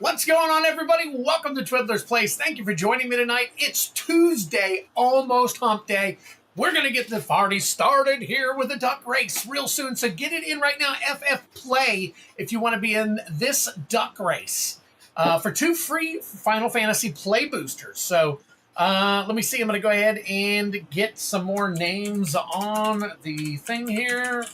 What's going on, everybody? Welcome to Twiddler's Place. Thank you for joining me tonight. It's Tuesday, almost hump day. We're going to get the party started here with a duck race real soon. So get it in right now, FF Play, if you want to be in this duck race for 2 free Final Fantasy Play boosters. So let me see. I'm going to go ahead and get some more names on the thing here.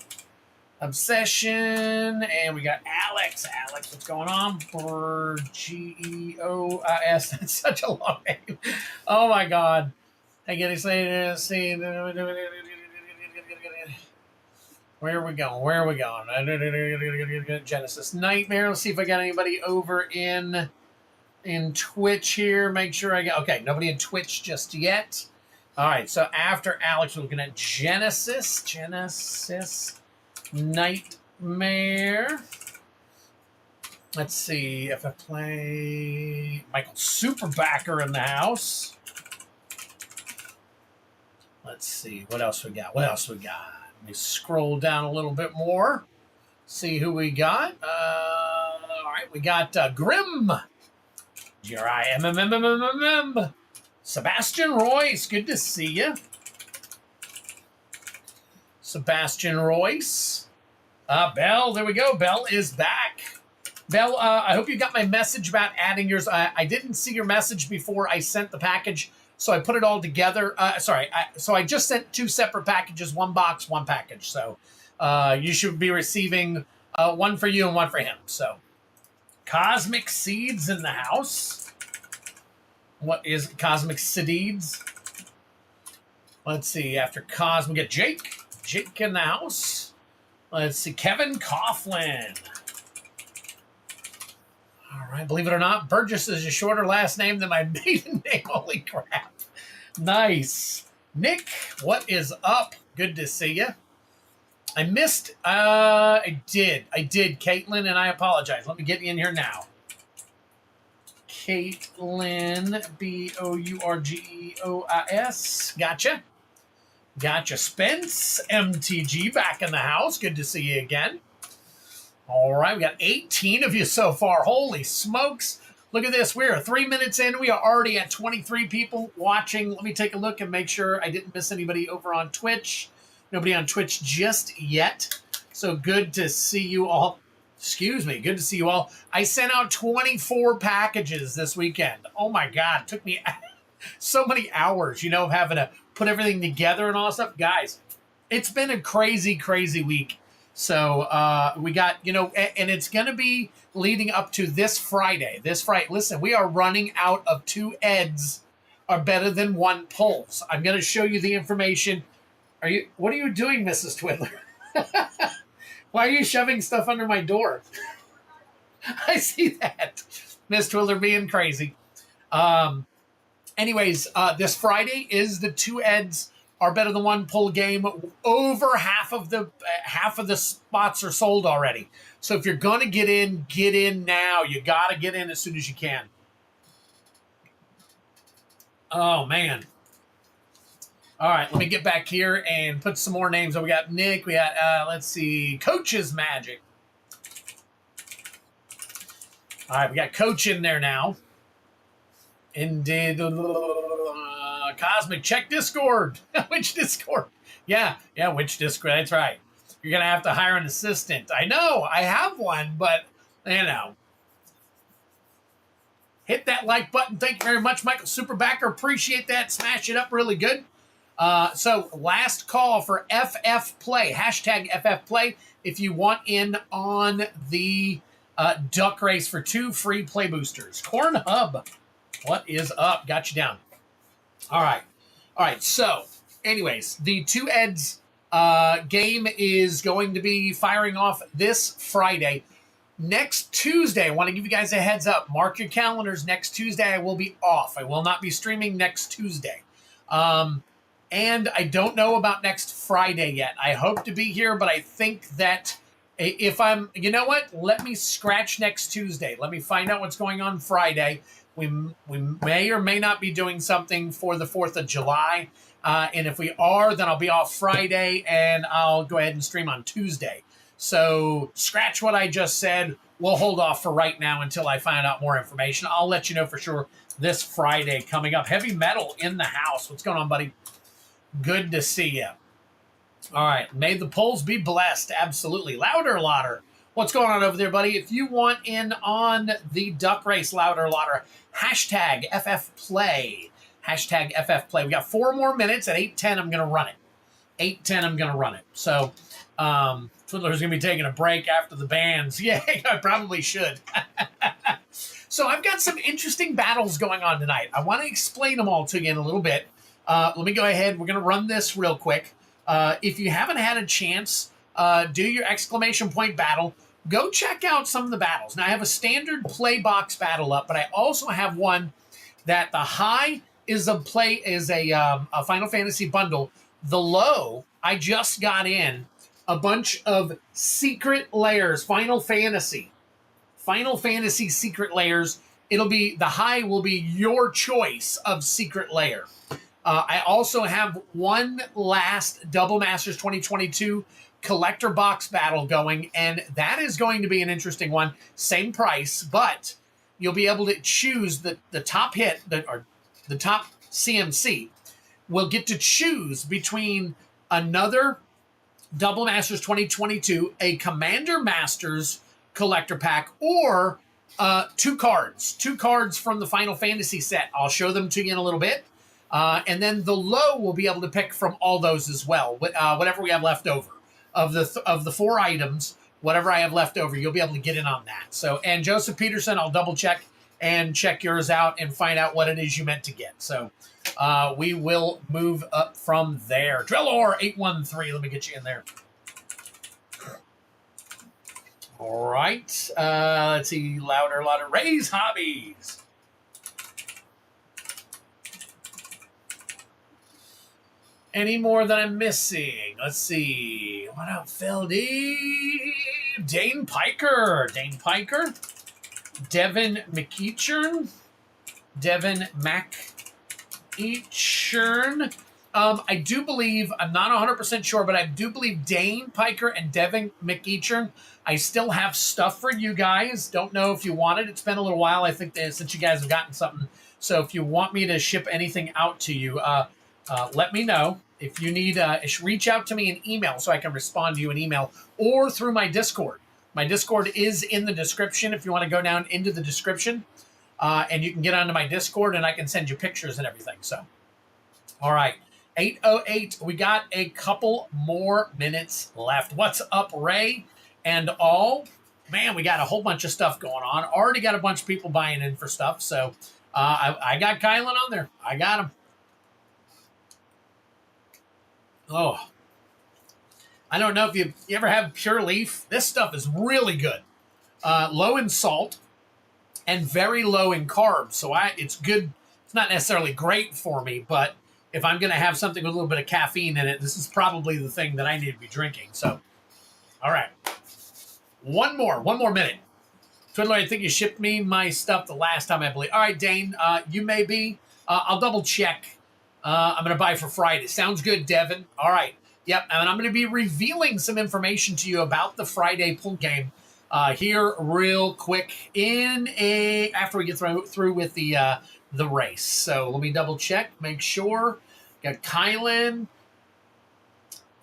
Obsession, and we got Alex. Alex, what's going on? For Geois. That's such a long name. Oh my God. I get excited. See. Where are we going? Where are we going? Genesis Nightmare. Let's see if I got anybody over in Twitch here. Make sure I got. Okay, nobody in Twitch just yet. All right, so after Alex, we're looking at Genesis. Nightmare. Let's see if I play Michael Superbacker in the house. Let's see what else we got. Let me scroll down a little bit more. See who we got. All right, we got Grim. G-R-I-M-M-M-M-M-M. Sebastian Royce. Good to see you. Sebastian Royce. Belle, there we go. Belle is back. Belle, I hope you got my message about adding yours. I didn't see your message before I sent the package, so I put it all together. So I just sent 2 separate packages, 1 box, 1 package. So you should be receiving one for you and 1 for him. So Cosmic Seeds in the house. What is Cosmic Seeds? Let's see. After Cosmic, we get Jake. Jake in the house. Let's see, Kevin Coughlin. All right, believe it or not, Burgess is a shorter last name than my maiden name. Holy crap. Nice. Nick, what is up? Good to see you. I missed, I did, Caitlin, and I apologize. Let me get in here now. Caitlin, Bourgeois. Gotcha. Gotcha. Spence, MTG, back in the house. Good to see you again. All right, we got 18 of you so far. Holy smokes. Look at this. We're 3 minutes in. We are already at 23 people watching. Let me take a look and make sure I didn't miss anybody over on Twitch. Nobody on Twitch just yet. So good to see you all. Excuse me. Good to see you all. I sent out 24 packages this weekend. Oh, my God. It took me so many hours, having to put everything together and all that stuff. Guys, it's been a crazy, crazy week. So we got, and it's going to be leading up to this Friday. Listen, we are running out of 2 eds are better than 1 pulls. I'm going to show you the information. What are you doing, Mrs. Twiddler? Why are you shoving stuff under my door? I see that. Miss Twiddler being crazy. Anyways, this Friday is the 2 eds are better than 1 pull game. Over half of the spots are sold already. So if you're gonna get in now. You gotta get in as soon as you can. Oh man. All right, let me get back here and put some more names. We got Nick. We got let's see, Coach's Magic. All right, we got Coach in there now. Indeed. Cosmic, check Discord. Which Discord? Yeah, which Discord? That's right. You're going to have to hire an assistant. I know, I have one, but, Hit that like button. Thank you very much, Michael Superbacker. Appreciate that. Smash it up really good. So, last call for FF Play. Hashtag FF Play if you want in on the duck race for 2 free play boosters. Corn Hub. What is up? Got you down. All right. So, anyways, the 2 eds game is going to be firing off this Friday. Next Tuesday, I want to give you guys a heads up. Mark your calendars. Next Tuesday, I will be off. I will not be streaming next Tuesday. And I don't know about next Friday yet. I hope to be here, but I think that if I'm, let me scratch next Tuesday. Let me find out what's going on Friday. We may or may not be doing something for the 4th of July. And if we are, then I'll be off Friday and I'll go ahead and stream on Tuesday. So scratch what I just said. we'll hold off for right now until I find out more information. I'll let you know for sure this Friday coming up. Heavy Metal in the house. What's going on, buddy? Good to see you. All right. May the polls be blessed. Absolutely. Louder. What's going on over there, buddy? If you want in on the duck race, louder, hashtag FFplay. Hashtag FFplay. We got 4 more minutes. At 8:10, I'm going to run it. 8:10, I'm going to run it. So, Twiddler's going to be taking a break after the bands. Yeah, I probably should. So I've got some interesting battles going on tonight. I want to explain them all to you in a little bit. Let me go ahead. We're going to run this real quick. If you haven't had a chance, do your exclamation point battle. Go check out some of the battles. Now, I have a standard play box battle up, but I also have one that the high is a Final Fantasy bundle. The low, I just got in a bunch of secret layers, Final Fantasy secret layers. The high will be your choice of secret layer. I also have one last Double Masters 2022 collector box battle going, and that is going to be an interesting one. Same price, but you'll be able to choose the top hit, or the top CMC. Will get to choose between another Double Masters 2022, a Commander Masters collector pack, or 2 cards. 2 cards from the Final Fantasy set. I'll show them to you in a little bit. And then the low will be able to pick from all those as well. Whatever we have left over. Of the 4 items, whatever I have left over, you'll be able to get in on that. So, and Joseph Peterson, I'll double check and check yours out and find out what it is you meant to get. So we will move up from there. Drillor 813, let me get you in there. All right. Let's see. Louder. Ray's Hobbies. Any more that I'm missing? Let's see. What up, Phil D? Dane Piker. Devin McEachern. I do believe, I'm not 100% sure, but I do believe Dane Piker and Devin McEachern, I still have stuff for you guys. Don't know if you want it. It's been a little while, I think, since you guys have gotten something. So if you want me to ship anything out to you, let me know. If you need, reach out to me in email so I can respond to you in email or through my Discord. My Discord is in the description if you want to go down into the description. And you can get onto my Discord and I can send you pictures and everything. So, all right. 8:08. We got a couple more minutes left. What's up, Ray and all? Man, we got a whole bunch of stuff going on. Already got a bunch of people buying in for stuff. So I got Kylan on there. I got him. Oh, I don't know if you ever have Pure Leaf. This stuff is really good. Low in salt and very low in carbs. So it's good. It's not necessarily great for me, but if I'm going to have something with a little bit of caffeine in it, this is probably the thing that I need to be drinking. So, all right. One more minute. Twiddler, I think you shipped me my stuff the last time, I believe. All right, Dane, you may be. I'll double check. I'm going to buy for Friday. Sounds good, Devin. All right. Yep, and I'm going to be revealing some information to you about the Friday pool game here real quick after we get through with the race. So let me double check, make sure. Got Kylan.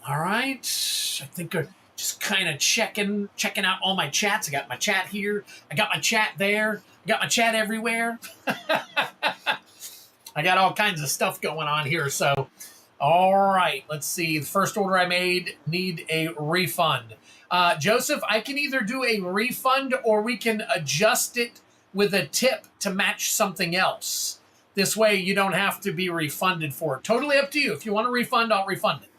All right. I think we're just kind of checking out all my chats. I got my chat here. I got my chat there. I got my chat everywhere. I got all kinds of stuff going on here. So, all right, let's see. The first order I made need a refund. Joseph, I can either do a refund or we can adjust it with a tip to match something else. This way you don't have to be refunded for it. Totally up to you. If you want a refund, I'll refund it.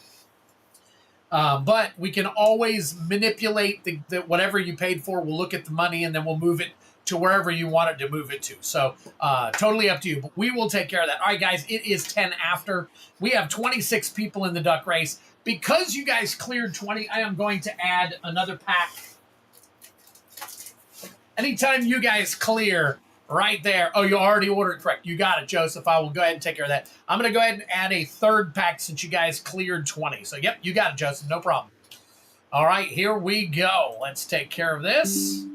But we can always manipulate the whatever you paid for. We'll look at the money and then we'll move it to wherever you want it to move it to. So totally up to you, but we will take care of that. All right, guys, it is 10 after. We have 26 people in the duck race. Because you guys cleared 20, I am going to add another pack. Anytime you guys clear right there. Oh, you already ordered correct. You got it, Joseph. I will go ahead and take care of that. I'm going to go ahead and add a third pack since you guys cleared 20. So, yep, you got it, Joseph. No problem. All right, here we go. Let's take care of this.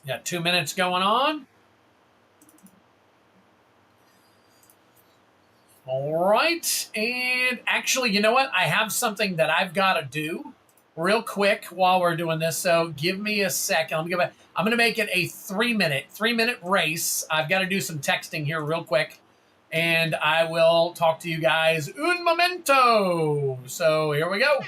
Got 2 minutes going on. All right. And actually, you know what? I have something that I've got to do real quick while we're doing this. So give me a second. Let me go back. I'm going to make it a 3-minute race. I've got to do some texting here real quick. And I will talk to you guys un momento. So here we go.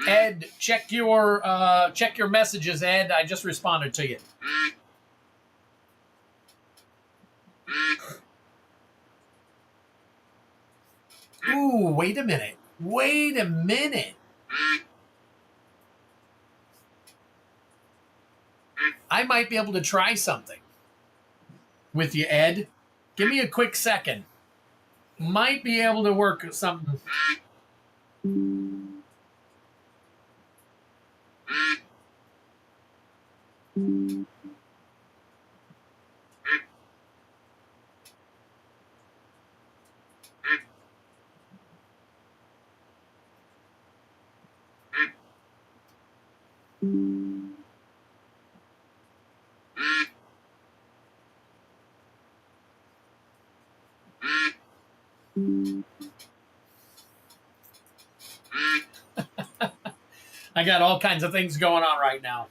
Ed, check your messages, Ed. I just responded to you. Ooh, wait a minute. Wait a minute. I might be able to try something with you, Ed. Give me a quick second. Might be able to work something. I got all kinds of things going on right now.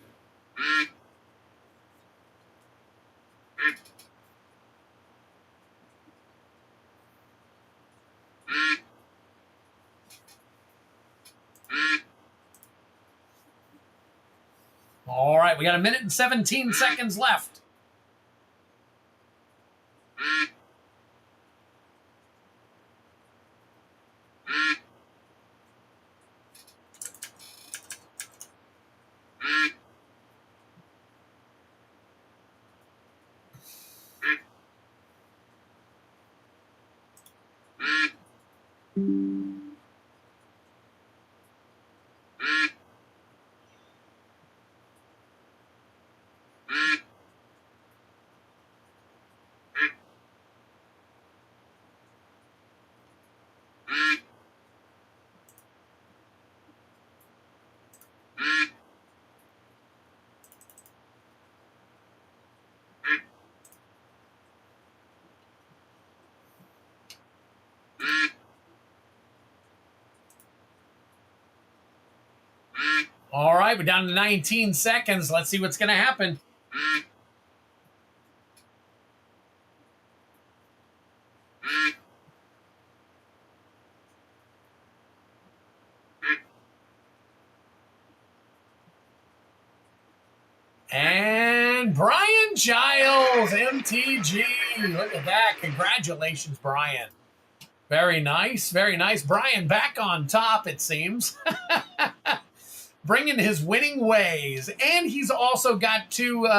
All right, we got 1 minute and 17 seconds left. All right, we're down to 19 seconds. Let's see what's going to happen. And Brian Giles, MTG. Look at that. Congratulations, Brian. Very nice. Very nice. Brian back on top, it seems. Bringing his winning ways. And he's also got two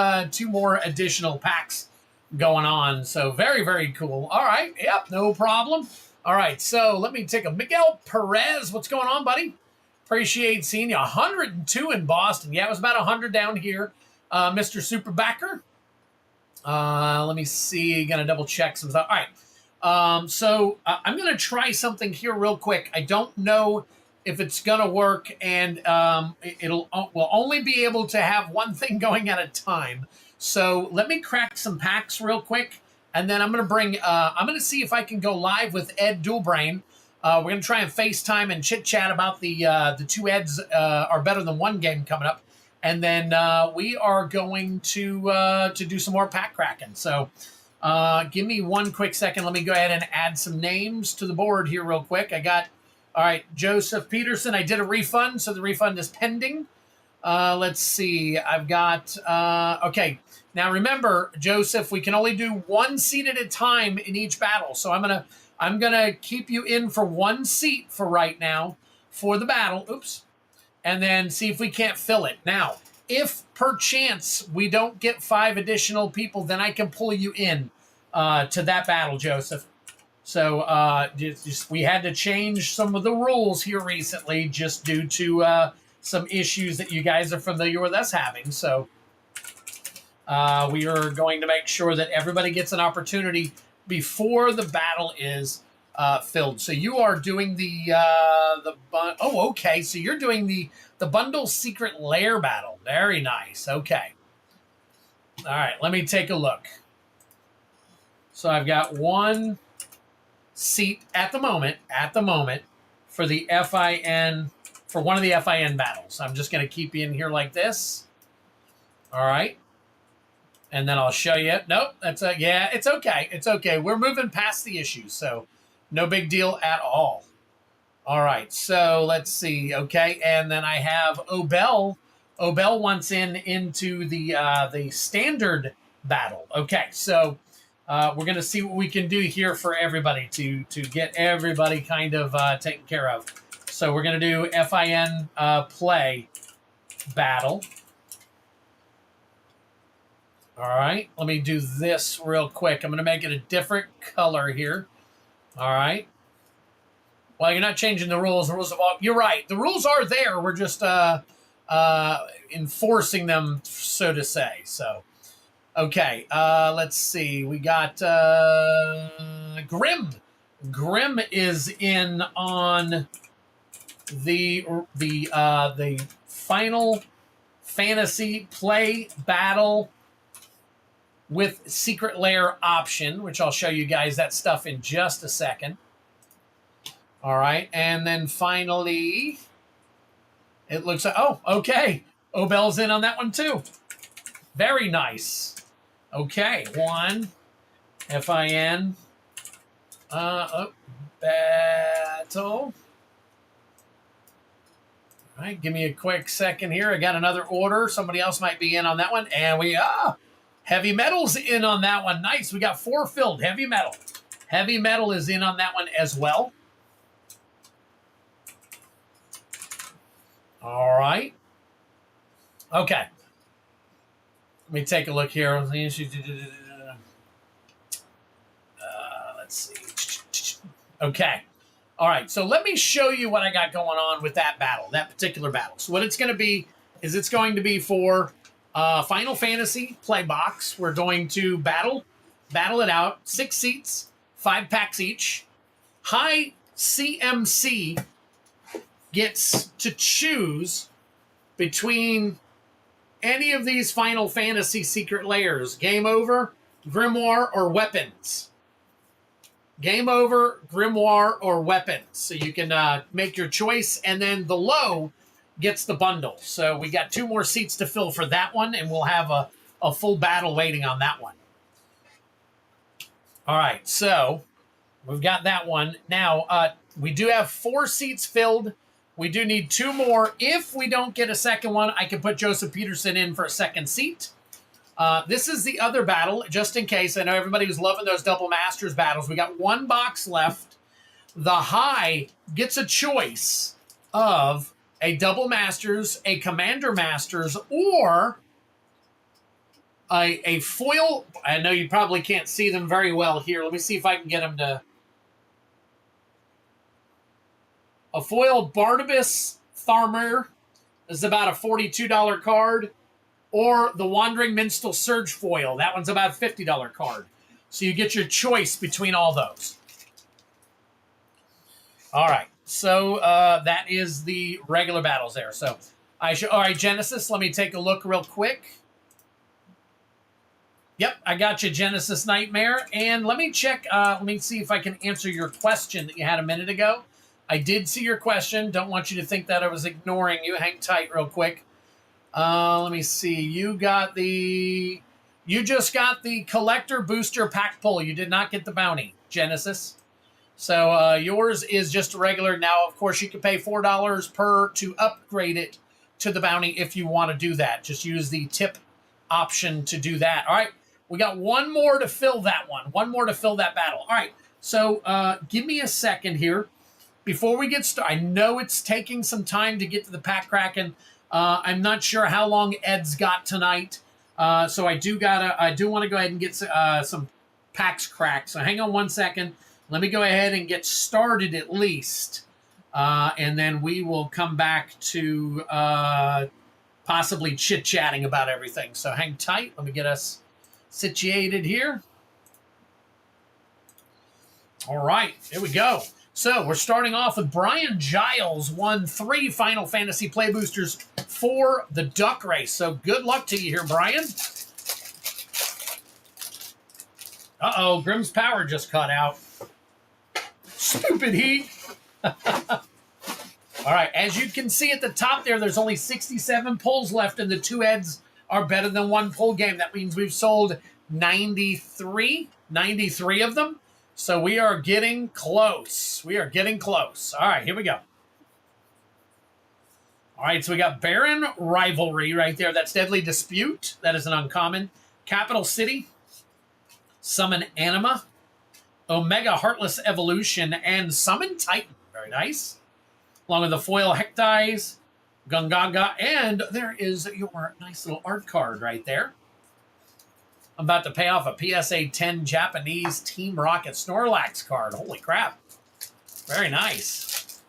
more additional packs going on. So very, very cool. All right. Yep, no problem. All right. So let me take a Miguel Perez. What's going on, buddy? Appreciate seeing you. 102 in Boston. Yeah, it was about 100 down here. Mr. Superbacker. Let me see. Gonna double check some stuff. All right. So I'm gonna try something here real quick. I don't know if it's gonna work, and we'll only be able to have one thing going at a time. So let me crack some packs real quick, and then I'm gonna see if I can go live with Ed Dualbrain. We're gonna try and FaceTime and chit chat about the two Eds are better than one game coming up. And then we are going to do some more pack cracking. So give me one quick second. Let me go ahead and add some names to the board here real quick. All right, Joseph Peterson. I did a refund, so the refund is pending. Let's see. I've got, okay. Now remember, Joseph, we can only do one seat at a time in each battle. So I'm gonna keep you in for one seat for right now for the battle. Oops. And then see if we can't fill it. Now, if perchance we don't get 5 additional people, then I can pull you in to that battle, Joseph. So we had to change some of the rules here recently just due to some issues that you guys are familiar with us having. So we are going to make sure that everybody gets an opportunity before the battle is filled. So you are doing oh, okay. So you're doing the bundle secret lair battle. Very nice. Okay. All right. Let me take a look. So I've got one seat at the moment for the FIN, for one of the FIN battles. I'm just going to keep you in here like this. All right. And then I'll show you. Nope, yeah, it's okay. It's okay. We're moving past the issues, so no big deal at all. All right, so let's see. Okay, and then I have Obel. Obel wants into the standard battle. Okay, so we're gonna see what we can do here for everybody to get everybody kind of taken care of. So we're gonna do FIN play battle. All right, let me do this real quick. I'm going to make it a different color here. All right. Well, you're not changing the rules. The rules of all. You're right. The rules are there. We're just enforcing them, so to say. So, okay. Let's see. We got Grim. Grim is in on the Final Fantasy play battle with secret lair option, which I'll show you guys that stuff in just a second. All right, and then finally, it looks like, oh, okay. Obel's in on that one too. Very nice. Okay, one, FIN, battle. All right, give me a quick second here. I got another order. Somebody else might be in on that one, and we are. Heavy Metal's in on that one. Nice. We got 4 filled. Heavy Metal. Heavy Metal is in on that one as well. All right. Okay. Let me take a look here. Let's see. Okay. All right. So let me show you what I got going on with that battle, that particular battle. So what it's going to be is it's going to be for Final Fantasy play box. We're going to battle it out. 6 seats, 5 packs each. High CMC gets to choose between any of these Final Fantasy secret layers. Game over, grimoire, or weapons. Game over, grimoire, or weapons. So you can make your choice, and then the low gets the bundle. So we got 2 more seats to fill for that one, and we'll have a full battle waiting on that one. All right, so we've got that one. Now, we do have 4 seats filled. We do need 2 more. If we don't get a second one, I can put Joseph Peterson in for a second seat. This is the other battle, just in case. I know everybody was loving those double masters battles. We got 1 box left. The high gets a choice of a double masters, a commander masters, or a foil. I know you probably can't see them very well here. Let me see if I can get them to. A foil Barnabas Tharmer is about a $42 card. Or the Wandering Minstrel Surge foil. That one's about a $50 card. So you get your choice between all those. All right. So that is the regular battles there. So all right, Genesis, let me take a look real quick. Yep, I got you, Genesis Nightmare. And let me check, let me see if I can answer your question that you had a minute ago. I did see your question. Don't want you to think that I was ignoring you. Hang tight real quick. Let me see. You just got the collector booster pack pull. You did not get the bounty, Genesis. So yours is just a regular. Now, of course, you can pay $4 per to upgrade it to the bounty if you want to do that. Just use the tip option to do that. All right. We got 1 more to fill that one. 1 more to fill that battle. All right. So give me a second here. Before we get started, I know it's taking some time to get to the pack cracking. I'm not sure how long Ed's got tonight. So I do want to go ahead and get some packs cracked. So hang on 1 second. let me go ahead and get started at least. And then we will come back to possibly chit-chatting about everything. So hang tight. Let me get us situated here. All right, here we go. So we're starting off with Brian Giles, won 3 Final Fantasy Play Boosters for the Duck Race. So good luck to you here, Brian. Uh-oh, Grimm's power just cut out. Stupid heat. All right, as you can see at the top there's only 67 pulls left, and the 2 heads are better than 1 pull game. That means we've sold 93 of them. So we are getting close. We are getting close. All right, here we go. All right, so we got Baron Rivalry right there. That's Deadly Dispute. That is an uncommon. Capital City. Summon Anima. Omega Heartless Evolution. And Summon Titan. Very nice. Along with the foil Hectize, Gungaga, and there is your nice little art card right there. I'm about to pay off a PSA 10 Japanese Team Rocket Snorlax card. Holy crap. Very nice.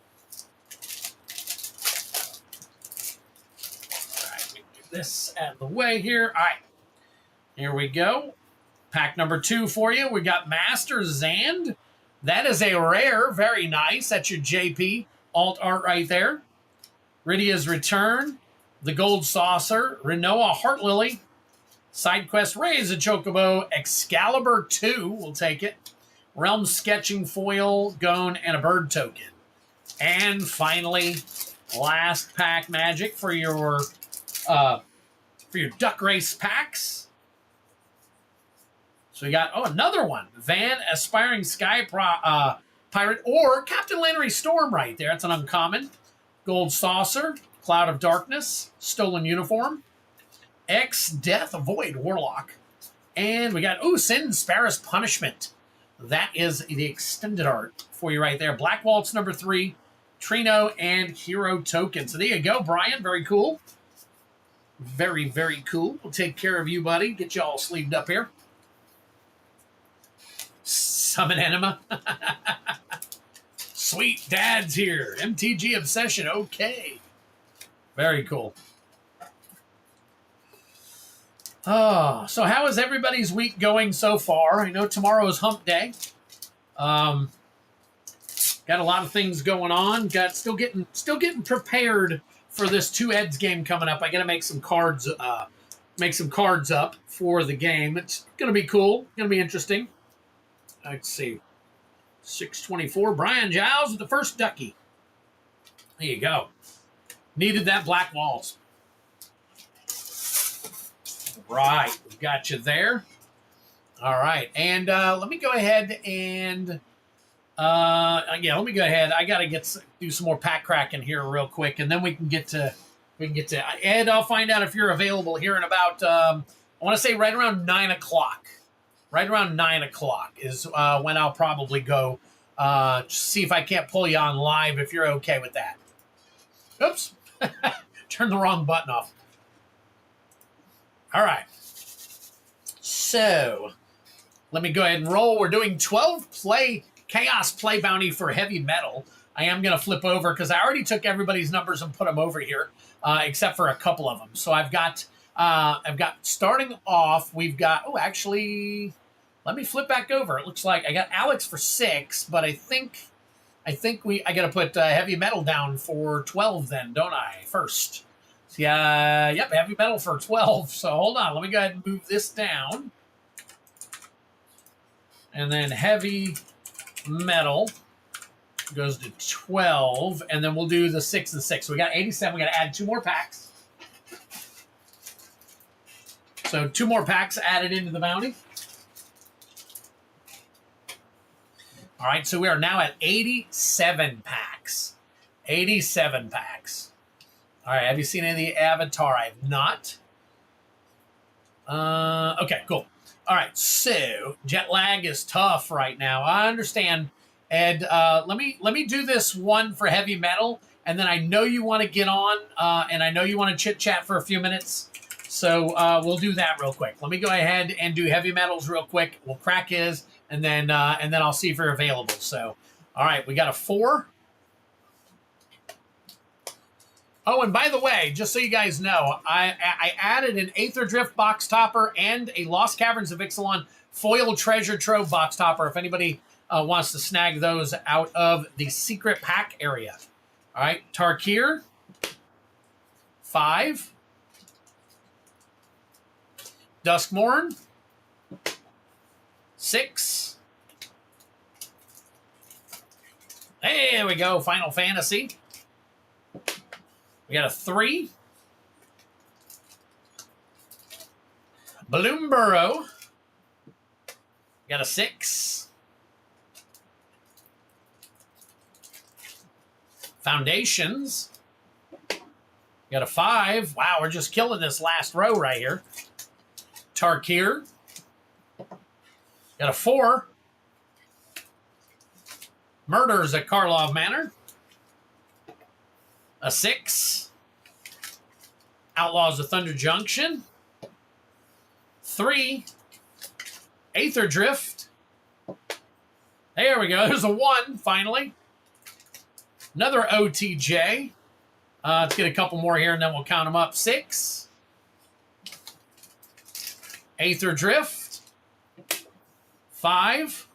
All right, let me do this out of the way here. All right, here we go. Pack number 2 for you. We got Master Zand. That is a rare. Very nice. That's your JP alt art right there. Rydia's Return. The Gold Saucer. Renoa Heart Lily. Side quest, Raise a Chocobo, Excalibur 2, we'll take it. Realm Sketching Foil, Gone, and a Bird Token. And finally, last pack magic for your Duck Race packs. So we got, another one. Van, Aspiring Sky Pirate, or Captain Lannery Storm right there. That's an uncommon. Gold Saucer, Cloud of Darkness, Stolen Uniform. Death Void Warlock. And we got, Sin Sparrow's Punishment. That is the extended art for you right there. Black Waltz number 3, Trino, and Hero Token. So there you go, Brian. Very cool. Very, very cool. We'll take care of you, buddy. Get you all sleeved up here. Summon Anima. Sweet, Dad's here. MTG Obsession. Okay. Very cool. Oh, so how is everybody's week going so far? I know tomorrow is hump day. Got a lot of things going on. Still getting prepared for this 2 Eds game coming up. I got to make some cards up for the game. It's going to be cool. Going to be interesting. Let's see. 624. Brian Giles with the first ducky. There you go. Needed that Black Waltz. Right, we've got you there. All right, and let me go ahead and let me go ahead. I gotta do some more pack cracking here real quick, and then we can get to Ed. I'll find out if you're available here in about I want to say right around 9 o'clock. Right around 9 o'clock is when I'll probably go see if I can't pull you on live if you're okay with that. Oops, turned the wrong button off. All right, so let me go ahead and roll. We're doing 12 Chaos Play Bounty for Heavy Metal. I am going to flip over because I already took everybody's numbers and put them over here, except for a couple of them. So I've got starting off, we've got, actually, let me flip back over. It looks like I got Alex for 6, but I think I got to put Heavy Metal down for 12 then, don't I, first? Yep, Heavy Metal for 12. So hold on. Let me go ahead and move this down. And then Heavy Metal goes to 12. And then we'll do the 6 and 6. So we got 87. We got to add 2 more packs. So 2 more packs added into the bounty. All right, so we are now at 87 packs. 87 packs. All right, have you seen any of the Avatar? I have not. Okay, cool. All right, so jet lag is tough right now. I understand, Ed. Let me do this one for Heavy Metal, and then I know you want to get on, and I know you want to chit-chat for a few minutes, so we'll do that real quick. Let me go ahead and do Heavy Metals real quick. We'll crack his, and then I'll see if you're available. So, all right, we got a 4. Oh, and by the way, just so you guys know, I added an Aether Drift box topper and a Lost Caverns of Ixalan foil treasure trove box topper. If anybody wants to snag those out of the secret pack area. All right, Tarkir, 5. Duskmorn, 6. Hey, there we go. Final Fantasy. We got a 3. Bloomburrow. We got a 6. Foundations. We got a 5. Wow, we're just killing this last row right here. Tarkir. Got a 4. Murders at Karlov Manor. A 6. Outlaws of Thunder Junction. 3. Aether Drift. There we go. There's a 1, finally. Another OTJ. Let's get a couple more here, and then we'll count them up. 6. Aether Drift. 5.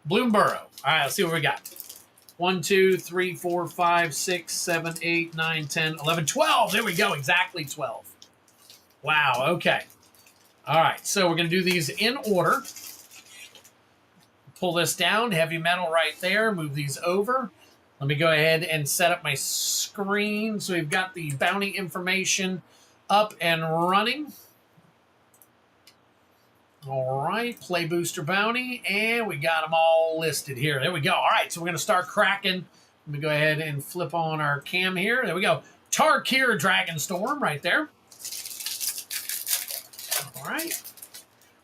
Bloomburrow. All right, let's see what we got. 1, 2, 3, 4, 5, 6, 7, 8, 9, 10, 11, 12. There we go. Exactly 12. Wow. Okay. All right. So we're going to do these in order. Pull this down. Heavy metal right there. Move these over. Let me go ahead and set up my screen. So we've got the bounty information up and running. All right, play booster bounty, and we got them all listed here. There we go. All right, so we're going to start cracking. Let me go ahead and flip on our cam here. There we go. Tarkir Dragonstorm right there. All right.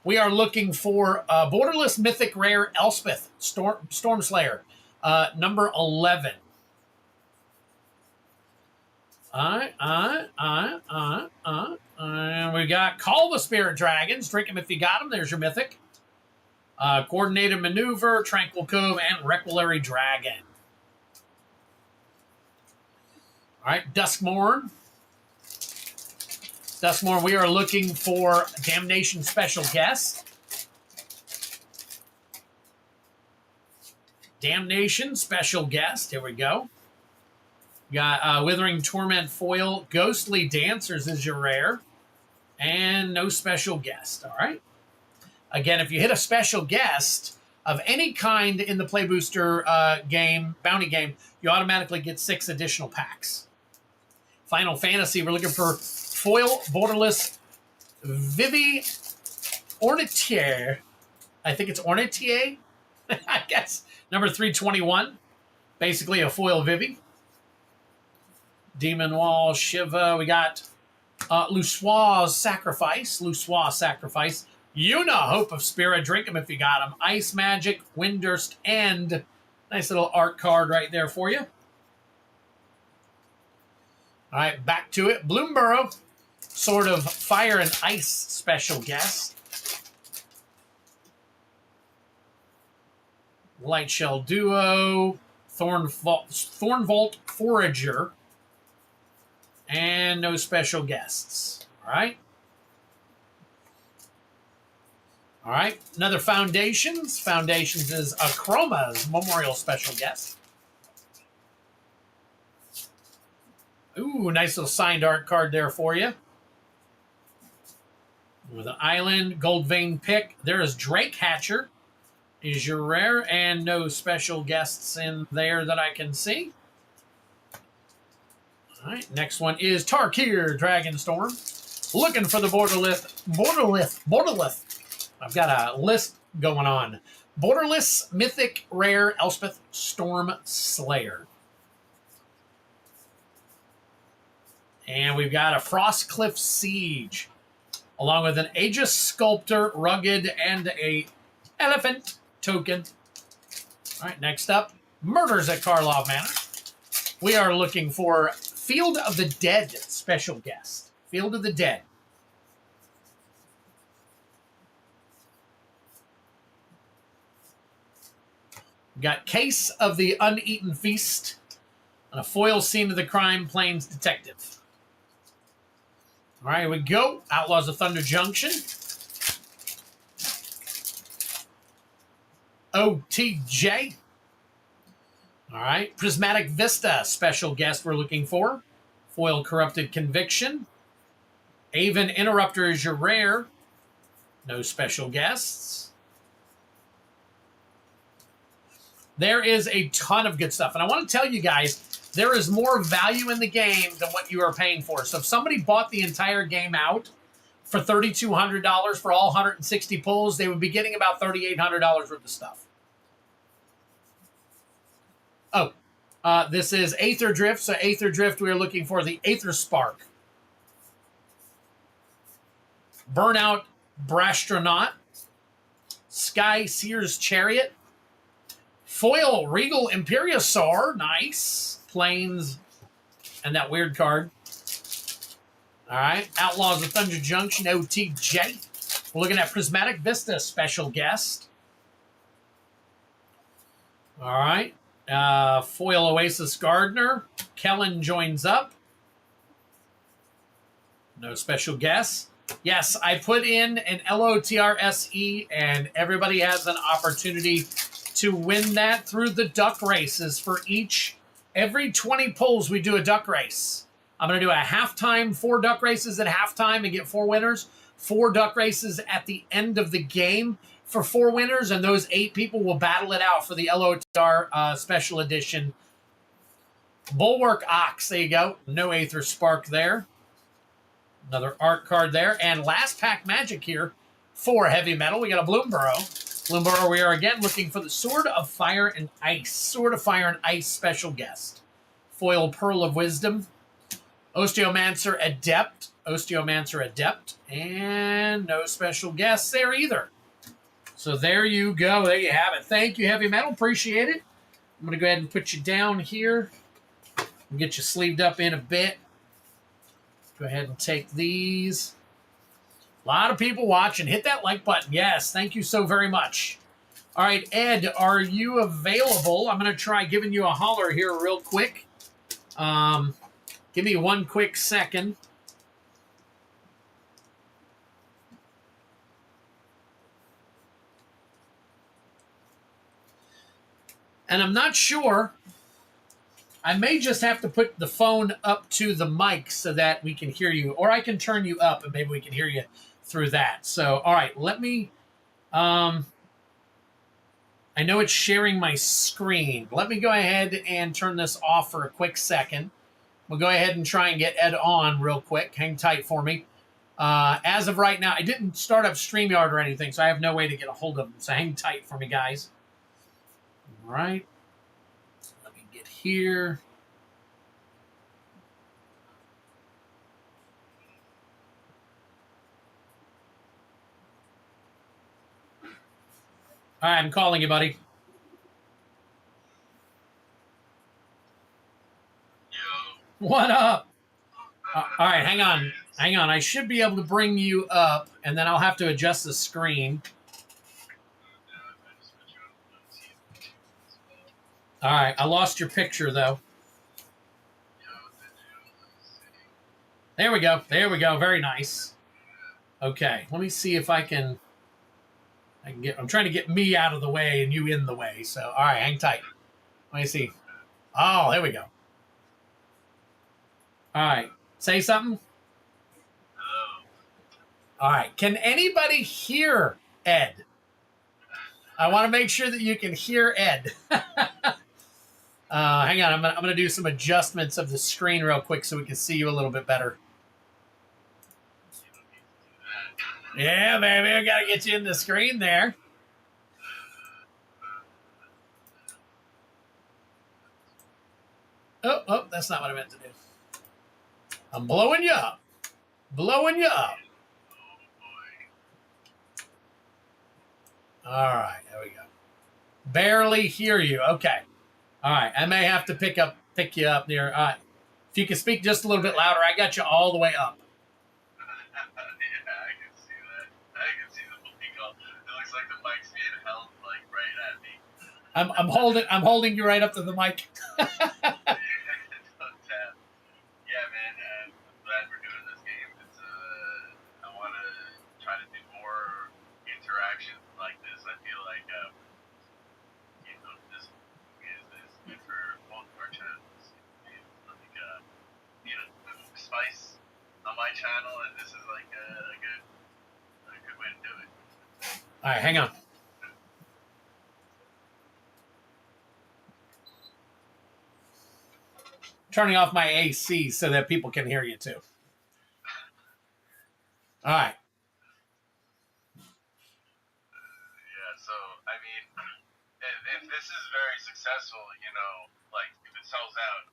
We are looking for Borderless Mythic Rare Elspeth Stormslayer, number 11. And we got Call the Spirit Dragons. Drink them if you got them. There's your Mythic. Coordinated Maneuver, Tranquil Cove, and Requilary Dragon. All right, Duskmorn. Duskmorn, we are looking for Damnation Special Guest. Damnation Special Guest. Here we go. Got Withering Torment Foil. Ghostly Dancers is your rare. And no special guest. All right. Again, if you hit a special guest of any kind in the Play Booster game, bounty game, you automatically get 6 additional packs. Final Fantasy, we're looking for Foil Borderless Vivi Ornitier. I think it's Ornitier. I guess. Number 321. Basically a foil Vivi. Demon Wall, Shiva. We got Luswa's Sacrifice. Luswa's Sacrifice. Yuna, Hope of Spirit. Drink them if you got them. Ice Magic, Windurst, and nice little art card right there for you. All right, back to it. Bloomburrow, sort of Fire and Ice special guest. Lightshell Duo, Thornvault Forager, and no special guests. All right. All right, another Foundations. Foundations is Chroma's Memorial Special Guest. Ooh, nice little signed art card there for you. With an Island, Gold Vein Pick. There is Drake Hatcher. Is your rare, and no special guests in there that I can see. All right, next one is Tarkir Dragonstorm. Looking for the Borderless. I've got a list going on. Borderless Mythic Rare Elspeth Storm Slayer. And we've got a Frostcliff Siege, along with an Aegis Sculptor, Rugged, and a Elephant token. All right, next up, Murders at Karlov Manor. We are looking for Field of the Dead special guest. Field of the Dead. We got Case of the Uneaten Feast and a foil Scene of the Crime Plains Detective. All right, here we go. Outlaws of Thunder Junction. OTJ. All right, Prismatic Vista, special guest we're looking for. Foil Corrupted Conviction. Avon Interrupter is your rare. No special guests. There is a ton of good stuff. And I want to tell you guys, there is more value in the game than what you are paying for. So if somebody bought the entire game out for $3,200 for all 160 pulls, they would be getting about $3,800 worth of stuff. Oh, this is Aether Drift. So Aether Drift, we are looking for the Aether Spark. Burnout Brastronaut. Sky Seer's Chariot. Foil Regal Imperiosaur. Nice. Plains. And that weird card. All right. Outlaws of Thunder Junction. OTJ. We're looking at Prismatic Vista, special guest. All right. Foil Oasis Gardener. Kellen joins up. No special guests. Yes, I put in an LOTRSE, and everybody has an opportunity to win that through the duck races. For every 20 pulls, we do a duck race. I'm going to do a halftime, 4 duck races at halftime and get 4 winners. 4 duck races at the end of the game for 4 winners, and those 8 people will battle it out for the LOTR special edition. Bulwark Ox, there you go. No Aether Spark there. Another art card there. And last pack magic here for heavy metal. We got a Bloomburrow. Bloomburrow, we are again looking for the Sword of Fire and Ice. Sword of Fire and Ice special guest. Foil Pearl of Wisdom. Osteomancer Adept. Osteomancer Adept. And no special guests there either. So there you go. There you have it. Thank you, Heavy Metal. Appreciate it. I'm going to go ahead and put you down here. And get you sleeved up in a bit. Go ahead and take these. A lot of people watching. Hit that like button. Yes, thank you so very much. All right, Ed, are you available? I'm going to try giving you a holler here real quick. Give me one quick second. And I'm not sure. I may just have to put the phone up to the mic so that we can hear you. Or I can turn you up and maybe we can hear you through that. So, all right, let me... I know it's sharing my screen. Let me go ahead and turn this off for a quick second. We'll go ahead and try and get Ed on real quick. Hang tight for me. As of right now, I didn't start up StreamYard or anything, so I have no way to get a hold of him. So hang tight for me, guys. All right. Let me get here. All right, I'm calling you, buddy. What up? All right, hang on. Hang on. I should be able to bring you up, and then I'll have to adjust the screen. All right, I lost your picture, though. There we go. There we go. Very nice. Okay, let me see if I can get... I'm trying to get me out of the way and you in the way. So, all right, hang tight. Let me see. Oh, there we go. All right. Say something. All right. Can anybody hear Ed? I want to make sure that you can hear Ed. Hang on. I'm gonna do some adjustments of the screen real quick so we can see you a little bit better. Yeah, baby. I got to get you in the screen there. Oh, that's not what I meant to do. I'm blowing you up. Blowing you up. All right, there we go. Barely hear you. Okay. All right, I may have to pick you up near. If you can speak just a little bit louder, I got you all the way up. Yeah, I can see that. I can see the mic. It looks like the mic's being held like right at me. I'm holding you right up to the mic. Yeah, man. I'm glad we're doing this game. I want to try to do more interactions like this. I feel like this is good for both of our channels. It's like spice on my channel, and this is like a good way to do it. All right, hang on. Turning off my AC so that people can hear you too. All right. Yeah, so I mean, if this is very successful, like if it sells out,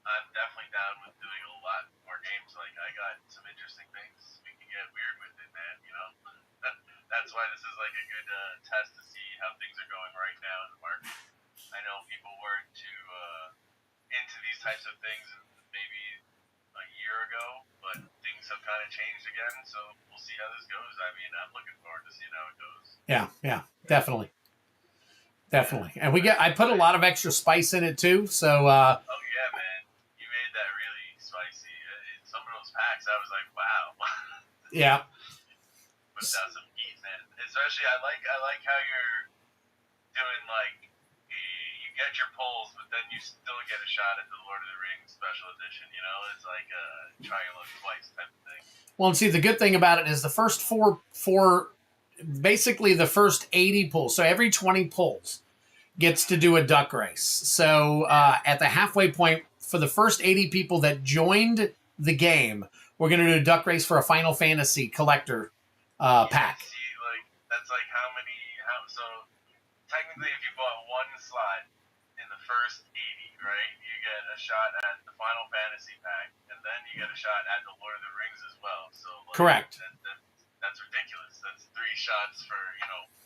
I'm definitely down with doing a lot more games. Like I got some interesting things we can get weird with it, man. That's why this is like a good test to see how things are going right now in the market. I know people weren't too into these types of things maybe a year ago, but things have kind of changed again. So we'll see how this goes. I mean, I'm looking forward to seeing how it goes. Yeah, definitely. And I put a lot of extra spice in it too. So Oh yeah, man, you made that really spicy. In some of those packs, I was like, wow. yeah. Put down some heat, man. Especially, I like how you're doing like you get your pulls, but then you still get a shot at the Lord of the Rings special edition. It's like try your luck twice type of thing. Well, and see, the good thing about it is the first basically the first 80 pulls. So every 20 pulls gets to do a duck race. So at the halfway point, for the first 80 people that joined the game, we're going to do a duck race for a Final Fantasy collector pack. See, like that's like so technically, if you bought one slot in the first 80, right, you get a shot at the Final Fantasy pack, and then you get a shot at the Lord of the Rings as well. So like, correct. That's ridiculous. That's 3 shots for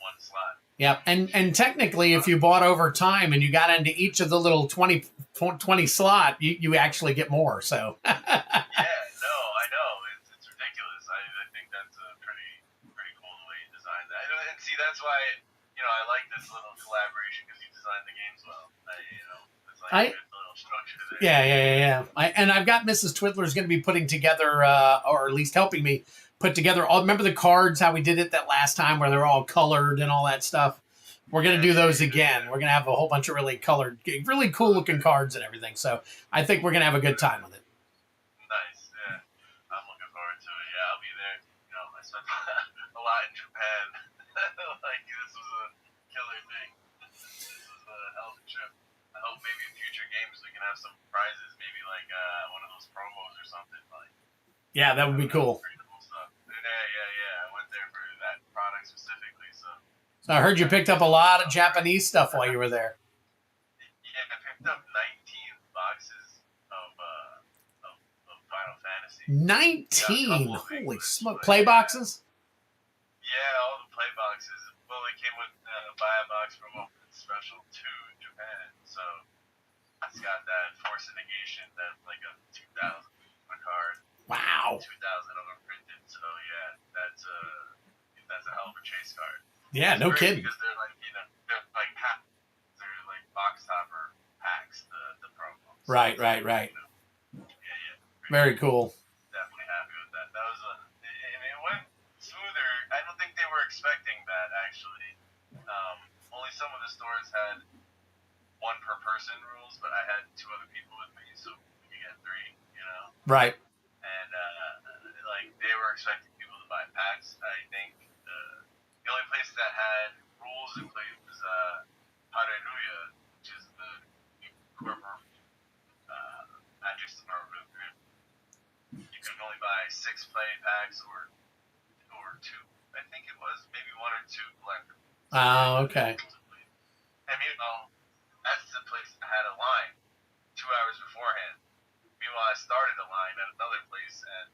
one slot. Yeah, and technically, if you bought over time and you got into each of the little 20 slot, you actually get more. So. Yeah, no, I know it's ridiculous. I think that's a pretty cool the way you designed that. And see, that's why I like this little collaboration because you designed the games well. It's like a good little structure there. Yeah. I've got Mrs. Twiddler's going to be putting together, or at least helping me put together. Remember the cards? How we did it that last time, where they're all colored and all that stuff. We're going to do those again. We're going to have a whole bunch of really colored, really cool looking cards and everything. So I think we're going to have a good time with it. Nice, yeah. I'm looking forward to it. Yeah, I'll be there. I spent a lot in Japan. Like this was a killer thing. This was a hell of a trip. I hope maybe in future games we can have some prizes, maybe like one of those promos or something. Like, yeah, that would be cool. Pretty cool stuff. Yeah. I went there for that product specifically. So I heard you picked up a lot of Japanese stuff while you were there. Yeah, I picked up 19 boxes of Final Fantasy. 19? Holy smoke! Play boxes? Yeah, all the play boxes. Well, they came with buy a box from Open Special to Japan. So I just got that Force of Negation, that's like a 2,000 card. Wow. 2,000 of them printed. So yeah, that's a hell of a chase card. Yeah, no kidding. Because they're like they're like box topper packs, the promos. Right. Yeah. Very cool. Definitely happy with that. That was it went smoother. I don't think they were expecting that actually. Only some of the stores had 1 per person rules, but I had 2 other people with me, so we could get 3. Right. And like they were expecting people to buy packs. I think the only place that had rules in place was Hallelujah, which is the corporate Magic Store. You can only buy 6 play packs or 2. I think it was maybe 1 or 2 collectibles. Oh, okay. And meanwhile, that's the place that had a line 2 hours beforehand. Meanwhile, I started a line at another place, and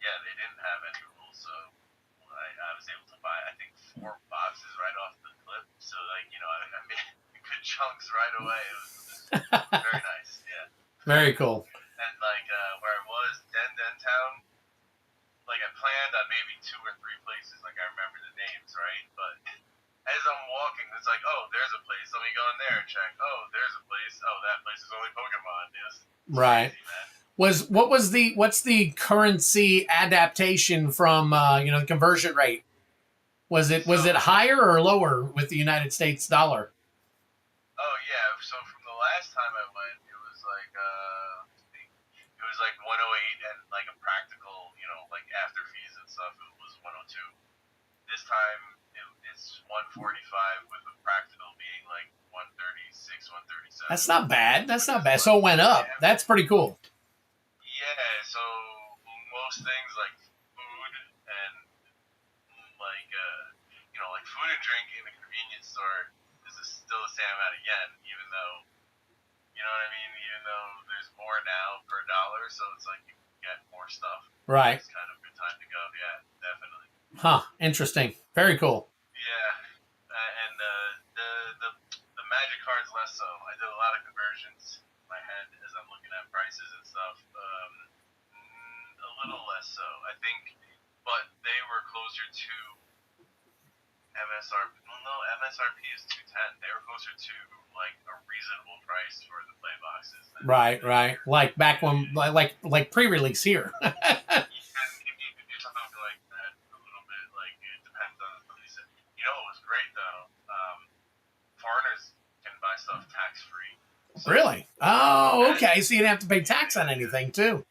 they didn't have any rules, so I was able to buy, I think, 4 boxes right off the clip. So, I made good chunks right away. It was very nice, yeah. Very cool. And where I was, Den Town, I planned on maybe 2 or 3 places, I remember the names, right? But as I'm walking, this it's like, oh, there's a place. Let me go in there and check. Oh, there's a place. Oh, that place is only Pokemon. It's Right. crazy, man. What's the currency adaptation from the conversion rate? Was it higher or lower with the United States dollar? Oh yeah. So from the last time I went, it was like 108 and like a practical, like after fees and stuff, it was 102. This time it's 145 with a practical being like 136, 137. That's not bad. That's not bad. So it went up. That's pretty cool. Yeah, so most things like food and like food and drink in the convenience store is still the same amount of yen, even though you know what I mean. Even though there's more now per dollar, so it's like you can get more stuff. Right. It's kind of a good time to go. Yeah, definitely. Huh. Interesting. Very cool. Yeah, and the magic cards less so. I did a lot of conversions in my head as I'm looking at prices and stuff. A little less so, I think, but they were closer to MSRP. Well, no, MSRP is 210. They were closer to like a reasonable price for the play boxes. Right. Like back when, like pre-release here. You're talking like that a little bit. Like it depends on the place. You know, it was great though. Foreigners can buy stuff tax free. So, Really? Oh, okay. So you didn't have to pay tax on anything too.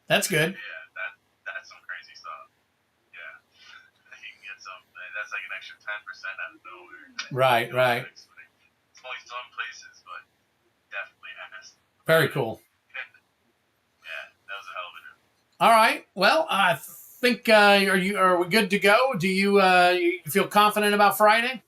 That's good. Yeah, that's some crazy stuff. Yeah, you can get some. That's like an extra 10% out of nowhere. Right. It's only some places, but definitely has. Very cool. Yeah, that was a hell of a trip. All right. Well, I think are we good to go? Do you feel confident about Friday?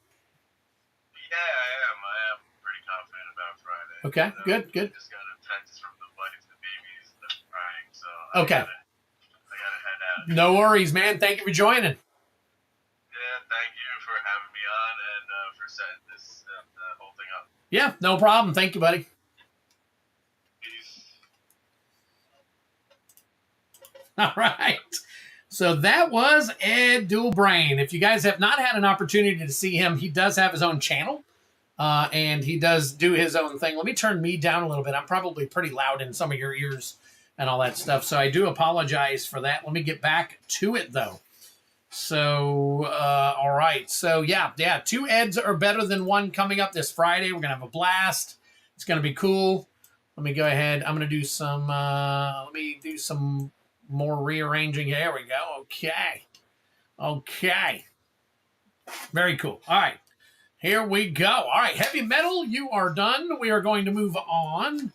Yeah, I am pretty confident about Friday. Okay, good. Just got a text from the wife, the babies, they're crying, so Okay. I gotta head out. No worries, man. Thank you for joining. Yeah, thank you for having me on and for setting this whole thing up. Yeah, no problem. Thank you, buddy. Peace. All right. So that was Ed Dual Brain. If you guys have not had an opportunity to see him, he does have his own channel. And he does do his own thing. Let me turn me down a little bit. I'm probably pretty loud in some of your ears and all that stuff. So I do apologize for that. Let me get back to it, though. So, all right. So, yeah. 2 Eds are better than one coming up this Friday. We're going to have a blast. It's going to be cool. Let me go ahead. I'm going to do some, more rearranging. There we go. Okay. Very cool. All right. Here we go. All right, Heavy Metal, you are done. We are going to move on.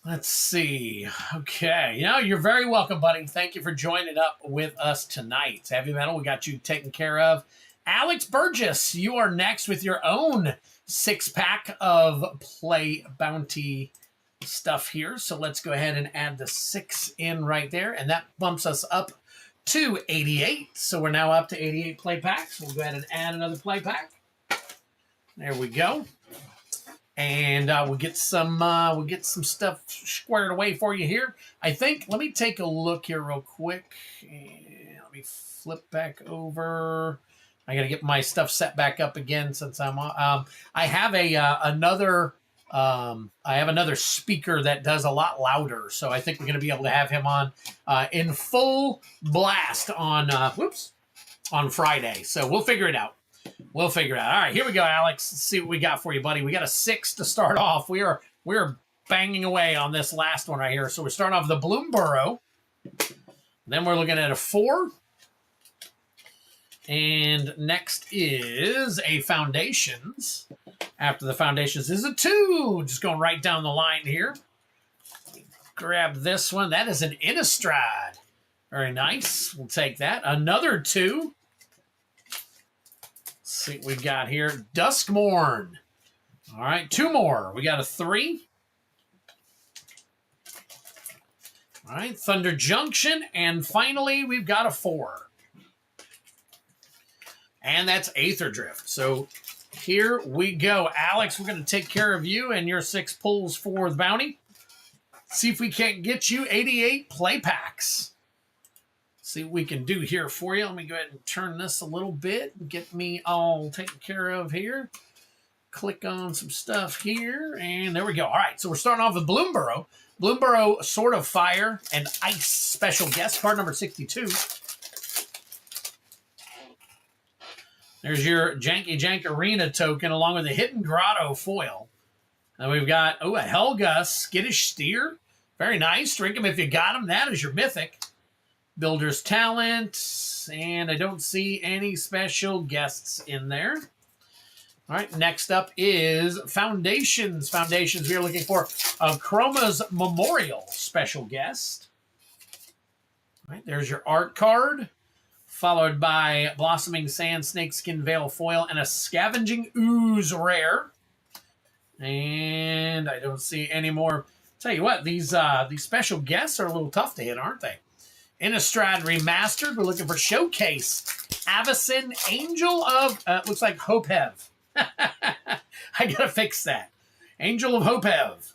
Let's see. Okay. You're very welcome, buddy. Thank you for joining up with us tonight. Heavy Metal, we got you taken care of. Alex Burgess, you are next with your own 6-pack of Play Bounty stuff here. So let's go ahead and add the 6 in right there. And that bumps us up to 88. So we're now up to 88 play packs. We'll go ahead and add another play pack. There we go. And we'll get some stuff squared away for you here. I think, let me take a look here real quick. And let me flip back over. I got to get my stuff set back up again since I'm I have another speaker that does a lot louder. So I think we're going to be able to have him on in full blast on Friday. So we'll figure it out. All right, here we go, Alex. Let's see what we got for you, buddy. We got a 6 to start off. We're banging away on this last one right here. So we're starting off with the Bloomborough. Then we're looking at a 4. And next is a Foundations. After the Foundations is a 2. Just going right down the line here. Grab this one. That is an Innistrad. Very nice. We'll take that. Another 2. See what we got here. Duskmorn. All right, 2 more. We got a 3. All right, Thunder Junction. And finally, we've got a 4. And that's Aether Drift. So here we go. Alex, we're going to take care of you and your 6 pulls for the bounty. See if we can't get you 88 play packs. See what we can do here for you. Let me go ahead and turn this a little bit and get me all taken care of here. Click on some stuff here, and there we go. All right, so we're starting off with Bloomborough. Bloomborough, Sword of Fire and Ice special guest, card number 62. There's your Janky Jank Arena token along with the Hidden Grotto foil. And we've got, a Helga Skittish Steer. Very nice. Drink them if you got them. That is your Mythic. Builder's Talent. And I don't see any special guests in there. All right, next up is Foundations. Foundations, we are looking for a Chroma's Memorial special guest. All right, there's your art card, followed by Blossoming Sand, Snakeskin Veil foil, and a Scavenging Ooze rare. And I don't see any more. Tell you what, these special guests are a little tough to hit, aren't they? Innistrad Remastered, we're looking for Showcase. Avacyn, Angel of, looks like Hopev. I gotta fix that. Angel of Hopev.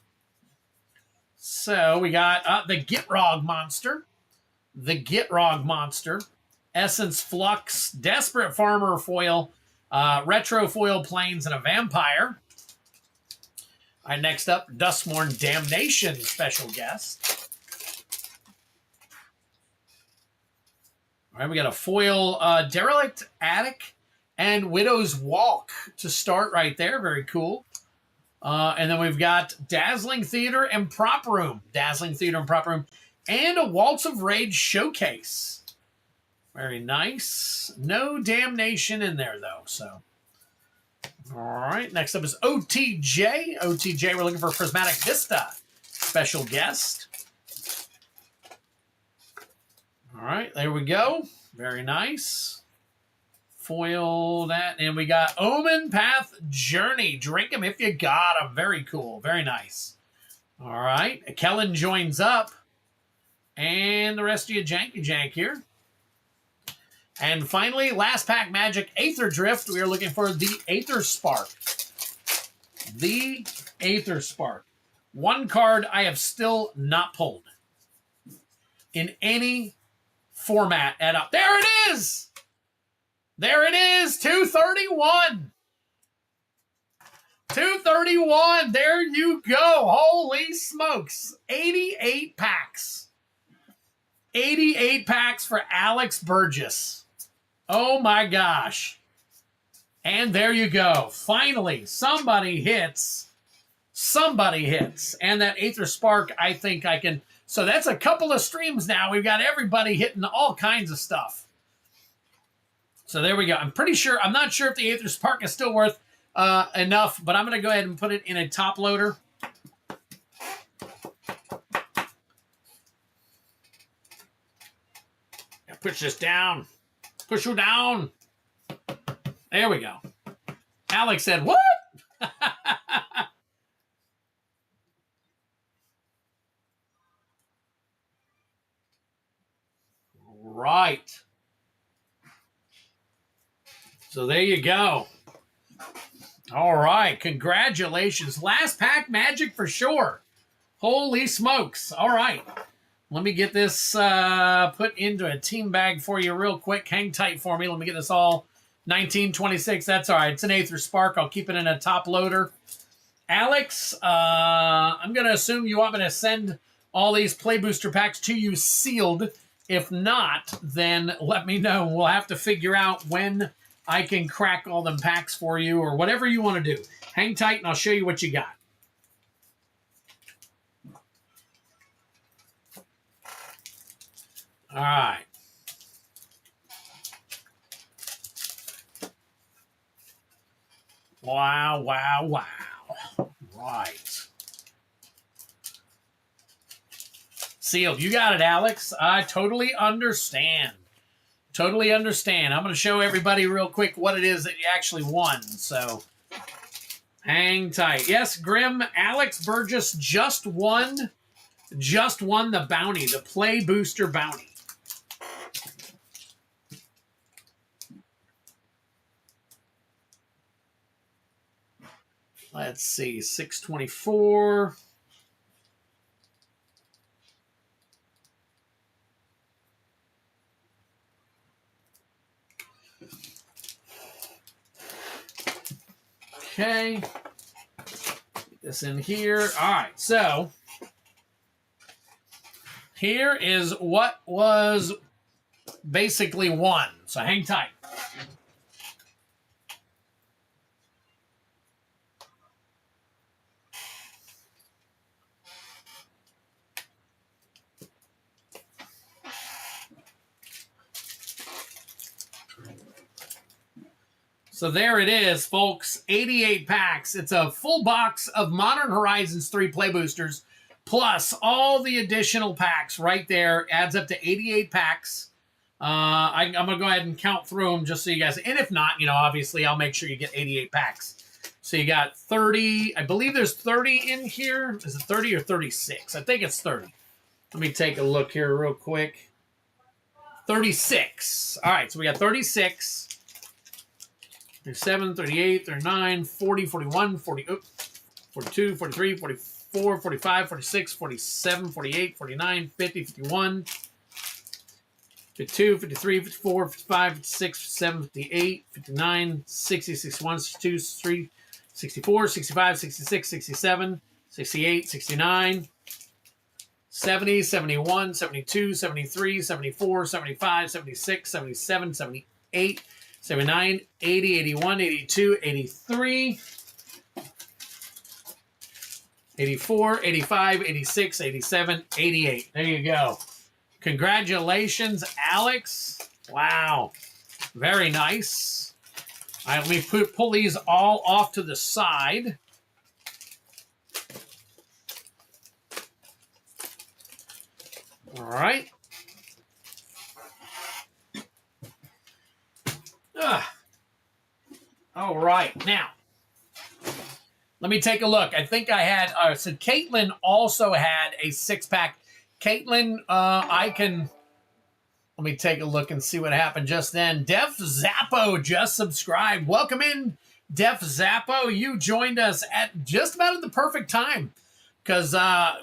So we got the Gitrog Monster. The Gitrog Monster. Essence Flux, Desperate Farmer foil, Retro foil planes, and a Vampire. All right, next up, Duskmourn Damnation special guest. All right, we got a foil Derelict Attic and Widow's Walk to start right there. Very cool. And then we've got Dazzling Theater and Prop Room. Dazzling Theater and Prop Room. And a Waltz of Rage Showcase. Very nice. No Damnation in there, though. So, all right. Next up is OTJ. OTJ, we're looking for Prismatic Vista. Special guest. All right. There we go. Very nice. Foil that. And we got Omen Path Journey. Drink them if you got them. Very cool. Very nice. All right. Kellen joins up. And the rest of you Janky Jank here. And finally, last pack Magic Aether Drift. We are looking for the Aether Spark. The Aether Spark. One card I have still not pulled. In any format at up. There it is! There it is! 231! 231! There you go! Holy smokes! 88 packs. 88 packs for Alex Burgess. Oh my gosh. And there you go. Finally, somebody hits. Somebody hits. And that Aether Spark, I think I can... So that's a couple of streams now. We've got everybody hitting all kinds of stuff. So there we go. I'm pretty sure... I'm not sure if the Aether Spark is still worth enough, but I'm going to go ahead and put it in a top loader. Push this down. Push you down. There we go. Alex said, what? Right. So there you go. All right. Congratulations. Last pack Magic for sure. Holy smokes. All right. Let me get this put into a team bag for you real quick. Hang tight for me. Let me get this all 1926. That's all right. It's an Aether Spark. I'll keep it in a top loader. Alex, I'm going to assume you want me to send all these Play Booster packs to you sealed. If not, then let me know. We'll have to figure out when I can crack all them packs for you or whatever you want to do. Hang tight and I'll show you what you got. All right. Wow, wow, wow. Right. Sealed. You got it, Alex. I totally understand. Totally understand. I'm going to show everybody real quick what it is that you actually won. So, hang tight. Yes, Grim, Alex Burgess just won the bounty, the Play Booster bounty. Let's see, 624. Okay. Get this in here. All right, so here is what was basically won. So hang tight. So there it is, folks. 88 packs. It's a full box of Modern Horizons 3 Play Boosters, plus all the additional packs right there. Adds up to 88 packs. I'm going to go ahead and count through them just so you guys... And if not, obviously I'll make sure you get 88 packs. So you got 30... I believe there's 30 in here. Is it 30 or 36? I think it's 30. Let me take a look here real quick. 36. All right, so we got 36... 37, 38, 39, 40, 41, 40, 42, 43, 44, 45, 46, 47, 48, 49, 50, 51, 52, 53, 54, 55, 56, 57, 58, 59, 60, 61, 62, 63, 64, 65, 66, 67, 68, 69, 70, 71, 72, 73, 74, 75, 76, 77, 78, 79, 80, 81, 82, 83, 84, 85, 86, 87, 88. There you go. Congratulations, Alex. Wow. Very nice. All right, let me pull these all off to the side. All right. All right, now, let me take a look. I think I had, so Caitlin also had a 6-pack. Caitlin, let me take a look and see what happened just then. Def Zappo just subscribed. Welcome in, Def Zappo. You joined us at just about at the perfect time because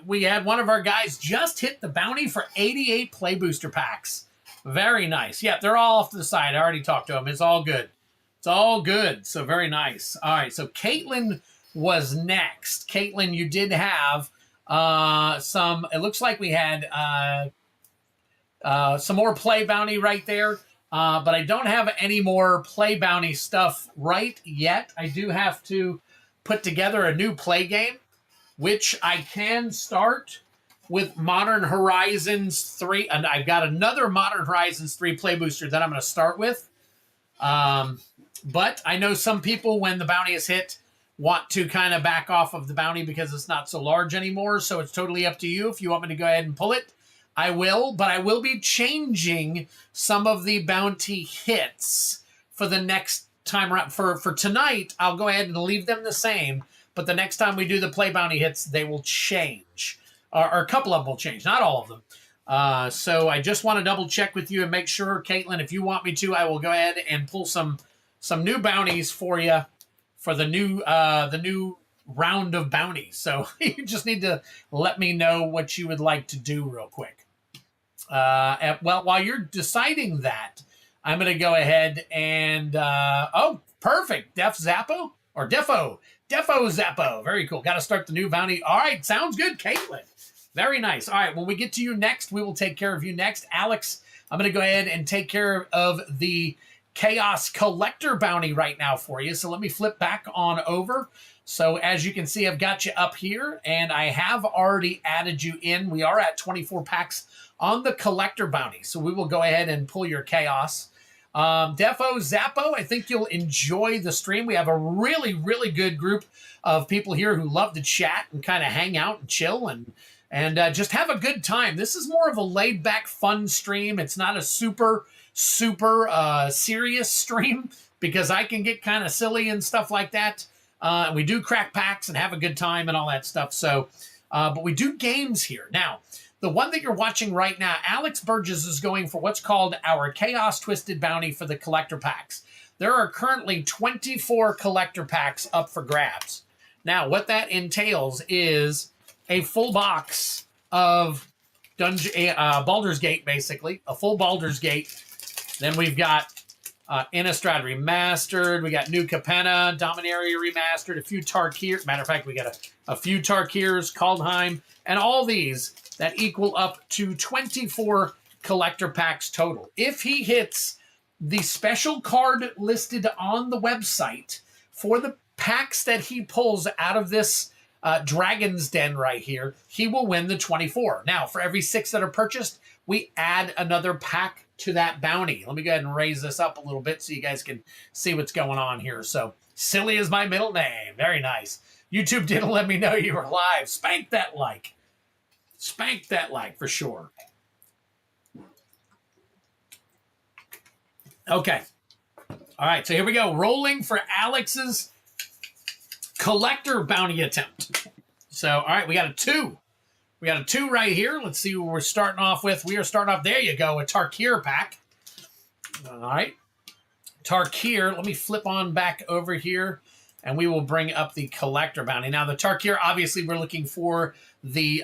we had one of our guys just hit the bounty for 88 Play Booster packs. Very nice. Yeah, they're all off to the side. I already talked to him. It's all good. It's all good. So very nice. All right. So Caitlin was next. Caitlin, you did have some, it looks like we had some more Play Bounty right there. But I don't have any more Play Bounty stuff right yet. I do have to put together a new play game, which I can start with Modern Horizons 3. And I've got another Modern Horizons 3 Play Booster that I'm going to start with. But I know some people, when the bounty is hit, want to kind of back off of the bounty because it's not so large anymore. So it's totally up to you. If you want me to go ahead and pull it, I will. But I will be changing some of the bounty hits for the next time around. For tonight, I'll go ahead and leave them the same. But the next time we do the Play Bounty hits, they will change. Or a couple of them will change. Not all of them. So I just want to double check with you and make sure, Caitlin, if you want me to, I will go ahead and pull some new bounties for you for the new round of bounties. So you just need to let me know what you would like to do real quick. Well, while you're deciding that, I'm going to go ahead and, oh, perfect. Def Zappo or Defo Zappo. Very cool. Got to start the new bounty. All right. Sounds good, Caitlin. Very nice. All right, when we get to you next, we will take care of you next. Alex, I'm going to go ahead and take care of the Chaos Collector bounty right now for you. So let me flip back on over. So as you can see, I've got you up here, and I have already added you in. We are at 24 packs on the Collector bounty. So we will go ahead and pull your Chaos. Defo Zappo, I think you'll enjoy the stream. We have a really, really good group of people here who love to chat and kind of hang out and chill and just have a good time. This is more of a laid-back, fun stream. It's not a super serious stream because I can get kind of silly and stuff like that. We do crack packs and have a good time and all that stuff. So, but we do games here. Now, the one that you're watching right now, Alex Burgess is going for what's called our Chaos Twisted Bounty for the collector packs. There are currently 24 collector packs up for grabs. Now, what that entails is a full box of Baldur's Gate, basically. A full Baldur's Gate. Then we've got Innistrad Remastered. We got New Capenna, Dominaria Remastered, a few Tarkir. Matter of fact, we got a few Tarkirs, Kaldheim, and all these that equal up to 24 collector packs total. If he hits the special card listed on the website for the packs that he pulls out of this Dragon's Den right here, he will win the 24. Now, for every 6 that are purchased, we add another pack to that bounty. Let me go ahead and raise this up a little bit so you guys can see what's going on here. So, Silly is my middle name. Very nice. YouTube didn't let me know you were live. Spank that like. Spank that like for sure. Okay. All right, so here we go. Rolling for Alex's collector bounty attempt. So, all right, we got a 2. We got a 2 right here. Let's see what we're starting off with. We are starting off, there you go, a Tarkir pack. All right. Tarkir, let me flip on back over here, and we will bring up the collector bounty. Now, the Tarkir, obviously, we're looking for the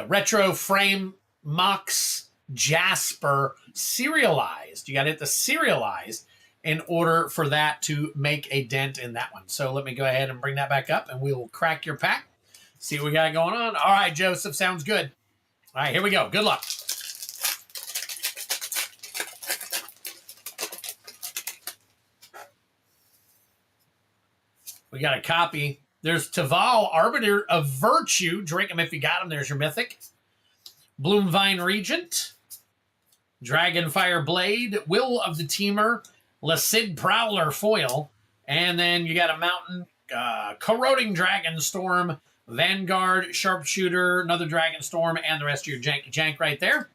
retro frame Mox Jasper serialized. You got to hit the serialized in order for that to make a dent in that one. So let me go ahead and bring that back up, and we will crack your pack. See what we got going on. All right, Joseph, sounds good. All right, here we go. Good luck. We got a copy. There's Taval, Arbiter of Virtue. Drink them if you got them. There's your Mythic. Bloomvine Regent. Dragonfire Blade. Will of the Teamer. Lacid Prowler Foil. And then you got a Mountain. Corroding Dragonstorm. Vanguard. Sharpshooter. Another Dragonstorm. And the rest of your jank right there.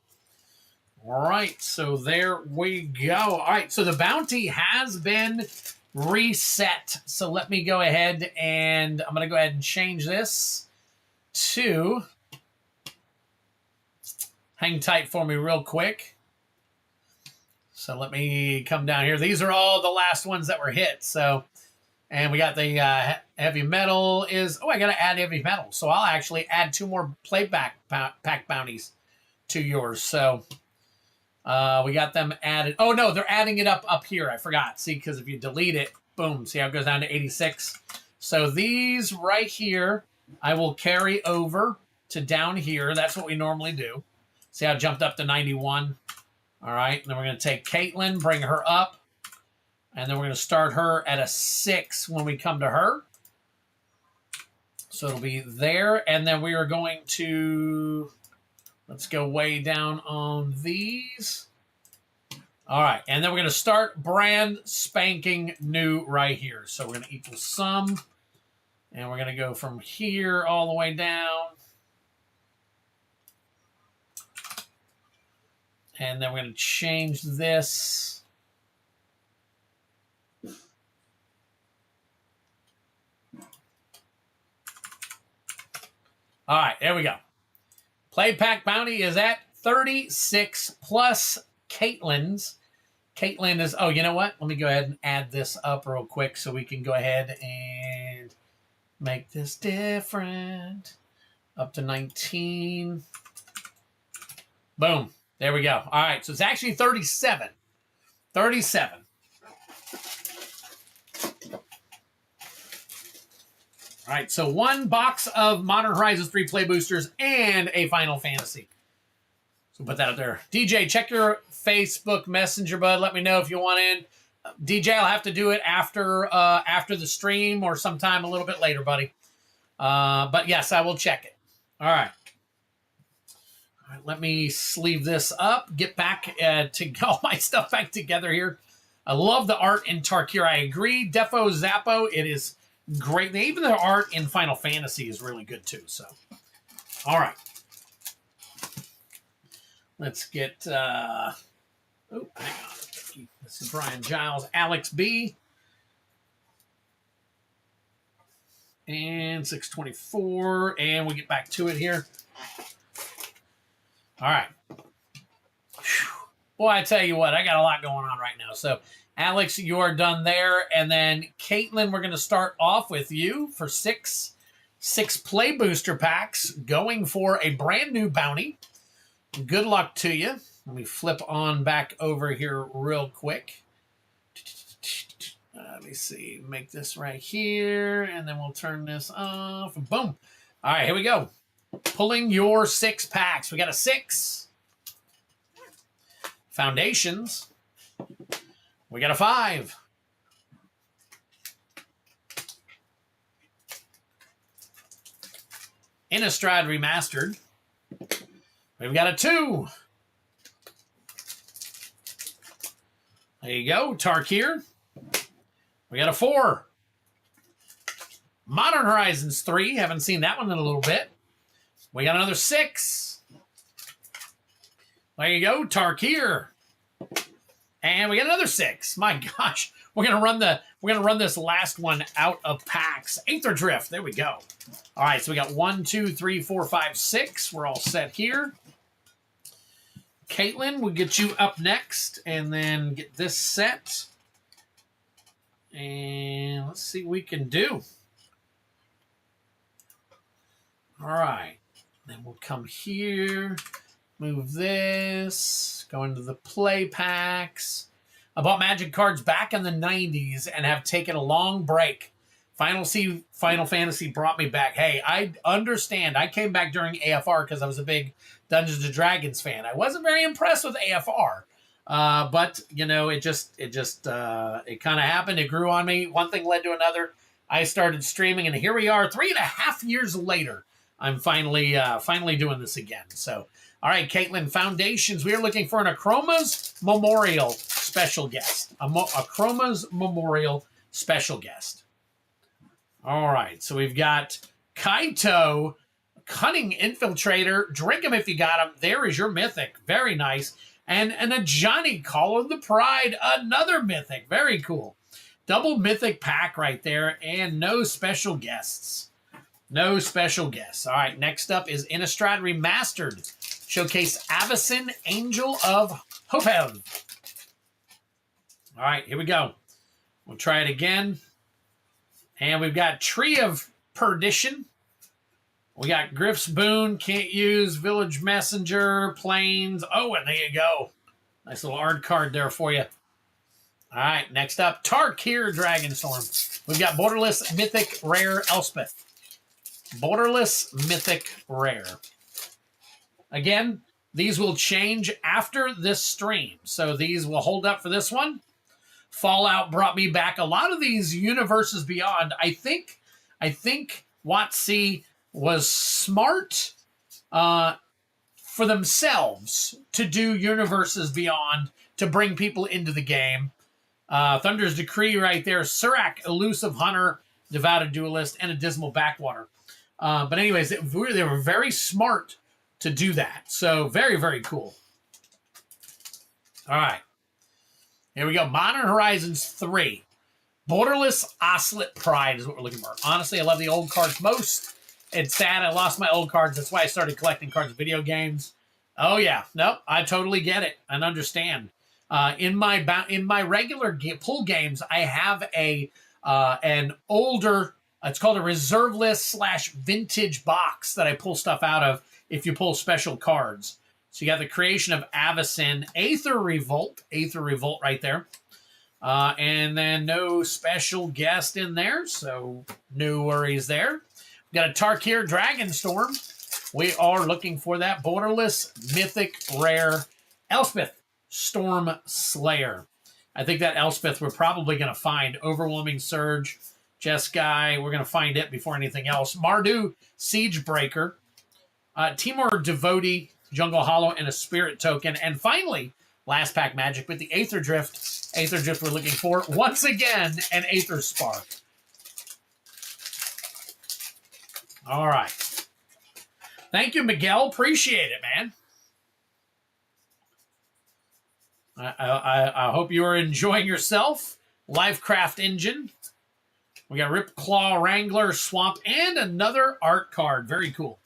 All right. So there we go. All right. So the bounty has been reset. So let me go ahead and I'm going to go ahead and change this to, hang tight for me real quick. So let me come down here. These are all the last ones that were hit. So, and we got the heavy metal is, I got to add heavy metal. So I'll actually add 2 more playback pack bounties to yours. So we got them added. Oh, no, they're adding it up here. I forgot. See, because if you delete it, boom. See how it goes down to 86? So these right here, I will carry over to down here. That's what we normally do. See how it jumped up to 91? All right. And then we're going to take Caitlin, bring her up. And then we're going to start her at a 6 when we come to her. So it'll be there. And then we are going to... Let's go way down on these. All right, and then we're going to start brand spanking new right here. So we're going to equal sum, and we're going to go from here all the way down. And then we're going to change this. All right, there we go. Play pack bounty is at 36 plus Caitlin's. Caitlin is, oh, you know what? Let me go ahead and add this up real quick so we can go ahead and make this different. Up to 19. Boom. There we go. All right, so it's actually 37. 37. All right, so 1 box of Modern Horizons 3 play boosters and a Final Fantasy. So put that up there. DJ, check your Facebook Messenger, bud. Let me know if you want in. DJ, I'll have to do it after the stream or sometime a little bit later, buddy. But yes, I will check it. All right. All right, let me sleeve this up. Get back to get all my stuff back together here. I love the art in Tarkir. I agree. Defo Zappo, it is great. Even the art in Final Fantasy is really good too. So, all right. Let's get, oh, hang on. This is Brian Giles, Alex B. And 624. And we get back to it here. All right. Whew. Boy, I tell you what, I got a lot going on right now. So, Alex, you are done there. And then, Caitlin, we're going to start off with you for six play booster packs going for a brand new bounty. Good luck to you. Let me flip on back over here real quick. Let me see. Make this right here, and then we'll turn this off. Boom. All right, here we go. Pulling your 6 packs. We got a 6. Foundations. We got a 5. Innistrad Remastered. We've got a 2. There you go. Tarkir. We got a 4. Modern Horizons 3. Haven't seen that one in a little bit. We got another 6. There you go. Tarkir. And we got another 6. My gosh. We're gonna run this last one out of packs. Aether Drift. There we go. All right, so we got 1, 2, 3, 4, 5, 6. We're all set here. Caitlin, we'll get you up next, and then get this set. And let's see what we can do. All right. Then we'll come here, move this, go into the play packs. I bought Magic cards back in the 90s and have taken a long break. Final Fantasy brought me back. Hey, I understand. I came back during AFR because I was a big Dungeons and Dragons fan. I wasn't very impressed with AFR. But you know, it kind of happened. It grew on me. One thing led to another. I started streaming, and here we are, 3.5 years later. I'm finally doing this again. So, all right, Caitlin, Foundations. We are looking for an Akroma's Memorial special guest. Akroma's Memorial special guest. All right, so we've got Kaito, Cunning Infiltrator. Drink him if you got him. There is your Mythic. Very nice. And a Johnny, Call of the Pride, another Mythic. Very cool. Double Mythic pack right there, and no special guests. No special guests. All right, next up is Innistrad Remastered. Showcase Avacyn, Angel of Hopev. All right, here we go. We'll try it again. And we've got Tree of Perdition. We got Griff's Boon, can't use, Village Messenger, Plains. Oh, and there you go. Nice little art card there for you. All right, next up, Tarkir Dragonstorm. We've got Borderless Mythic Rare Elspeth. Borderless Mythic Rare. Again, these will change after this stream. So these will hold up for this one. Fallout brought me back. A lot of these Universes Beyond, I think WotC was smart for themselves to do Universes Beyond to bring people into the game. Thunder's Decree right there. Surak, Elusive Hunter, Devoted Duelist, and a Dismal Backwater. But anyways, they were very smart to do that. So very, very cool. All right. Here we go. Modern Horizons 3. Borderless Oslet Pride is what we're looking for. Honestly, I love the old cards most. It's sad I lost my old cards. That's why I started collecting cards in video games. Oh, yeah. Nope. I totally get it and understand. In my regular pool games, I have an older, it's called a reserve list / vintage box that I pull stuff out of if you pull special cards. So you got the creation of Avacyn, Aether Revolt right there. And then no special guest in there, so no worries there. We got a Tarkir Dragonstorm. We are looking for that Borderless Mythic Rare Elspeth Storm Slayer. I think that Elspeth we're probably going to find. Overwhelming Surge, Jeskai, we're going to find it before anything else. Mardu Siegebreaker, Timur Devotee, Jungle Hollow, and a Spirit Token. And finally, last pack magic with the Aether Drift. Aether Drift we're looking for. Once again, an Aether Spark. All right. Thank you, Miguel. Appreciate it, man. I hope you are enjoying yourself. Lifecraft Engine. We got Ripclaw Wrangler, Swamp, and another art card. Very cool.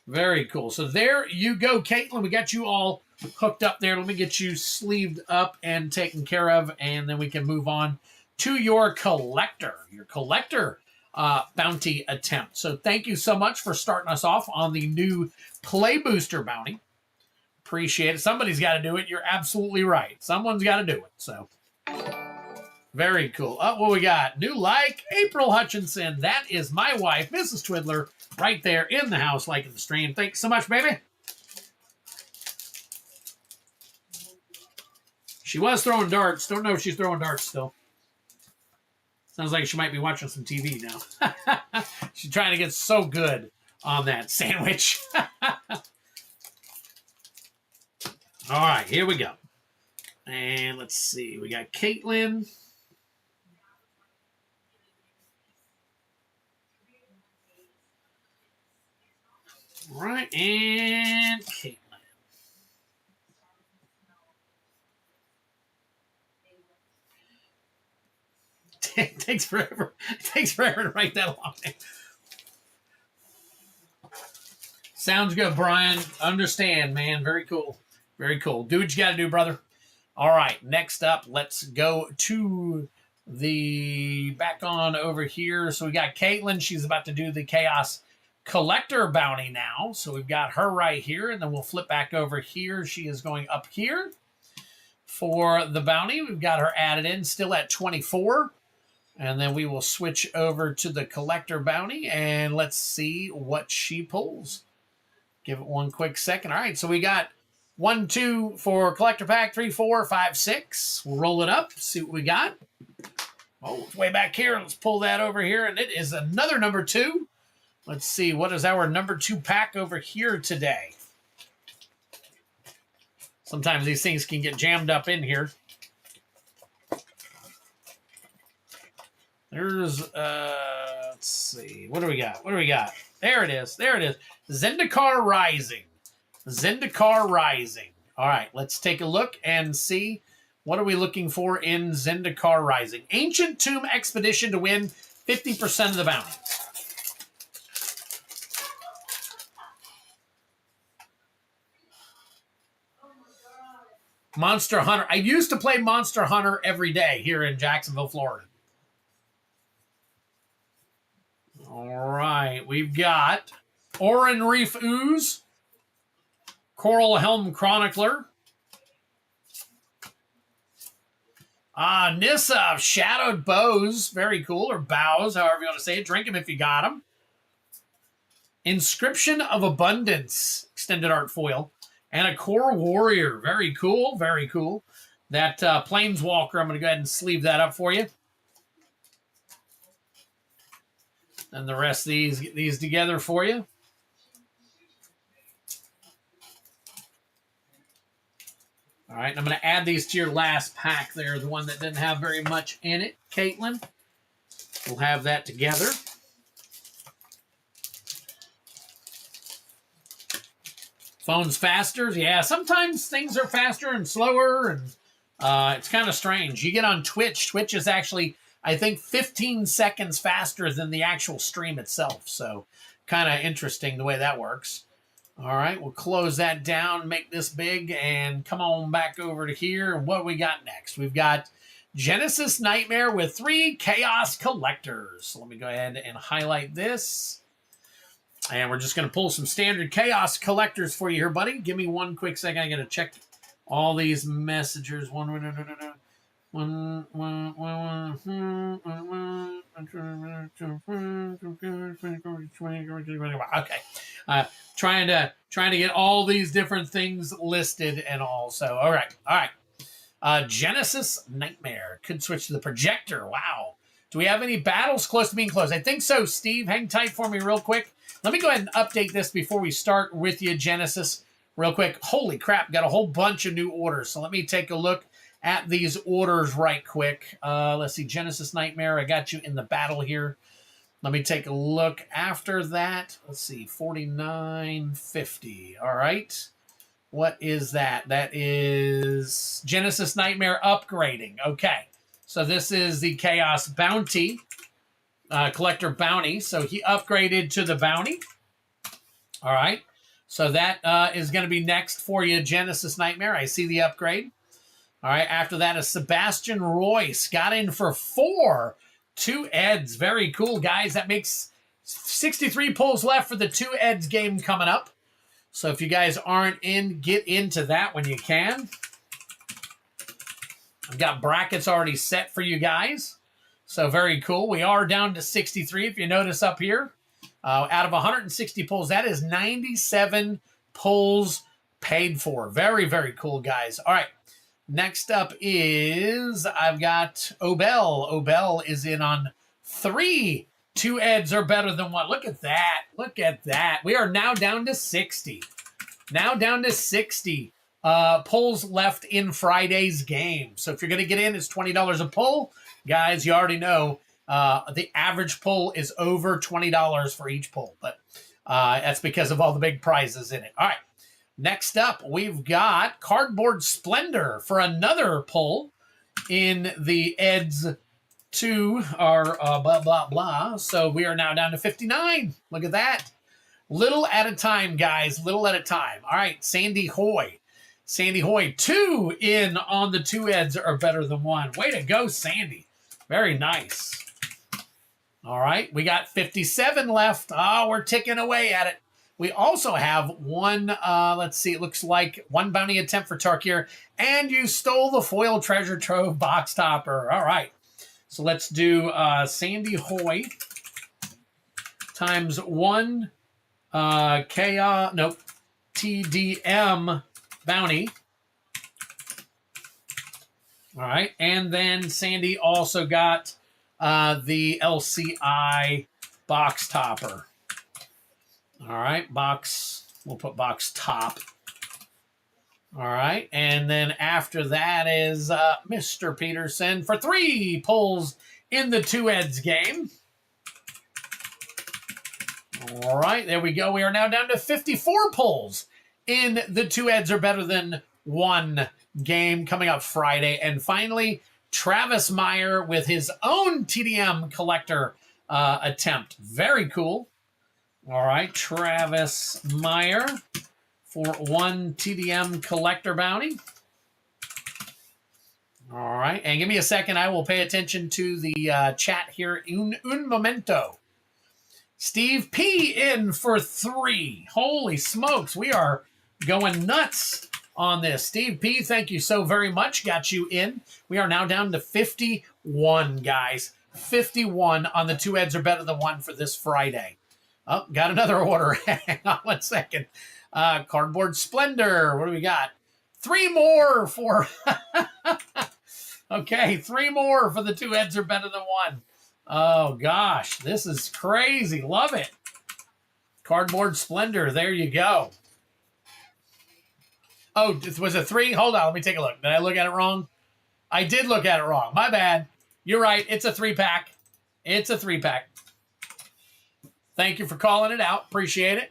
Very cool. So there you go, Caitlin. We got you all hooked up there. Let me get you sleeved up and taken care of, and then we can move on to your collector. Your collector bounty attempt. So thank you so much for starting us off on the new Play Booster bounty. Appreciate it. Somebody's got to do it. You're absolutely right. Someone's got to do it. So, very cool. Oh, what we got? New like, April Hutchinson. That is my wife, Mrs. Twiddler, right there in the house liking the stream. Thanks so much, baby. She was throwing darts. Don't know if she's throwing darts still. Sounds like she might be watching some TV now. She's trying to get so good on that sandwich. All right, here we go. And let's see. We got Caitlin. All right, and Caitlin. It takes forever. It takes forever to write that long name. Sounds good, Brian. Understand, man. Very cool. Very cool. Do what you got to do, brother. All right. Next up, let's go to the back on over here. So we got Caitlin. She's about to do the Chaos Collector bounty now. So we've got her right here, and then we'll flip back over here. She is going up here for the bounty. We've got her added in, still at 24. And then we will switch over to the Collector bounty, and let's see what she pulls. Give it one quick second. All right, so we got 1, 2 for Collector Pack, 3, 4, 5, 6. We'll roll it up, see what we got. Oh, it's way back here. Let's pull that over here, and it is another number 2. Let's see, what is our number 2 pack over here today? Sometimes these things can get jammed up in here. There's, let's see, what do we got? What do we got? There it is. There it is. Zendikar Rising. Zendikar Rising. All right, let's take a look and see what are we looking for in Zendikar Rising. Ancient Tomb Expedition to win 50% of the bounty. Monster Hunter. I used to play Monster Hunter every day here in Jacksonville, Florida. All right, we've got Oran Reef Ooze, Coral Helm Chronicler, Nissa Shadowed Bows, very cool, or Bows, however you want to say it. Drink them if you got them. Inscription of Abundance, extended art foil, and a Core Warrior, very cool, very cool. That Planeswalker, I'm going to go ahead and sleeve that up for you. And the rest of these, get these together for you. All right, and I'm going to add these to your last pack there, the one that didn't have very much in it, Caitlin. We'll have that together. Phone's faster. Yeah, sometimes things are faster and slower, and it's kind of strange. You get on Twitch. Twitch is actually, I think, 15 seconds faster than the actual stream itself. So kind of interesting the way that works. All right, we'll close that down, make this big, and come on back over to here. And what we got next? We've got Genesis Nightmare with 3 Chaos Collectors. So let me go ahead and highlight this. And we're just going to pull some standard Chaos Collectors for you here, buddy. Give me one quick second. I got to check all these messengers. Okay. Trying to get all these different things listed and all. So, all right. Genesis Nightmare. Could switch to the projector. Wow. Do we have any battles close to being closed? I think so, Steve. Hang tight for me real quick. Let me go ahead and update this before we start with you, Genesis, real quick. Holy crap, got a whole bunch of new orders. So let me take a look at these orders right quick. Let's see, Genesis Nightmare, I got you in the battle here. Let me take a look after that. Let's see, 49.50. All right. What is that? That is Genesis Nightmare upgrading. Okay. So this is the Chaos Bounty. Collector Bounty. So he upgraded to the Bounty. All right. So that is going to be next for you, Genesis Nightmare. I see the upgrade. All right. After that is Sebastian Royce. Got in for 4. 2 Eds. Very cool, guys. That makes 63 pulls left for the 2 Eds game coming up. So if you guys aren't in, get into that when you can. I've got brackets already set for you guys. So very cool. We are down to 63. If you notice up here, out of 160 pulls, that is 97 pulls paid for. Very, very cool, guys. All right. Next up is I've got Obel. Obel is in on 3. 2 Eds are better than 1. Look at that. Look at that. We are now down to 60. Now down to 60 pulls left in Friday's game. So if you're going to get in, it's $20 a pull. Guys, you already know the average pull is over $20 for each pull. But that's because of all the big prizes in it. All right. Next up, we've got Cardboard Splendor for another pull in the Eds 2 or blah, blah, blah. So we are now down to 59. Look at that. Little at a time, guys. Little at a time. All right, Sandy Hoy. Sandy Hoy, 2 in on the 2 Eds are better than 1. Way to go, Sandy. Very nice. All right, we got 57 left. Oh, we're ticking away at it. We also have one, let's see, it looks like 1 bounty attempt for Tarkir, and you stole the foil treasure trove box topper. All right. So let's do Sandy Hoy times 1 TDM bounty. All right. And then Sandy also got the LCI box topper. All right, box, we'll put box top. All right, and then after that is Mr. Peterson for 3 pulls in the 2 Eds game. All right, there we go. We are now down to 54 pulls in the 2 Eds are better than 1 game coming up Friday. And finally, Travis Meyer with his own TDM collector attempt. Very cool. All right, Travis Meyer for 1 TDM collector bounty. All right, and give me a second. I will pay attention to the chat here. Un momento. Steve P in for 3. Holy smokes, we are going nuts on this. Steve P, thank you so very much. Got you in. We are now down to 51, guys. 51 on the 2 Eds are better than 1 for this Friday. Oh, got another order. Hang on 1 second. Cardboard Splendor. What do we got? 3 more for... Okay, 3 more for the 2 Eds are better than 1. Oh, gosh. This is crazy. Love it. Cardboard Splendor. There you go. Oh, was it 3? Hold on. Let me take a look. Did I look at it wrong? I did look at it wrong. My bad. You're right. It's a 3-pack. It's a 3-pack. Thank you for calling it out. Appreciate it.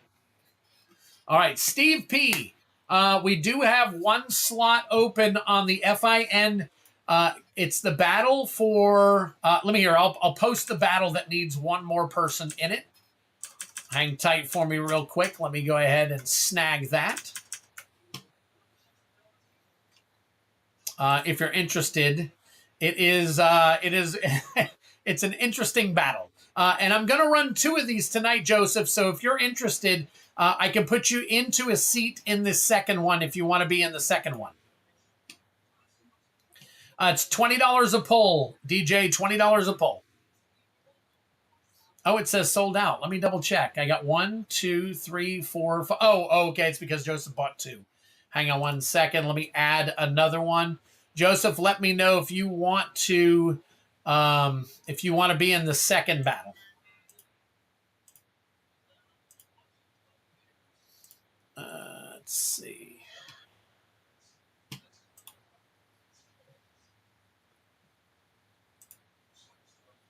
All right, Steve P. We do have 1 slot open on the FIN. It's the battle for... let me hear. I'll post the battle that needs 1 more person in it. Hang tight for me real quick. Let me go ahead and snag that. If you're interested, it is it's an interesting battle. And I'm going to run 2 of these tonight, Joseph. So if you're interested, I can put you into a seat in the second one if you want to be in the second one. It's $20 a pull, DJ, $20 a pull. Oh, it says sold out. Let me double check. I got 1, 2, 3, 4, 5. Oh, okay. It's because Joseph bought 2. Hang on 1 second. Let me add another one. Joseph, let me know if you want to be in the second battle. Let's see.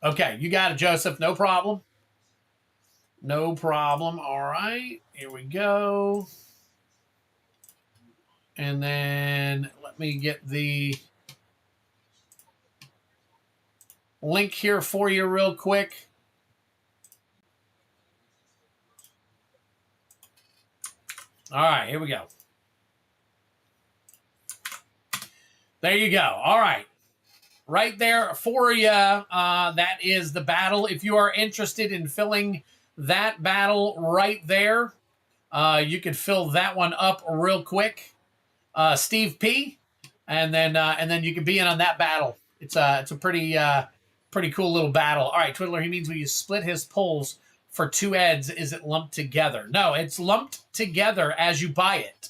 Okay, you got it, Joseph. No problem. No problem. All right, here we go. And then let me get the link here for you real quick. All right, here we go. There you go. All right. Right there for you. That is the battle. If you are interested in filling that battle right there, You could fill that one up real quick, Steve P, and then you can be in on that battle. It's a pretty cool little battle. All right, Twiddler. He means when you split his pulls for 2 eds, is it lumped together? No, it's lumped together as you buy it.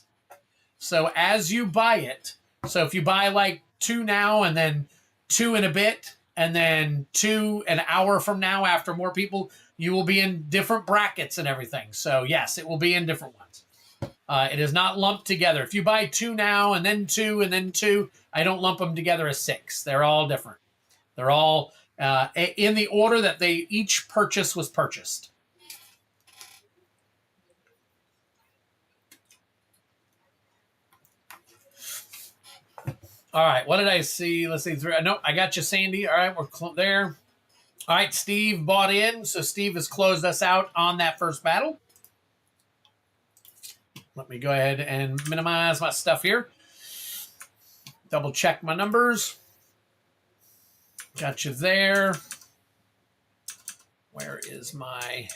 So as you buy it, so if you buy like 2 now and then 2 in a bit, and then 2 an hour from now after more people, you will be in different brackets and everything. So yes, it will be in different ones. It is not lumped together. If you buy 2 now and then 2 and then 2, I don't lump them together as 6. They're all different. They're all in the order that they each purchase was purchased. All right, what did I see? Let's see. No, I got you, Sandy. All right, we're there. All right, Steve bought in, so Steve has closed us out on that first battle. Let me go ahead and minimize my stuff here. Double check my numbers. Got you there. Where is my...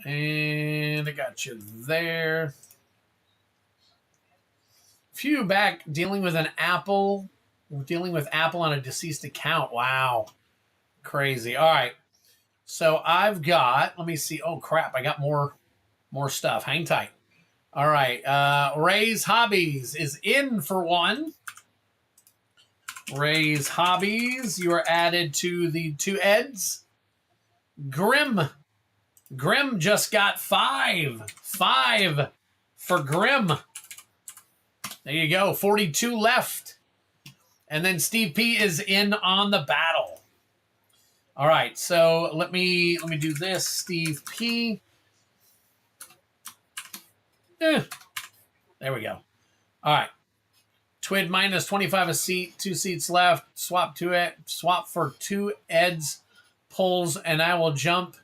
And I got you there. Phew, back dealing with an Apple. Dealing with Apple on a deceased account. Wow. Crazy. All right. So I've got, let me see. Oh, crap. I got more stuff. Hang tight. All right. Ray's Hobbies is in for 1. Ray's Hobbies. You are added to the 2 eds. Grim just got 5. 5 for Grim. There you go. 42 left. And then Steve P is in on the battle. All right. So let me do this. Steve P. There we go. All right. Twid minus 25 a seat. 2 seats left. Swap for 2 eds. Pulls, and I will jump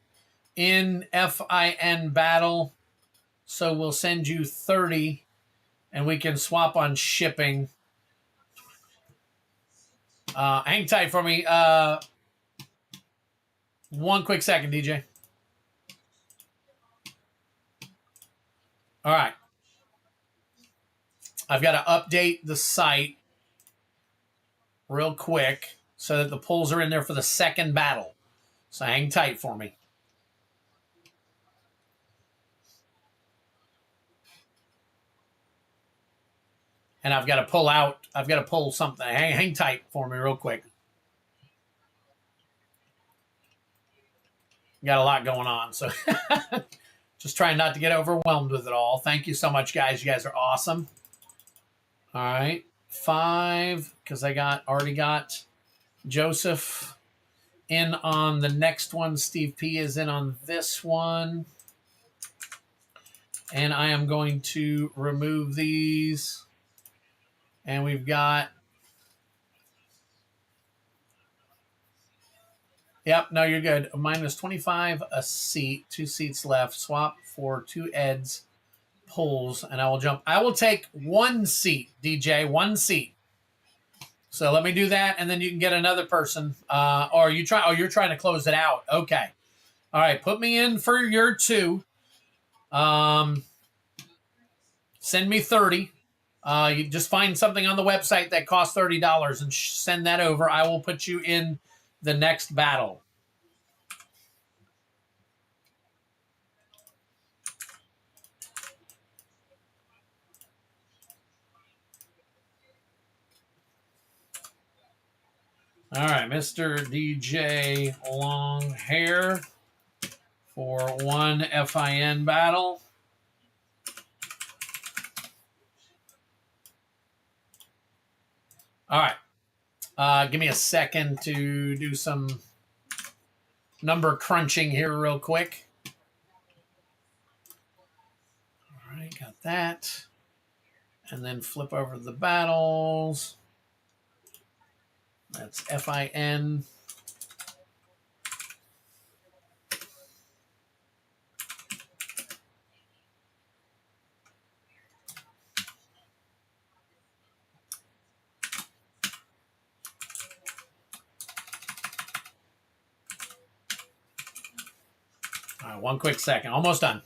in FIN battle. So we'll send you 30. And we can swap on shipping. Hang tight for me. 1 quick second, DJ. All right. I've got to update the site real quick so that the pulls are in there for the second battle. So hang tight for me. And I've got to pull something. Hang tight for me real quick. Got a lot going on, so just trying not to get overwhelmed with it all. Thank you so much, guys. You guys are awesome. All right. 5, because I already got Joseph in on the next one. Steve P is in on this one. And I am going to remove these. And we've got... Yep, no, you're good. Minus 25 a seat. 2 seats left. Swap for 2 eds. Pulls, and I will jump. I will take 1 seat, DJ. 1 seat. So let me do that, and then you can get another person. Or you try. Oh, you're trying to close it out. Okay. All right. Put me in for your 2. Send me 30. You just find something on the website that costs $30 and send that over. I will put you in the next battle. All right, Mr. DJ Long Hair for 1 FIN battle. All right. Give me a second to do some number crunching here real quick. All right, got that. And then flip over the battles. That's FIN. All right, 1 quick second. Almost done.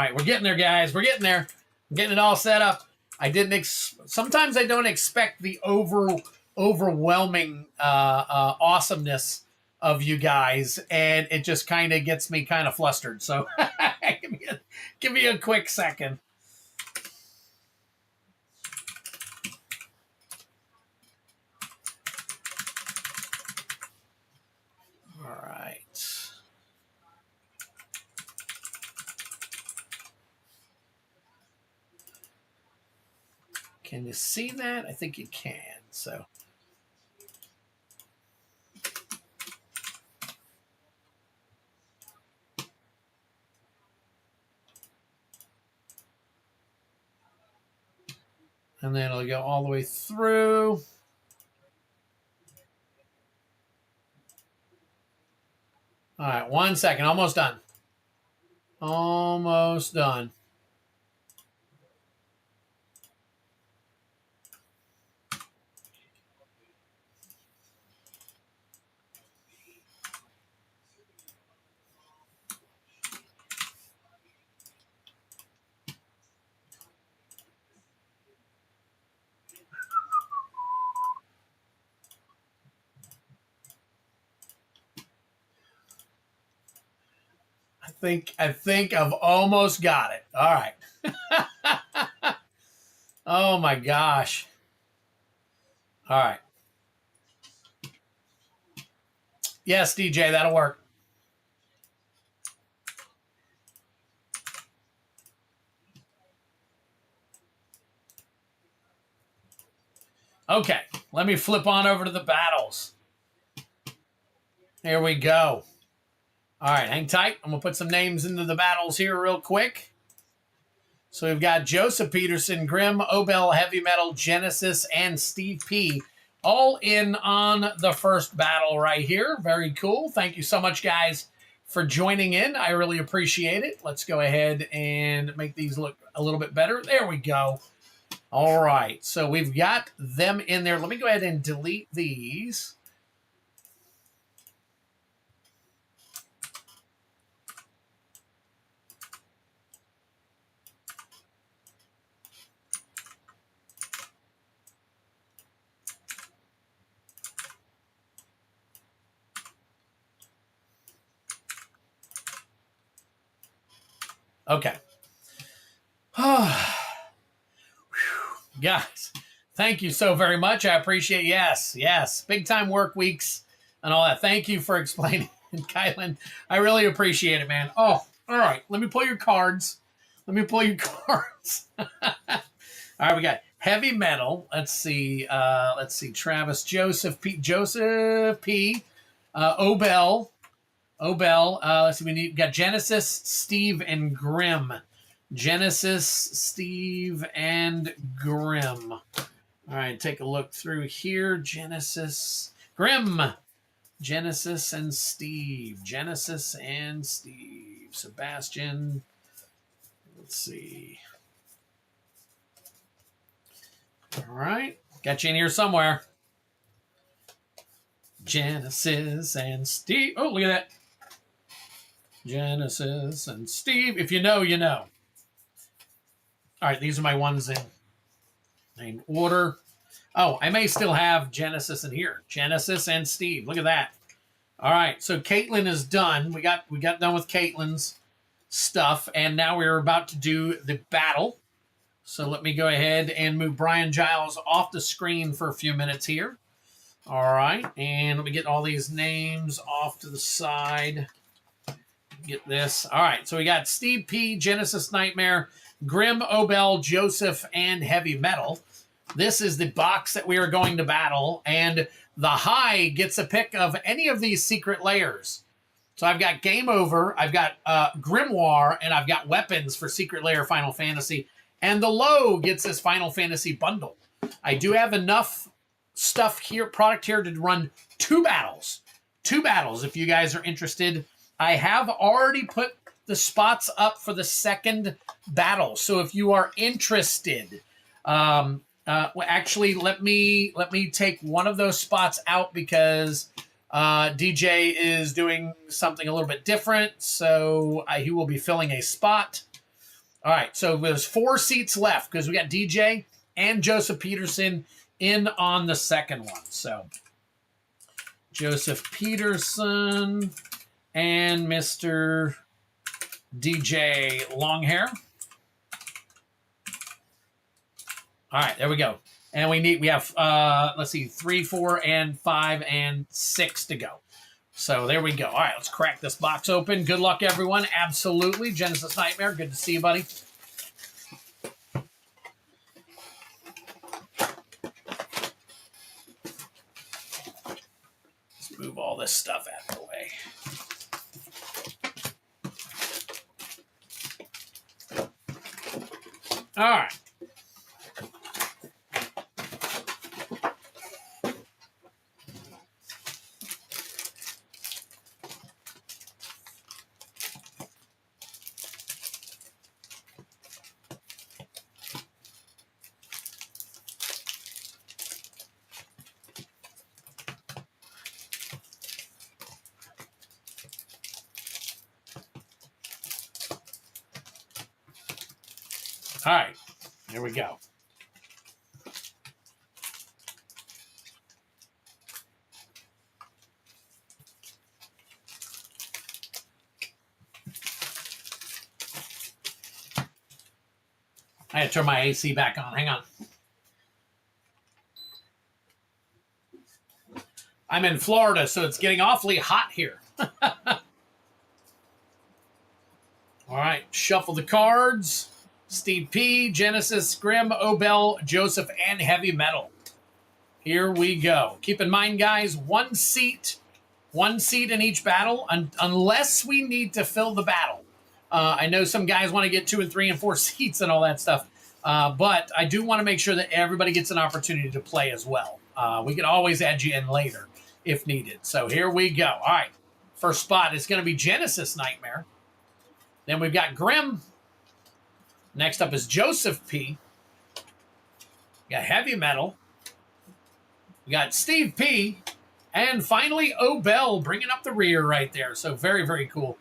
right, we're getting there, guys. We're getting there. I'm getting it all set up. I didn't. Sometimes I don't expect the overwhelming awesomeness of you guys, and it just kind of gets me kind of flustered. So give me a quick second. All right. Can you see that? I think you can. So. And then it'll go all the way through. All right, 1 second. Almost done. Almost done. I think I've almost got it. All right. Oh my gosh. All right. Yes, DJ, that'll work. Okay, let me flip on over to the battles. Here we go. All right, hang tight. I'm going to put some names into the battles here real quick. So we've got Joseph Peterson, Grim, Obel, Heavy Metal, Genesis, and Steve P. all in on the first battle right here. Very cool. Thank you so much, guys, for joining in. I really appreciate it. Let's go ahead and make these look a little bit better. There we go. All right, so we've got them in there. Let me go ahead and delete these. Okay. Guys, thank you so very much. I appreciate it. Yes. Big time work weeks and all that. Thank you for explaining, Kylan. I really appreciate it, man. Oh, all right. Let me pull your cards. All right, we got Heavy Metal. Let's see. Travis, Joseph P. Obel. Let's see. We got Genesis, Steve, and Grim. Genesis, Steve, and Grim. All right, take a look through here. Genesis, Grim, Genesis, and Steve. Sebastian. Let's see. All right, got you in here somewhere. Genesis and Steve. Oh, look at that. Genesis and Steve. If you know, you know. All right, these are my ones in order. Oh, I may still have Genesis in here. Genesis and Steve. Look at that. All right, so Caitlin is done. We got done with Caitlin's stuff, and now we're about to do the battle. So let me go ahead and move Brian Giles off the screen for a few minutes here. All right, and let me get all these names off to the side. Get this. All right, so we got Steve P, Genesis Nightmare, Grim, Obel, Joseph, and Heavy Metal. This is the box that we are going to battle, and the high gets a pick of any of these secret layers. So I've got Game Over, I've got Grimoire, and I've got Weapons for Secret Layer Final Fantasy, and the low gets this Final Fantasy bundle. I do have enough stuff here, product here, to run two battles. If you guys are interested. I have already put the spots up for the second battle. So if you are interested, actually, let me take one of those spots out because DJ is doing something a little bit different. So he will be filling a spot. All right, so there's 4 seats left because we got DJ and Joseph Peterson in on the second one. So Joseph Peterson and Mr. DJ Longhair. All right, there we go. And we have let's see, 3, 4, and 5, and 6 to go. So there we go. All right, let's crack this box open. Good luck, everyone. Absolutely. Genesis Nightmare, good to see you, buddy. Let's move all this stuff out of the way. All right. All right, here we go. I had to turn my AC back on. Hang on. I'm in Florida, so it's getting awfully hot here. All right, shuffle the cards. Steve P, Genesis, Grim, Obel, Joseph, and Heavy Metal. Here we go. Keep in mind, guys, one seat in each battle, unless we need to fill the battle. I know some guys want to get 2 and 3 and 4 seats and all that stuff, but I do want to make sure that everybody gets an opportunity to play as well. We can always add you in later if needed. So here we go. All right, first spot is going to be Genesis Nightmare. Then we've got Grim. Next up is Joseph P. We got Heavy Metal. We got Steve P. And finally, Obel bringing up the rear right there. So very, very cool.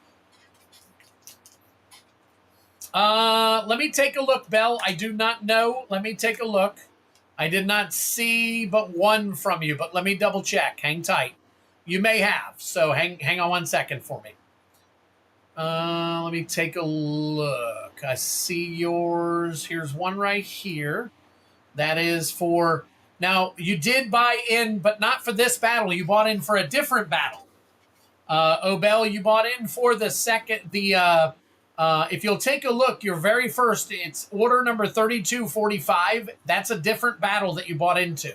Let me take a look, Bell. I do not know. Let me take a look. I did not see but one from you, but let me double check. Hang tight. You may have. So hang on 1 second for me. Let me take a look. I see yours. Here's one right here. That is for... Now, you did buy in, but not for this battle. You bought in for a different battle. Obel, you bought in for the second... if you'll take a look, your very first, it's order number 3245. That's a different battle that you bought into.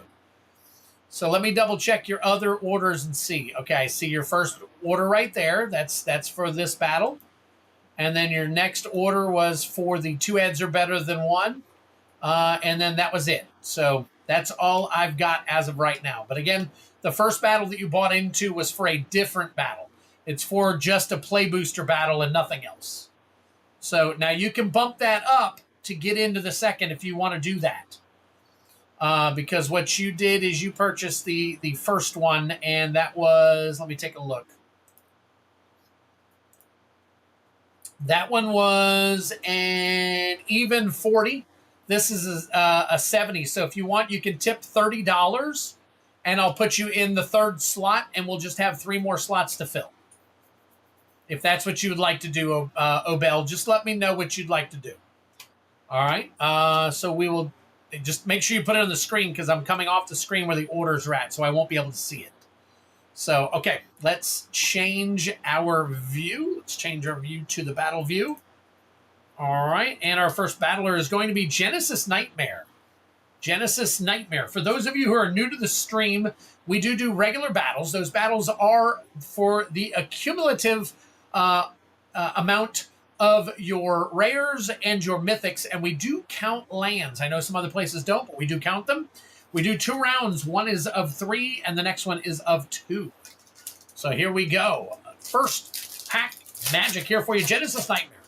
So let me double check your other orders and see. Okay, I see your first order right there. That's for this battle. And then your next order was for the 2 heads are better than 1. And then that was it. So that's all I've got as of right now. But again, the first battle that you bought into was for a different battle. It's for just a play booster battle and nothing else. So now you can bump that up to get into the second if you want to do that. Because what you did is you purchased the first one, and that was, let me take a look. That one was an even 40. This is a 70. So if you want, you can tip $30, and I'll put you in the third slot, and we'll just have 3 more slots to fill. If that's what you would like to do, Obel, just let me know what you'd like to do. All right. So we will just make sure you put it on the screen because I'm coming off the screen where the orders are at, so I won't be able to see it. So, okay, let's change our view. Let's change our view to the battle view. All right. And our first battler is going to be Genesis Nightmare. Genesis Nightmare. For those of you who are new to the stream, we do regular battles. Those battles are for the accumulative amount of your rares and your mythics, and we do count lands. I know some other places don't, but we do count them. We do 2 rounds. One is of 3, and the next one is of 2. So here we go. First pack magic here for you, Genesis Nightmare.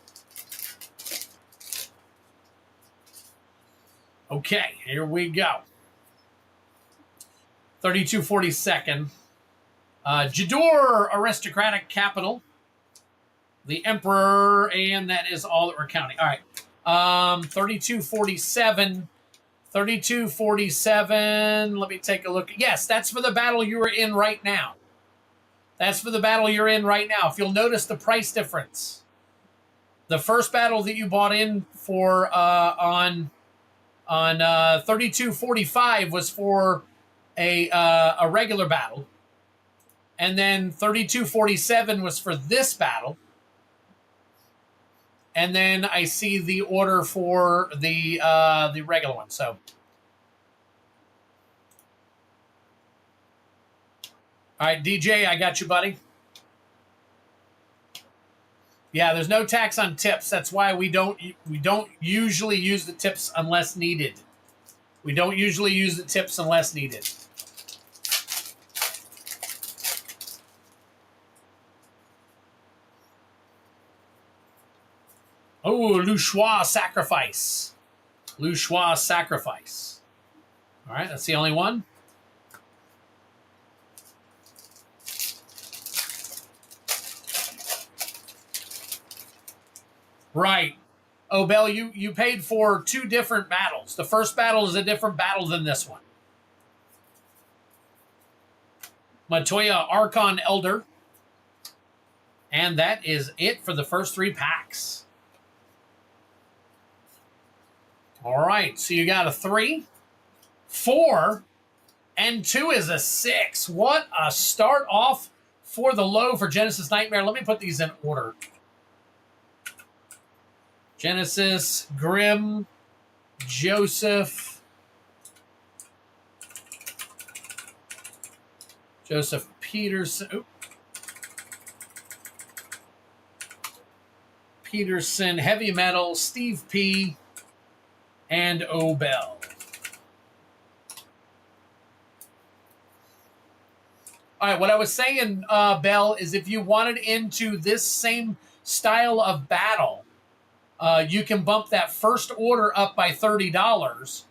Okay, here we go. 3242nd. Jador, Aristocratic Capital. The Emperor, and that is all that we're counting. All right. 3247. 3247. Let me take a look. Yes, that's for the battle you are in right now. That's for the battle you're in right now. If you'll notice the price difference. The first battle that you bought in for on 3245 was for a regular battle. And then 3247 was for this battle. And then I see the order for the regular one. So, all right, DJ, I got you, buddy. Yeah, there's no tax on tips. That's why we don't usually use the tips unless needed. We don't usually use the tips unless needed. Oh, Lushois Sacrifice. Lushois Sacrifice. All right, that's the only one. Right. Oh, Bell, you paid for 2 different battles. The first battle is a different battle than this one. Matoya Archon Elder. And that is it for the first 3 packs. All right, so you got a 3, 4, and 2 is a 6. What a start off for the low for Genesis Nightmare. Let me put these in order. Genesis, Grim, Joseph Peterson. Peterson, Heavy Metal, Steve P., and Obel. All right, what I was saying, Bell, is if you wanted into this same style of battle, you can bump that first order up by $30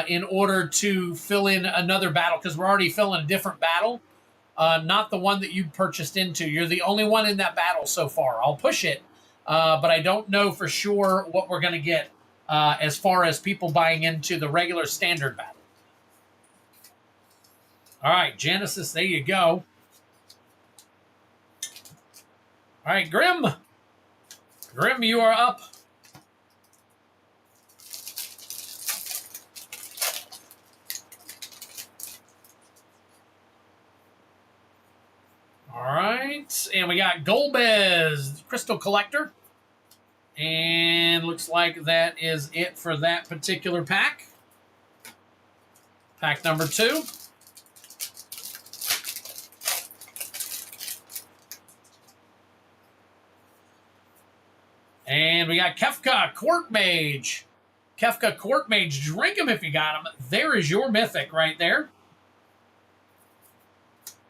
in order to fill in another battle, because we're already filling a different battle, not the one that you purchased into. You're the only one in that battle so far. I'll push it, but I don't know for sure what we're going to get as far as people buying into the regular standard battle. All right, Genesis, there you go. All right, Grim. Grim, you are up. All right, and we got Golbez, Crystal Collector. And looks like that is it for that particular pack. Pack number 2. And we got Kefka, Court Mage. Kefka, Court Mage. Drink them if you got them. There is your Mythic right there.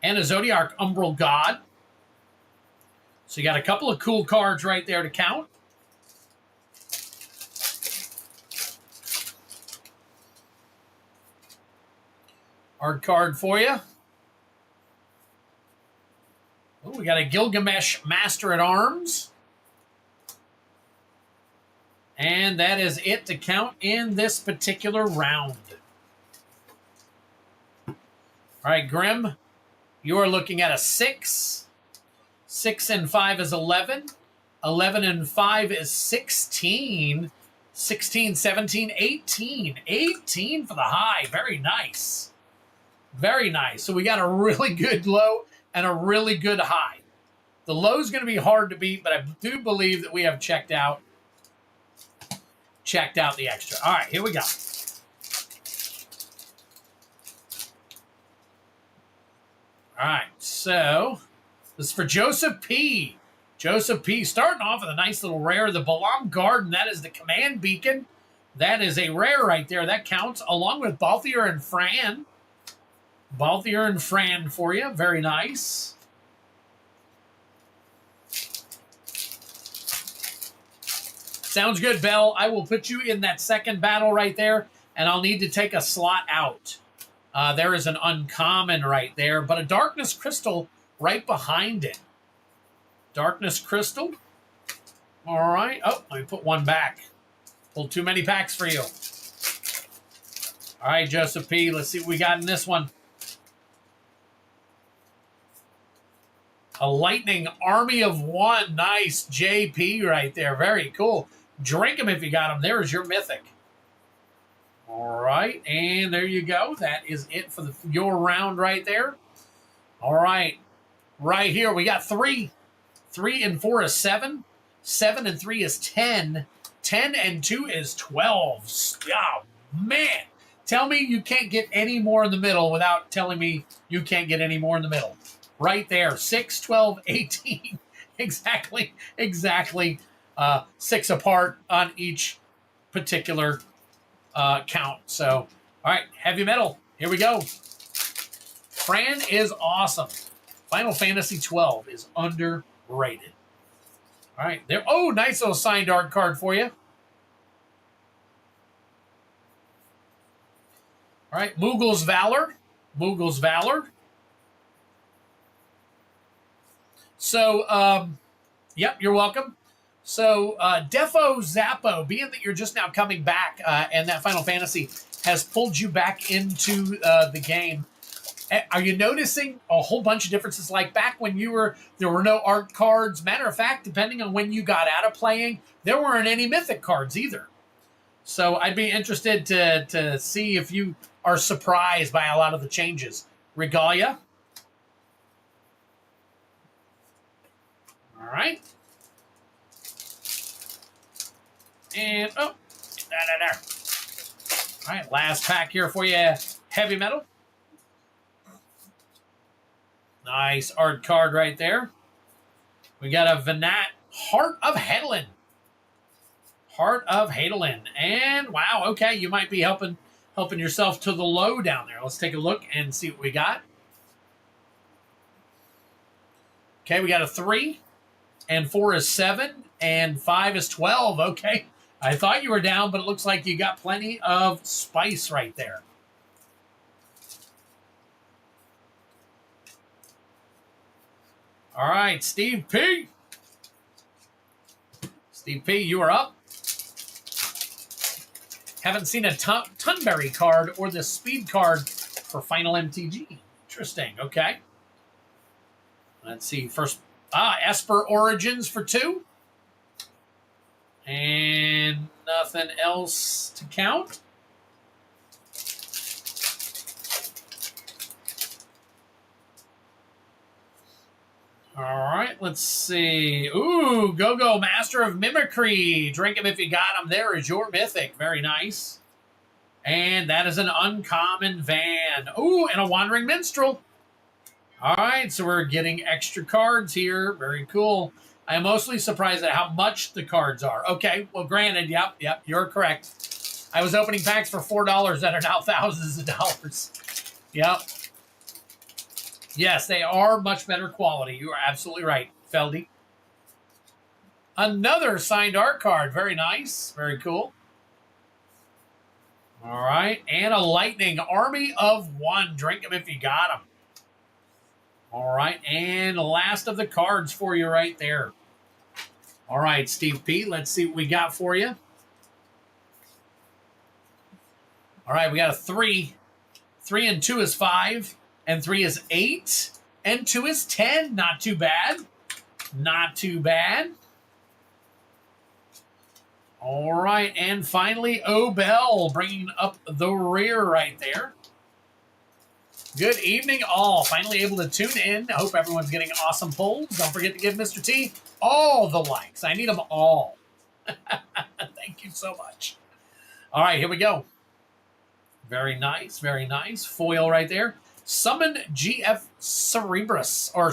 And a Zodiac Umbral God. So you got a couple of cool cards right there to count. Hard card for you. Oh, we got a Gilgamesh Master at Arms. And that is it to count in this particular round. All right, Grim, you are looking at a 6. 6 and 5 is 11. 11 and 5 is 16. 16, 17, 18. 18 for the high. Very nice. Very nice. So we got a really good low and a really good high. The low is going to be hard to beat, but I do believe that we have checked out the extra. All right, here we go. All right, so this is for Joseph P. Joseph P. Starting off with a nice little rare, the Balam Garden. That is the command beacon. That is a rare right there. That counts, along with Balthier and Fran. Balthier and Fran for you. Very nice. Sounds good, Bell. I will put you in that second battle right there, and I'll need to take a slot out. There is an uncommon right there, but a Darkness Crystal right behind it. Darkness Crystal. All right. Oh, let me put one back. Pulled too many packs for you. All right, Joseph P. Let's see what we got in this one. A Lightning Army of One. Nice JP right there. Very cool. Drink them if you got them. There's your Mythic. All right, and there you go. That is it for your round right there. All right, right here we got 3. 3 and 4 is 7. 7 and 3 is 10. 10 and 2 is 12. Oh, man. Tell me you can't get any more in the middle without telling me you can't get any more in the middle. Right there, 6, 12, 18. Exactly. 6 apart on each particular count. So, all right, heavy metal. Here we go. Fran is awesome. Final Fantasy 12 is underrated. All right, there. Oh, nice little signed art card for you. All right, Moogle's Valor. Moogle's Valor. So, yep, you're welcome. So, Defo Zappo, being that you're just now coming back and that Final Fantasy has pulled you back into the game, are you noticing a whole bunch of differences? Like back when there were no art cards. Matter of fact, depending on when you got out of playing, there weren't any Mythic cards either. So I'd be interested to see if you are surprised by a lot of the changes. Regalia. All right. And, oh, there. All right, last pack here for you. Heavy metal. Nice art card right there. We got a Venat Heart of Hedlin. Heart of Hedlin. And, wow, okay, you might be helping yourself to the low down there. Let's take a look and see what we got. Okay, we got a 3, and 4 is 7, and 5 is 12. Okay, I thought you were down, but it looks like you got plenty of spice right there. All right, Steve P. Steve P, you are up. Haven't seen a Tunberry card or the Speed card for Final MTG. Interesting, okay. Let's see, first, Esper Origins for 2. And nothing else to count. All right, let's see. Ooh, Go-Go Master of Mimicry. Drink him if you got him. There is your Mythic. Very nice. And that is an uncommon van. Ooh, and a Wandering Minstrel. All right, so we're getting extra cards here. Very cool. I'm mostly surprised at how much the cards are. Okay, well, granted, yep, you're correct. I was opening packs for $4 that are now thousands of dollars. Yep. Yes, they are much better quality. You are absolutely right, Feldy. Another signed art card. Very nice. Very cool. All right. And a Lightning Army of One. Drink them if you got them. All right. And last of the cards for you right there. All right, Steve P. Let's see what we got for you. All right. We got a 3. 3 and 2 is 5. And 3 is 8. And 2 is 10. Not too bad. Not too bad. All right. And finally, Obel bringing up the rear right there. Good evening, all. Finally able to tune in. I hope everyone's getting awesome pulls. Don't forget to give Mr. T all the likes. I need them all. Thank you so much. All right, here we go. Very nice. Very nice. Foil right there. Summon GF Cerebrus, or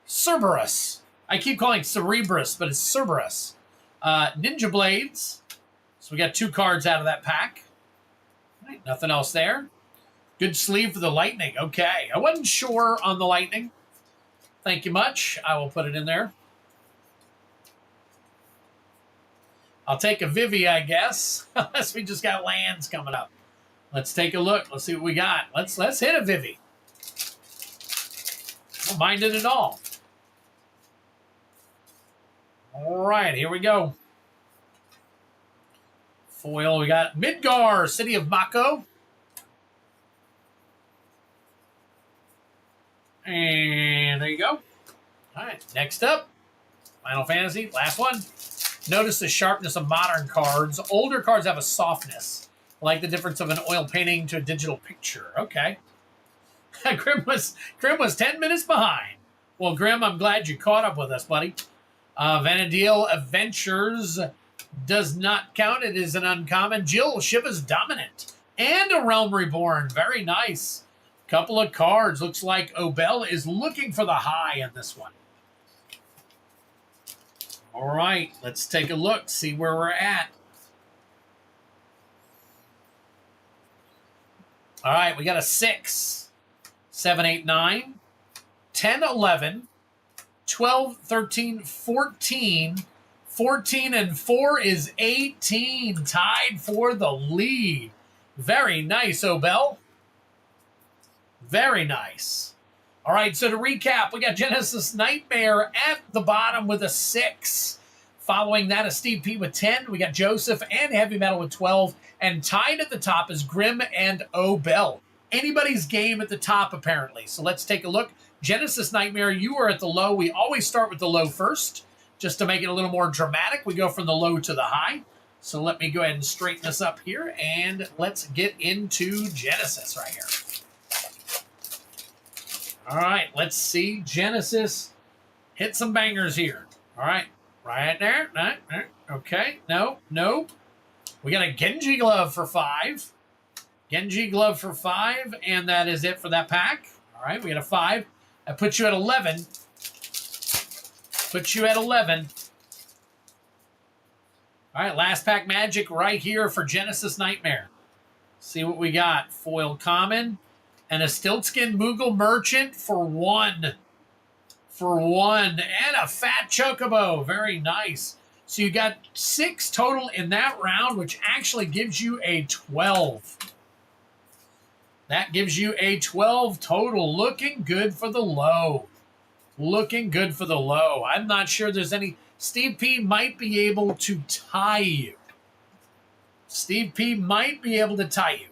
Cerberus. I keep calling it Cerebrus, but it's Cerberus. Ninja Blades. So we got 2 cards out of that pack. All right, nothing else there. Good sleeve for the Lightning. Okay. I wasn't sure on the Lightning. Thank you much. I will put it in there. I'll take a Vivi, I guess, unless we just got lands coming up. Let's take a look. Let's see what we got. Let's hit a Vivi. Don't mind it at all. All right, here we go. Foil, we got Midgar, City of Mako. And there you go. All right, next up, Final Fantasy, last one. Notice the sharpness of modern cards. Older cards have a softness, like the difference of an oil painting to a digital picture. Okay. Grim was 10 minutes behind. Well, Grim, I'm glad you caught up with us, buddy. Vanadil Adventures does not count. It is an uncommon. Jill, Shiva's Dominant. And a Realm Reborn. Very nice. Couple of cards. Looks like Obel is looking for the high in this one. All right, let's take a look, see where we're at. All right, we got a 6, 7, 8, 9, 10, 11, 12, 13, 14. 14 and 4 is 18, tied for the lead. Very nice, Obel. Very nice. All right, so to recap, we got Genesis Nightmare at the bottom with a 6. Following that is Steve P with 10. We got Joseph and Heavy Metal with 12. And tied at the top is Grim and Obel. Anybody's game at the top, apparently. So let's take a look. Genesis Nightmare, you are at the low. We always start with the low first, just to make it a little more dramatic. We go from the low to the high. So let me go ahead and straighten this up here, and let's get into Genesis right here. All right, let's see. Genesis hit some bangers here. All right, right there. Okay, no. We got a Genji Glove for 5. Genji Glove for 5, and that is it for that pack. All right, we got a 5. That puts you at 11. Puts you at 11. All right, last pack magic right here for Genesis Nightmare. See what we got. Foil common. And a Stiltskin Moogle Merchant for 1. For 1. And a Fat Chocobo. Very nice. So you got 6 total in that round, which actually gives you a 12. That gives you a 12 total. Looking good for the low. Looking good for the low. I'm not sure there's any... Steve P might be able to tie you. Steve P might be able to tie you.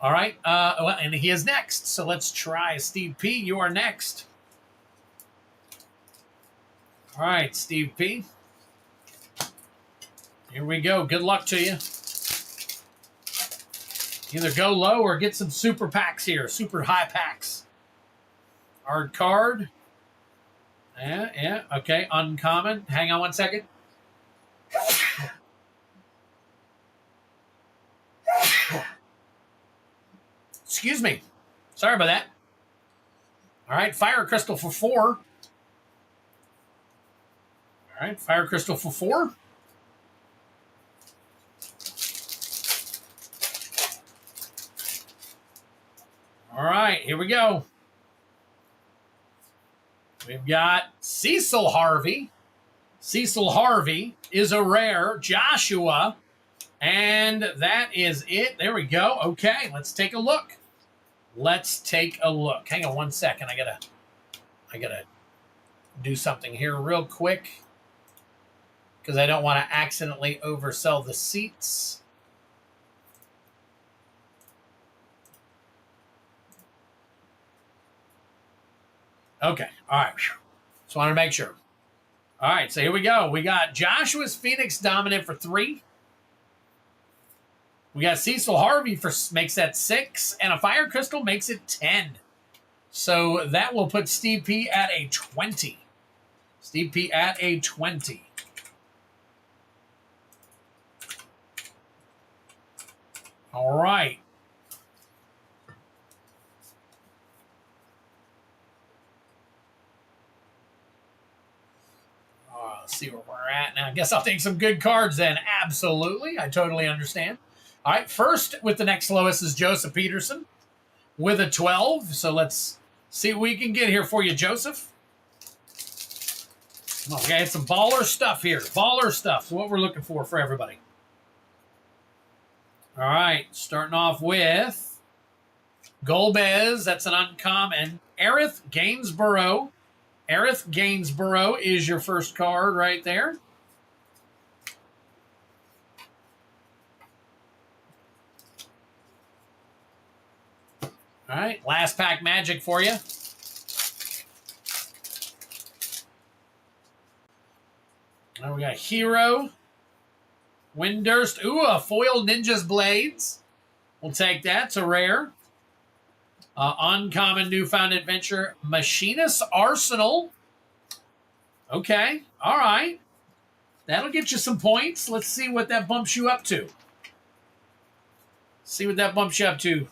All right, well, and he is next. So let's try Steve P. You are next. All right, Steve P. Here we go. Good luck to you. Either go low or get some super packs here. Super high packs. Hard card. Yeah. Okay, uncommon. Hang on one second. Excuse me. Sorry about that. All right, Fire Crystal for 4. All right, Fire Crystal for 4. All right, here we go. We've got Cecil Harvey. Cecil Harvey is a rare. Joshua. And that is it. There we go. Okay, let's take a look. Let's take a look. Hang on one second. I gotta do something here real quick because I don't want to accidentally oversell the seats. Okay. All right. Just wanted to make sure. All right. So here we go. We got Joshua's Phoenix Dominant for 3. We got Cecil Harvey makes that 6, and a Fire Crystal makes it 10. So that will put Steve P at a 20. Steve P at a 20. All right. Let's see where we're at now. I guess I'll take some good cards then. Absolutely. I totally understand. All right, first with the next lowest is Joseph Peterson with a 12. So let's see what we can get here for you, Joseph. Okay, it's some baller stuff here. Baller stuff. So what we're looking for everybody. All right, starting off with Golbez. That's an uncommon. Aerith Gainsborough. Aerith Gainsborough is your first card right there. All right, last pack magic for you. Now we got Hero, Windurst. Ooh, a foil Ninja's Blades. We'll take that. It's a rare. Uncommon Newfound Adventure, Machinist Arsenal. Okay, all right. That'll get you some points. Let's see what that bumps you up to. See what that bumps you up to,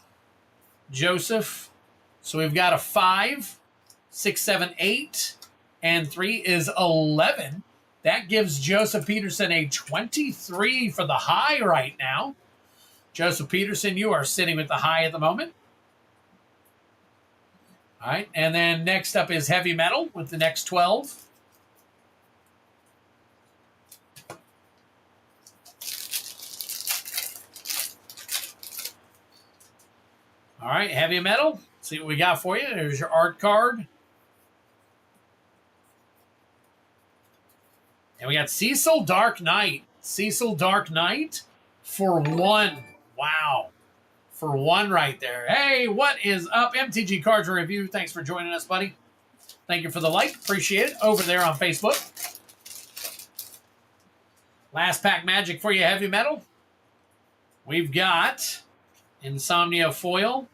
Joseph. So we've got a 5, 6, 7, 8, and 3 is 11. That gives Joseph Peterson a 23 for the high right now. Joseph Peterson, you are sitting with the high at the moment. All right, and then next up is Heavy Metal with the next 12. All right, Heavy Metal. See what we got for you. There's your art card. And we got Cecil Dark Knight. Cecil Dark Knight for 1. Wow. For 1 right there. Hey, what is up? MTG Cards Review. Thanks for joining us, buddy. Thank you for the like. Appreciate it. Over there on Facebook. Last pack magic for you, Heavy Metal. We've got Insomnia Foil.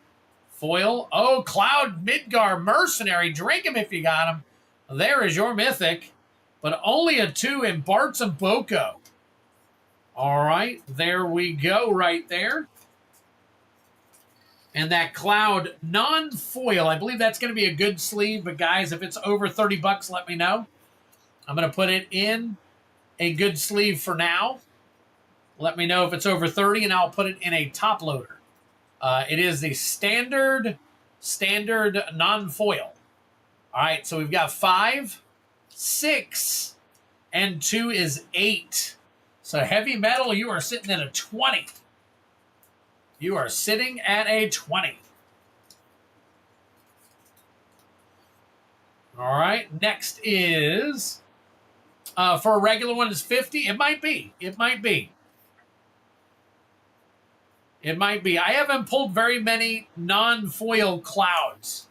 Foil. Oh, Cloud Midgar Mercenary. Drink him if you got him. There is your Mythic. But only a 2 in Bart's and Boko. All right. There we go right there. And that Cloud non-foil. I believe that's going to be a good sleeve. But, guys, if it's over 30 bucks, let me know. I'm going to put it in a good sleeve for now. Let me know if it's over 30, and I'll put it in a top loader. It is the standard non-foil. All right, so we've got 5, 6, and 2 is 8. So Heavy Metal, you are sitting at a 20. You are sitting at a 20. All right, next is, for a regular one is 50. It might be. It might be. It might be. I haven't pulled very many non-foil clouds.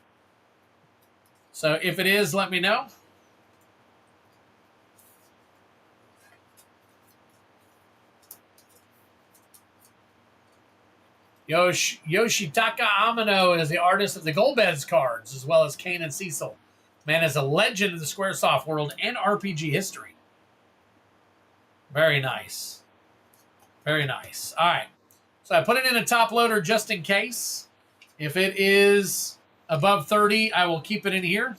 So if it is, let me know. Yoshitaka Amano is the artist of the Golbez cards, as well as Kane and Cecil. Man is a legend in the Squaresoft world and RPG history. Very nice. Very nice. All right. So I put it in a top loader just in case. If it is above 30, I will keep it in here.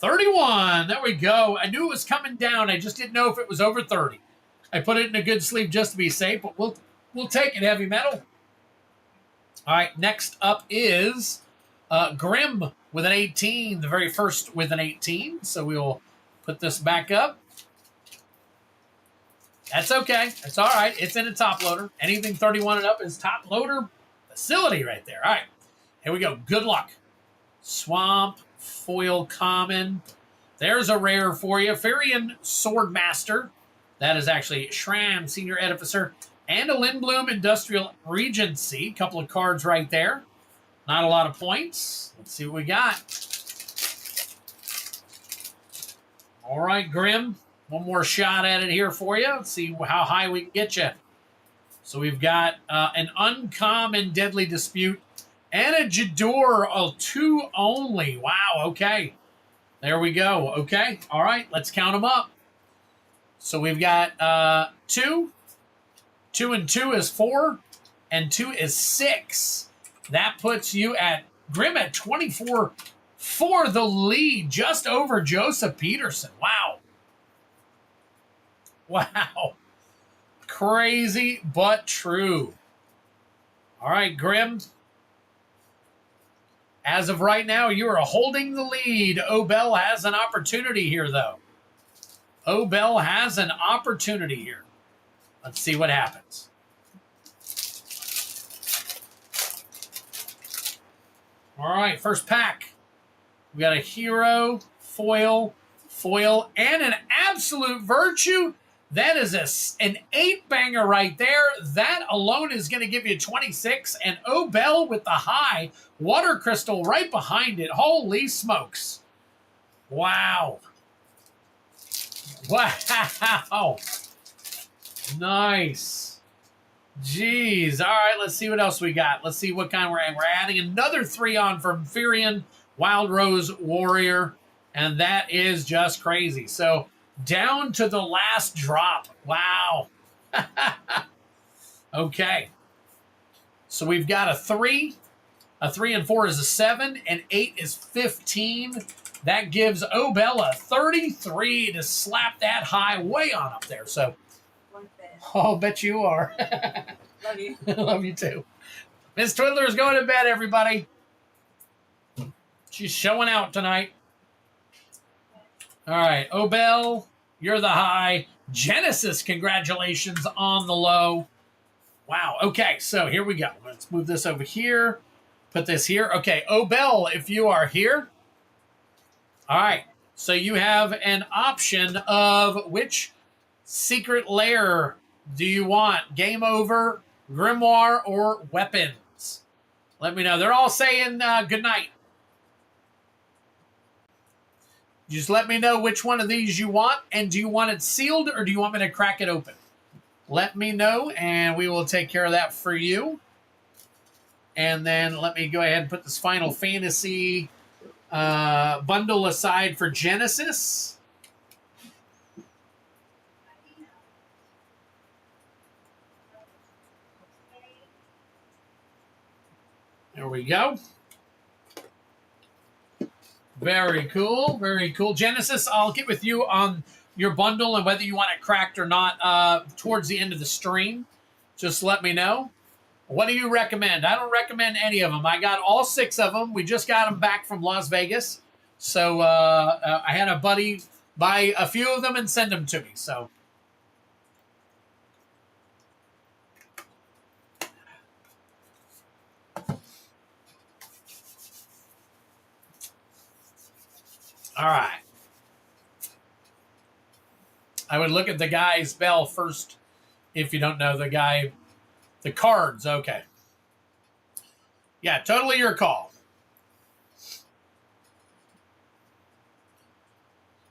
$31. There we go. I knew it was coming down. I just didn't know if it was over 30. I put it in a good sleeve just to be safe, but we'll take it, Heavy Metal. All right, next up is Grim with an 18, the very first with an 18. So we will put this back up. That's okay. That's all right. It's in a top loader. Anything 31 and up is top loader facility right there. All right, here we go. Good luck. Swamp, foil common. There's a rare for you. Farian Swordmaster. That is actually Shram, Senior Edificer. And a Lindblom Industrial Regency. A couple of cards right there. Not a lot of points. Let's see what we got. All right, Grim. One more shot at it here for you. Let's see how high we can get you. So we've got an Uncommon Deadly Dispute and a Jador, 2 only. Wow, okay. There we go. Okay, all right, let's count them up. So we've got 2. 2 and 2 is 4, and 2 is 6. That puts you at Grim at 24 for the lead, just over Joseph Peterson. Wow. Wow. Crazy, but true. All right, Grim. As of right now, you are holding the lead. Obel has an opportunity here, though. Obel has an opportunity here. Let's see what happens. All right, first pack. We got a Hero, Foil, foil, and an absolute virtue. That is an 8-banger right there. That alone is going to give you 26. And Obel with the high water crystal right behind it. Holy smokes. Wow. Wow. Nice. Jeez. All right, let's see what else we got. Let's see what kind we're adding. We're adding another 3 on from Furion, Wild Rose Warrior, and that is just crazy. So down to the last drop. Wow. Okay. So we've got a 3. A 3 and 4 is a 7, and 8 is 15. That gives Obella 33 to slap that high way on up there. So, I'll bet you are. Love you. Love you too. Miss Twiddler is going to bed, everybody. She's showing out tonight. All right, Obel, you're the high. Genesis, congratulations on the low. Wow. Okay, so here we go. Let's move this over here. Put this here. Okay, Obel, if you are here. All right, so you have an option of which secret lair do you want? Game over, grimoire, or weapons? Let me know. They're all saying good night. Just let me know which one of these you want, and do you want it sealed or do you want me to crack it open? Let me know, and we will take care of that for you. And then let me go ahead and put this Final Fantasy bundle aside for Genesis. There we go. Very cool. Very cool. Genesis, I'll get with you on your bundle and whether you want it cracked or not towards the end of the stream. Just let me know. What do you recommend? I don't recommend any of them. I got all 6 of them. We just got them back from Las Vegas. So I had a buddy buy a few of them and send them to me. So all right. I would look at the guy's bell first if you don't know the guy. The cards, okay. Yeah, totally your call.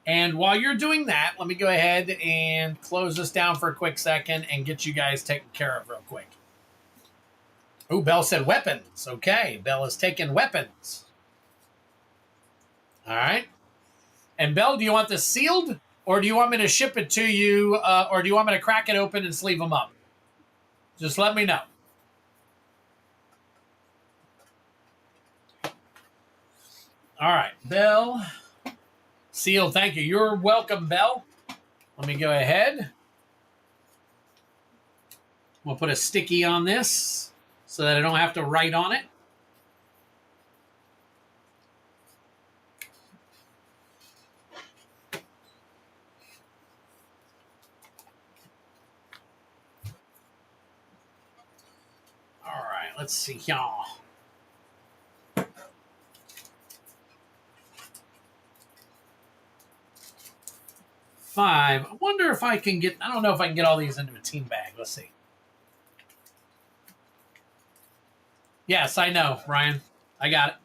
And while you're doing that, let me go ahead and close this down for a quick second and get you guys taken care of real quick. Oh, Bell said weapons. Okay, Bell is taking weapons. All right. And Bell, do you want this sealed? Or do you want me to ship it to you? Or do you want me to crack it open and sleeve them up? Just let me know. All right, Bell. Sealed, thank you. You're welcome, Bell. Let me go ahead. We'll put a sticky on this so that I don't have to write on it. All right, let's see, y'all. Five. I wonder if I can get, I don't know if I can get all these into a team bag. Let's see. Yes, I know, Ryan. I got it.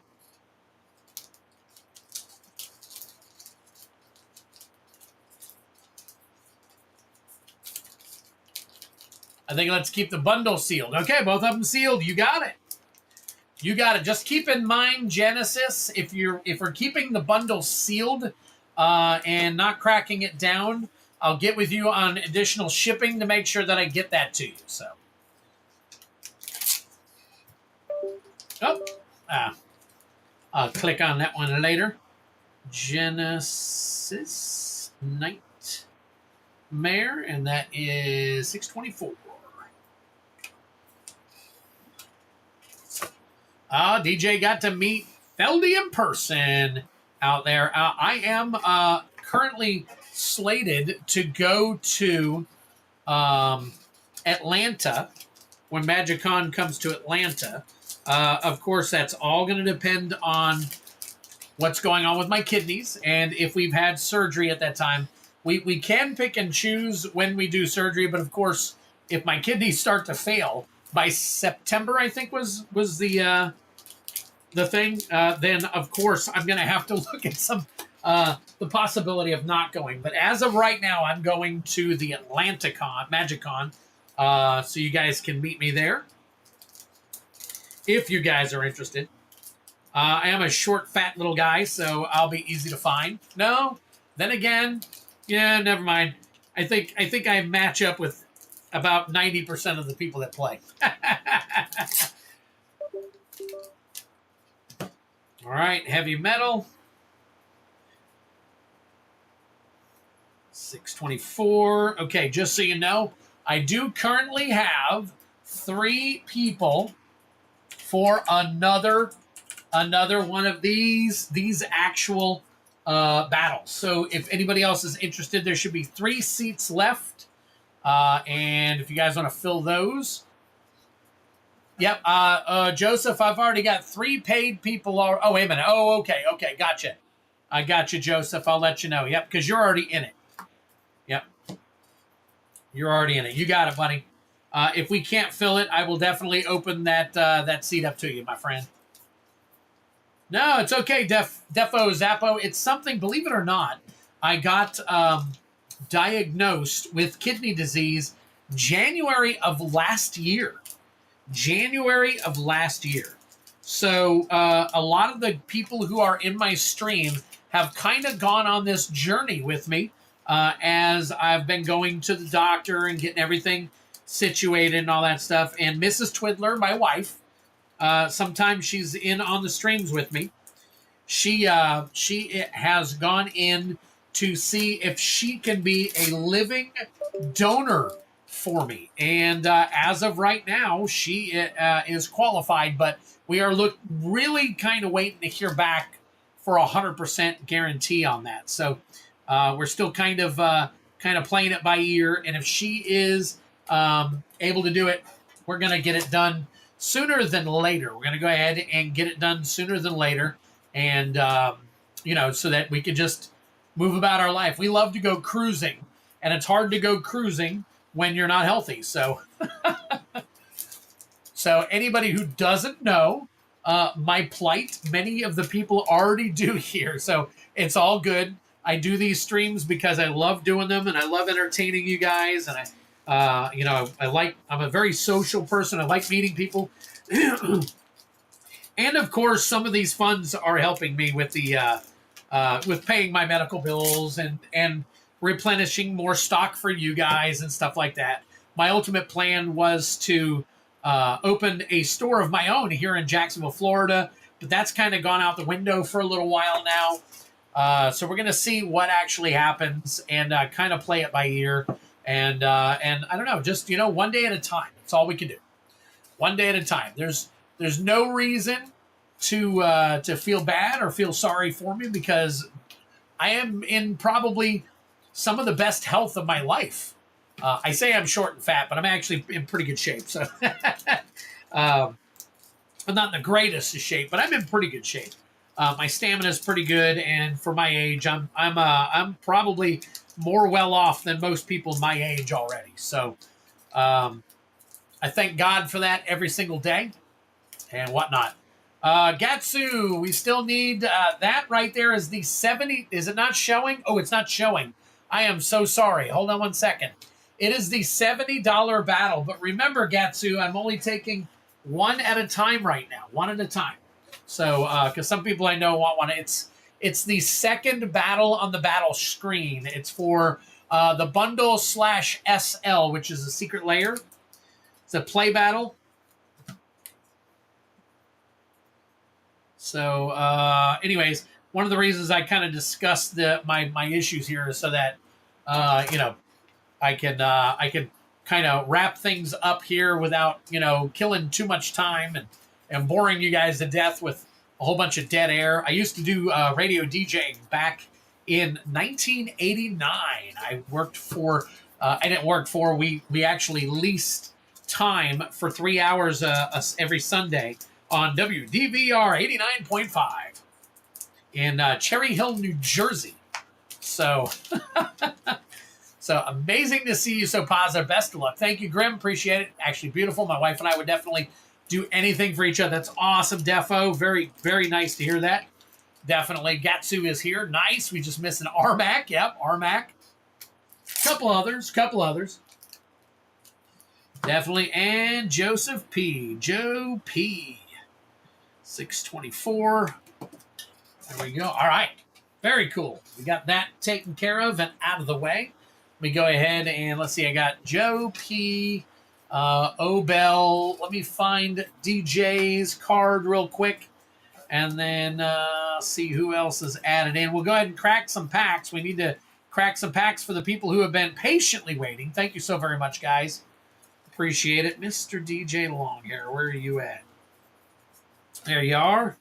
I think let's keep the bundle sealed. Okay, both of them sealed. You got it. You got it. Just keep in mind, Genesis, if we're keeping the bundle sealed and not cracking it down, I'll get with you on additional shipping to make sure that I get that to you. So, I'll click on that one later. Genesis Nightmare, and that is 624. DJ got to meet Feldy in person out there. I am currently slated to go to Atlanta when MagicCon comes to Atlanta. Of course, that's all going to depend on what's going on with my kidneys and if we've had surgery at that time. We can pick and choose when we do surgery, but of course, if my kidneys start to fail by September, I think was the thing, then of course I'm going to have to look at the possibility of not going. But as of right now, I'm going to the MagicCon, so you guys can meet me there if you guys are interested. I am a short, fat little guy, so I'll be easy to find. No, then again, yeah, never mind. I think I match up with about 90% of the people that play. All right, heavy metal. 624. Okay, just so you know, I do currently have 3 people for another one of these actual battles. So if anybody else is interested, there should be 3 seats left. And if you guys want to fill those. Yep, Joseph, I've already got 3 paid people. Oh, wait a minute. Oh, okay, gotcha. I got you, Joseph. I'll let you know. Yep, because you're already in it. Yep. You're already in it. You got it, buddy. If we can't fill it, I will definitely open that seat up to you, my friend. No, it's okay, Defo Zappo. It's something, believe it or not, I got diagnosed with kidney disease January of last year. So a lot of the people who are in my stream have kind of gone on this journey with me as I've been going to the doctor and getting everything situated and all that stuff. And Mrs. Twiddler, my wife, sometimes she's in on the streams with me. She has gone in to see if she can be a living donor for me. And as of right now, she is qualified, but we are really kind of waiting to hear back for 100% guarantee on that. So we're still kind of playing it by ear. And if she is able to do it, we're going to get it done sooner than later. We're going to go ahead and get it done sooner than later. And, so that we can just move about our life. We love to go cruising, and it's hard to go cruising when you're not healthy. So, so anybody who doesn't know my plight, many of the people already do here. So it's all good. I do these streams because I love doing them, and I love entertaining you guys. And I'm a very social person. I like meeting people. And of course, some of these funds are helping me with with paying my medical bills and replenishing more stock for you guys and stuff like that. My ultimate plan was to open a store of my own here in Jacksonville, Florida, but that's kind of gone out the window for a little while now. So we're going to see what actually happens and kind of play it by ear. And I don't know, just, one day at a time. That's all we can do. One day at a time. There's no reason to feel bad or feel sorry for me because I am in probably some of the best health of my life. I say I'm short and fat, but I'm actually in pretty good shape. So I'm not in the greatest of shape, but I'm in pretty good shape. My stamina is pretty good, and for my age, I'm probably more well off than most people my age already. So I thank God for that every single day. And whatnot. Gatsu, we still need that right there is the 70. Is it not showing? Oh, it's not showing. I am so sorry. Hold on 1 second. It is the $70 battle. But remember, Gatsu, I'm only taking one at a time right now. One at a time. So, because some people I know want one. It's the second battle on the battle screen. It's for the bundle /SL, which is a secret layer. It's a play battle. So, anyways, one of the reasons I kind of discussed my issues here is so that, I can kind of wrap things up here without, killing too much time and boring you guys to death with a whole bunch of dead air. I used to do radio DJing back in 1989. I worked for, we actually leased time for 3 hours every Sunday on WDVR 89.5. in Cherry Hill, New Jersey. So, so amazing to see you so positive. Best of luck. Thank you, Grim. Appreciate it. Actually, beautiful. My wife and I would definitely do anything for each other. That's awesome, Defo. Very, very nice to hear that. Definitely. Gatsu is here. Nice. We just missed an Armac. Yep, Armac. Couple others. Definitely. And Joseph P. Joe P. 624. There we go. All right. Very cool. We got that taken care of and out of the way. Let me go ahead and let's see. I got Joe P. Obel. Let me find DJ's card real quick. And then see who else is added in. We'll go ahead and crack some packs. We need to crack some packs for the people who have been patiently waiting. Thank you so very much, guys. Appreciate it. Mr. DJ Longhair, where are you at? There you are.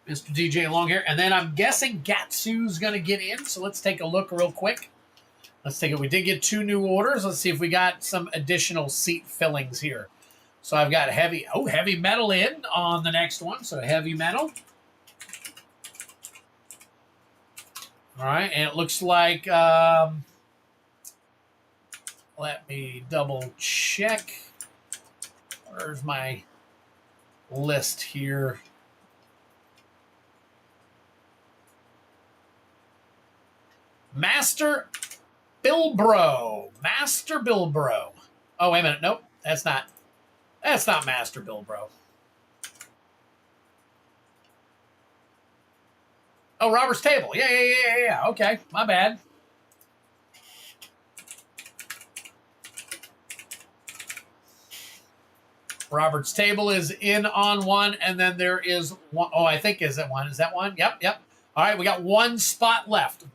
Mr. DJ Longhair. And then I'm guessing Gatsu's going to get in. So let's take a look real quick. Let's take it. We did get 2 new orders. Let's see if we got some additional seat fillings here. So I've got heavy metal in on the next one. So heavy metal. All right. And it looks like, let me double check. Where's my list here? Master Bilbro. Oh, wait a minute. Nope. That's not Master Bilbro. Oh, Robert's Table. Yeah. Okay, my bad. Robert's Table is in on one, and then there is one. Oh, I think is that one? Is that one? Yep. All right, we got 1 spot left.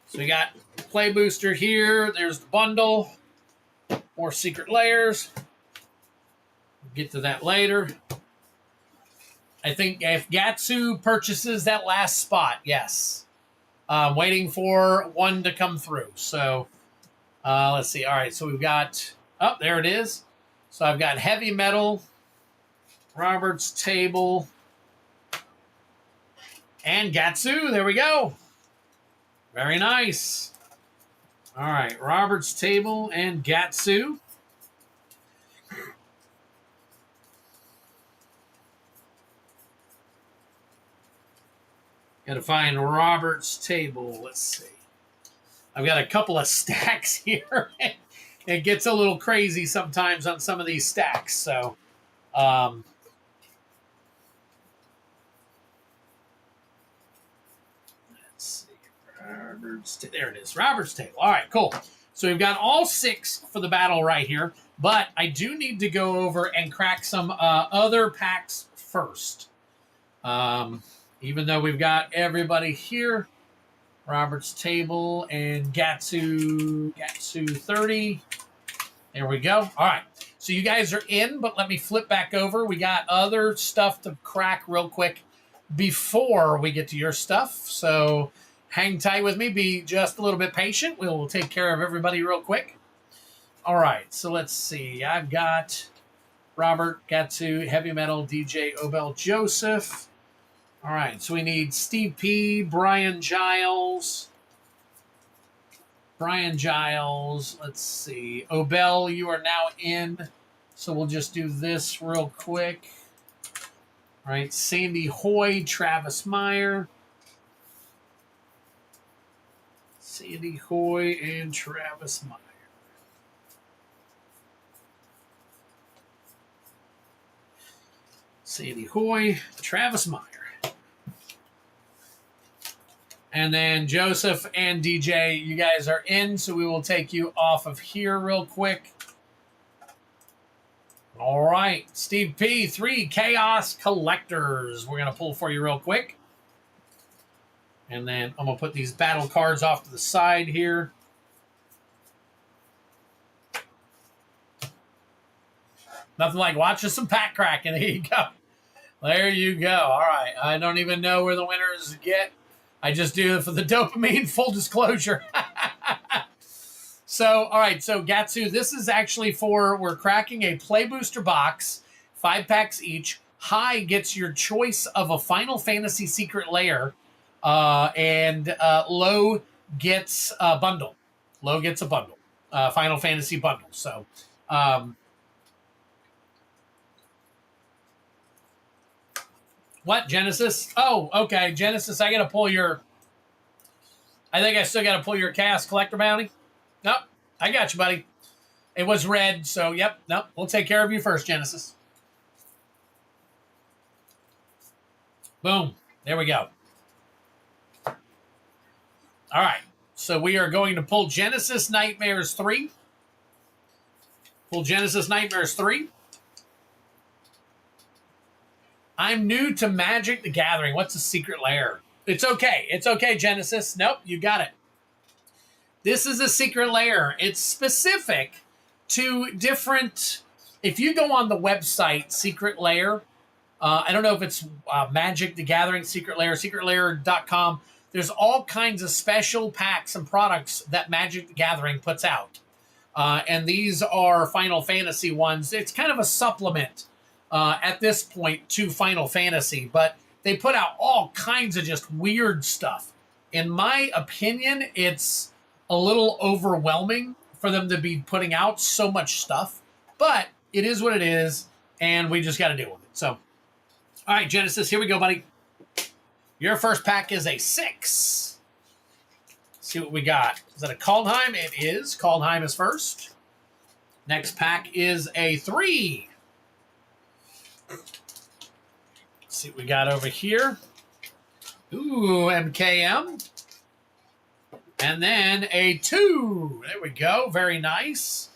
So we got Play Booster here. There's the bundle. More secret layers. We'll get to that later. I think if Gatsu purchases that last spot, yes. Waiting for one to come through. So let's see. All right, so we've got... Oh, there it is. So I've got Heavy Metal, Robert's Table, and Gatsu. There we go. Very nice. All right, Robert's Table and Gatsu. Got to find Robert's Table. Let's see. I've got a couple of stacks here. It gets a little crazy sometimes on some of these stacks. So, let's see. There it is. Robert's Table. All right, cool. So we've got all 6 for the battle right here. But I do need to go over and crack some other packs first. Even though we've got everybody here. Robert's Table and Gatsu 30. There we go. All right. So you guys are in, but let me flip back over. We got other stuff to crack real quick before we get to your stuff. So hang tight with me. Be just a little bit patient. We'll take care of everybody real quick. All right. So let's see. I've got Robert, Gatsu, Heavy Metal, DJ, Obel, Joseph. All right, so we need Steve P, Brian Giles. Let's see. Obel, you are now in. So we'll just do this real quick. All right, Sandy Hoy, Travis Meyer. Sandy Hoy and Travis Meyer. Sandy Hoy, Travis Meyer. And then Joseph and DJ, you guys are in, so we will take you off of here real quick. All right, Steve P, 3 Chaos Collectors. We're going to pull for you real quick. And then I'm going to put these battle cards off to the side here. Nothing like watching some pack cracking. There you go. There you go. All right. I don't even know where the winners get. I just do it for the dopamine, full disclosure. So, all right. So, Gatsu, this is actually we're cracking a Play Booster box, 5 packs each. High gets your choice of a Final Fantasy Secret Lair, and Low gets a bundle. Low gets a bundle, Final Fantasy bundle. So, what, Genesis? Oh, okay. Genesis, I got to pull your. I think I still got to pull your Chaos Collector bounty. Nope. I got you, buddy. It was red, so yep. Nope. We'll take care of you first, Genesis. Boom. There we go. All right. So we are going to pull Genesis Nightmares 3. Pull Genesis Nightmares 3. I'm new to Magic the Gathering. What's a secret lair? It's okay. It's okay, Genesis. Nope, you got it. This is a secret lair. It's specific to different. If you go on the website, Secret Lair, I don't know if it's Magic the Gathering Secret Lair, secretlair.com. There's all kinds of special packs and products that Magic the Gathering puts out. And these are Final Fantasy ones. It's kind of a supplement at this point to Final Fantasy, but they put out all kinds of just weird stuff. In my opinion, it's a little overwhelming for them to be putting out so much stuff, but it is what it is, and we just got to deal with it. So, all right, Genesis, here we go, buddy. Your first pack is a 6. Let's see what we got. Is that a Kaldheim? It is. Kaldheim is first. Next pack is a 3. Let's see what we got over here. Ooh, MKM. And then a 2. There we go. Very nice.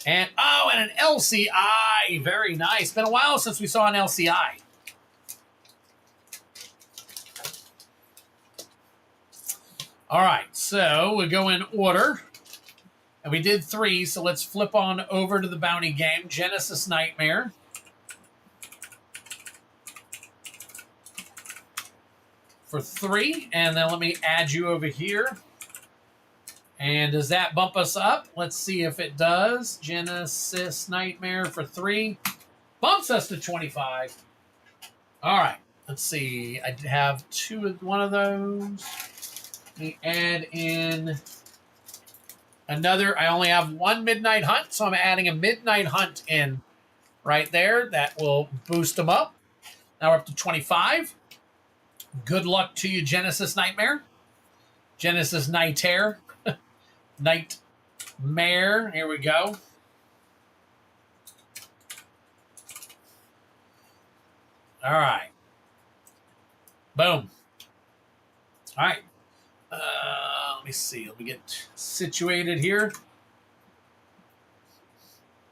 And, and an LCI. Very nice. Been a while since we saw an LCI. All right, so we'll go in order. And we did 3, so let's flip on over to the bounty game. Genesis Nightmare. For 3, and then let me add you over here. And does that bump us up? Let's see if it does. Genesis Nightmare for 3. Bumps us to 25. All right, let's see. I have one of those. Let me add in another. I only have one Midnight Hunt, so I'm adding a Midnight Hunt in right there. That will boost them up. Now we're up to 25. Good luck to you, Genesis Nightmare. Genesis Nightmare. Nightmare. Here we go. All right. Boom. All right. Let me see. Let me get situated here.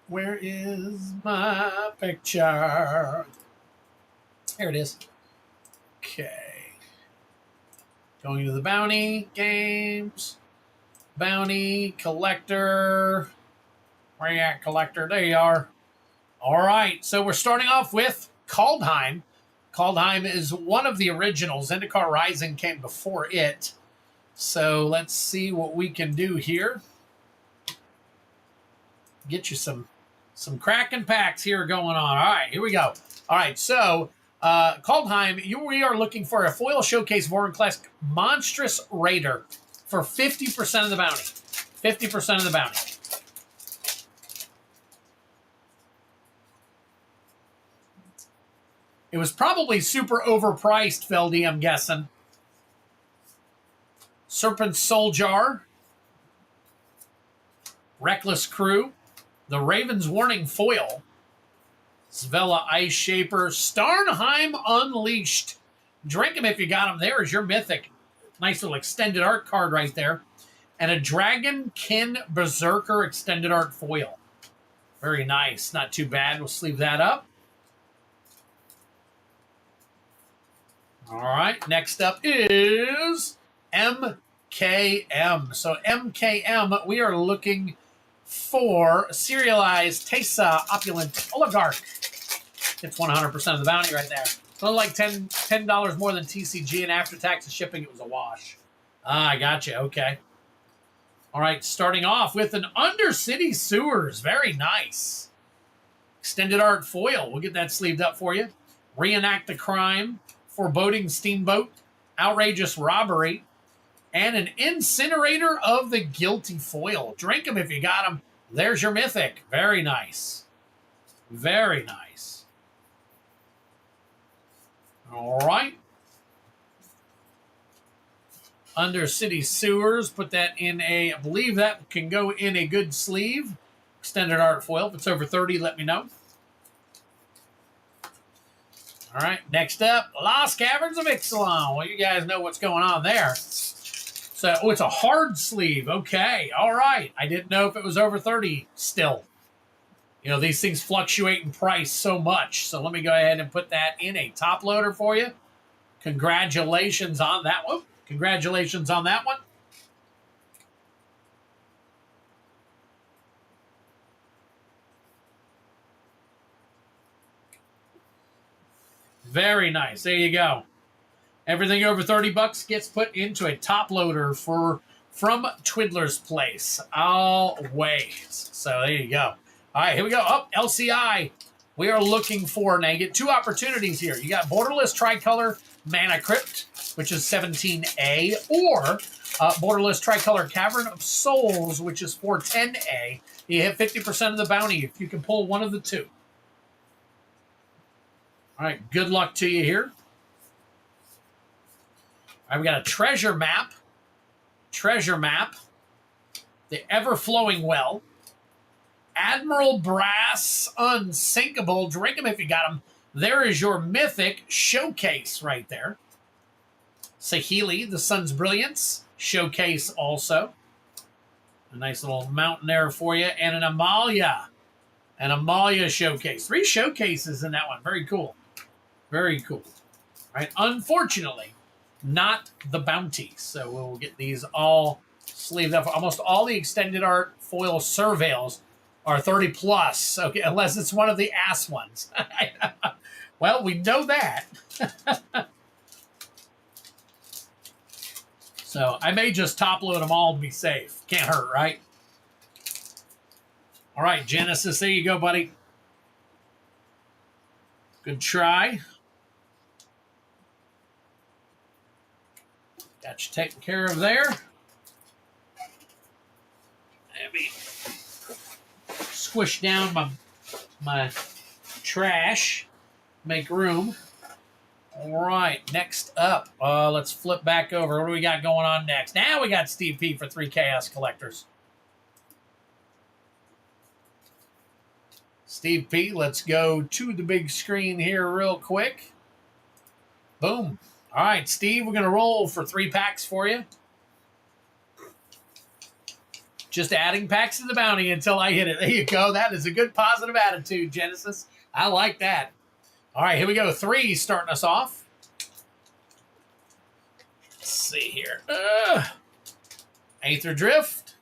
Where is my picture? Here it is. Okay. Going to the bounty games. Bounty collector. Where you at, collector? There you are. All right. So we're starting off with Kaldheim. Kaldheim is one of the originals. Zendikar Rising came before it. So let's see what we can do here. Get you some cracking packs here going on. All right, here we go. All right, so Kaldheim, we are looking for a foil showcase Vorinclesk Monstrous Raider for 50% of the bounty. 50% of the bounty. It was probably super overpriced, Feldy, I'm guessing. Serpent Soul Jar. Reckless Crew. The Raven's Warning Foil. Svella Ice Shaper. Starnheim Unleashed. Drink him if you got him. There is your Mythic. Nice little extended art card right there. And a Dragonkin Berserker extended art foil. Very nice. Not too bad. We'll sleeve that up. All right. Next up is MKM. So MKM, we are looking for serialized Tesa Opulent Oligarch. It's 100% of the bounty right there. So like $10 more than TCG, and after tax and shipping, it was a wash. Ah, I got you. Okay. All right, starting off with an Undercity Sewers. Very nice. Extended art foil. We'll get that sleeved up for you. Reenact the Crime. Foreboding Steamboat. Outrageous Robbery. And an Incinerator of the Guilty foil. Drink them if you got them. There's your Mythic. Very nice. Very nice. All right. Undercity Sewers. Put that in a, I believe that can go in a good sleeve. Extended art foil. If it's over 30, let me know. All right. Next up, Lost Caverns of Ixalan. Well, you guys know what's going on there. So, oh, it's a hard sleeve. Okay. All right. I didn't know if it was over 30 still. You know, these things fluctuate in price so much. So let me go ahead and put that in a top loader for you. Congratulations on that one. Congratulations on that one. Very nice. There you go. Everything over 30 bucks gets put into a top loader from Twiddler's Place. Always. So there you go. All right, here we go. Up, LCI. We are looking for, now you get two opportunities here. You got Borderless Tricolor Mana Crypt, which is 17A, or Borderless Tricolor Cavern of Souls, which is 410A. You hit 50% of the bounty if you can pull one of the two. All right, good luck to you here. All right, we got a treasure map. Treasure map. The Ever-Flowing Well. Admiral Brass Unsinkable. Drink them if you got them. There is your Mythic Showcase right there. Sahili, the Sun's Brilliance. Showcase also. A nice little mountain there for you. And an Amalia. An Amalia Showcase. 3 showcases in that one. Very cool. Very cool. All right. Unfortunately, not the bounty. So we'll get these all sleeved up. Almost all the extended art foil surveils are 30 plus. Okay, unless it's one of the ass ones. Well, we know that. So I may just top load them all to be safe. Can't hurt, right? All right, Genesis, there you go, buddy. Good try. Got you taken care of there. Let me squish down my trash. Make room. All right, next up, let's flip back over. What do we got going on next? Now we got Steve P for 3 Chaos Collectors. Steve P, let's go to the big screen here real quick. Boom. All right, Steve, we're going to roll for 3 packs for you. Just adding packs to the bounty until I hit it. There you go. That is a good positive attitude, Genesis. I like that. All right, here we go. 3 starting us off. Let's see here. Aether Drift.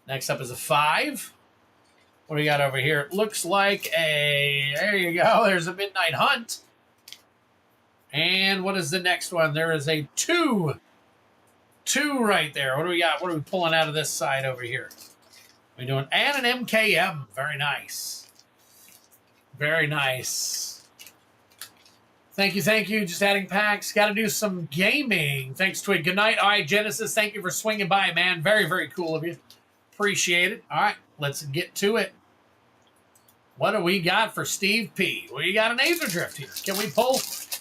Next up is a 5. What do we got over here? It looks like a, there you go. There's a Midnight Hunt. And what is the next one? There is a 2. 2 right there. What do we got? What are we pulling out of this side over here? We're doing, and an MKM. Very nice. Very nice. Thank you, thank you. Just adding packs. Got to do some gaming. Thanks, Twig. Good night. All right, Genesis, thank you for swinging by, man. Very, very cool of you. Appreciate it. All right, let's get to it. What do we got for Steve P? We got an Aether Drift here. Can we pull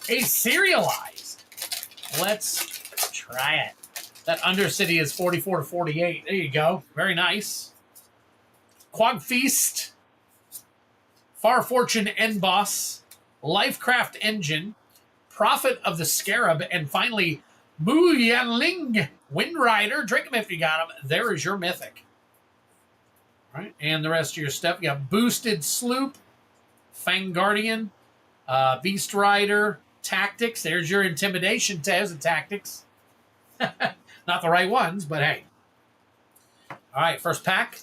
a serialized? Let's try it. That Undercity is 44 to 48. There you go. Very nice. Quag Feast. Far Fortune End Boss. Lifecraft Engine. Prophet of the Scarab. And finally, Mu Yanling Wind Rider. Drink them if you got them. There is your Mythic. All right, and the rest of your stuff. You got Boosted Sloop, Fang Guardian, Beast Rider, Tactics. There's your Intimidation Tez and Tactics. Not the right ones, but hey. All right, first pack.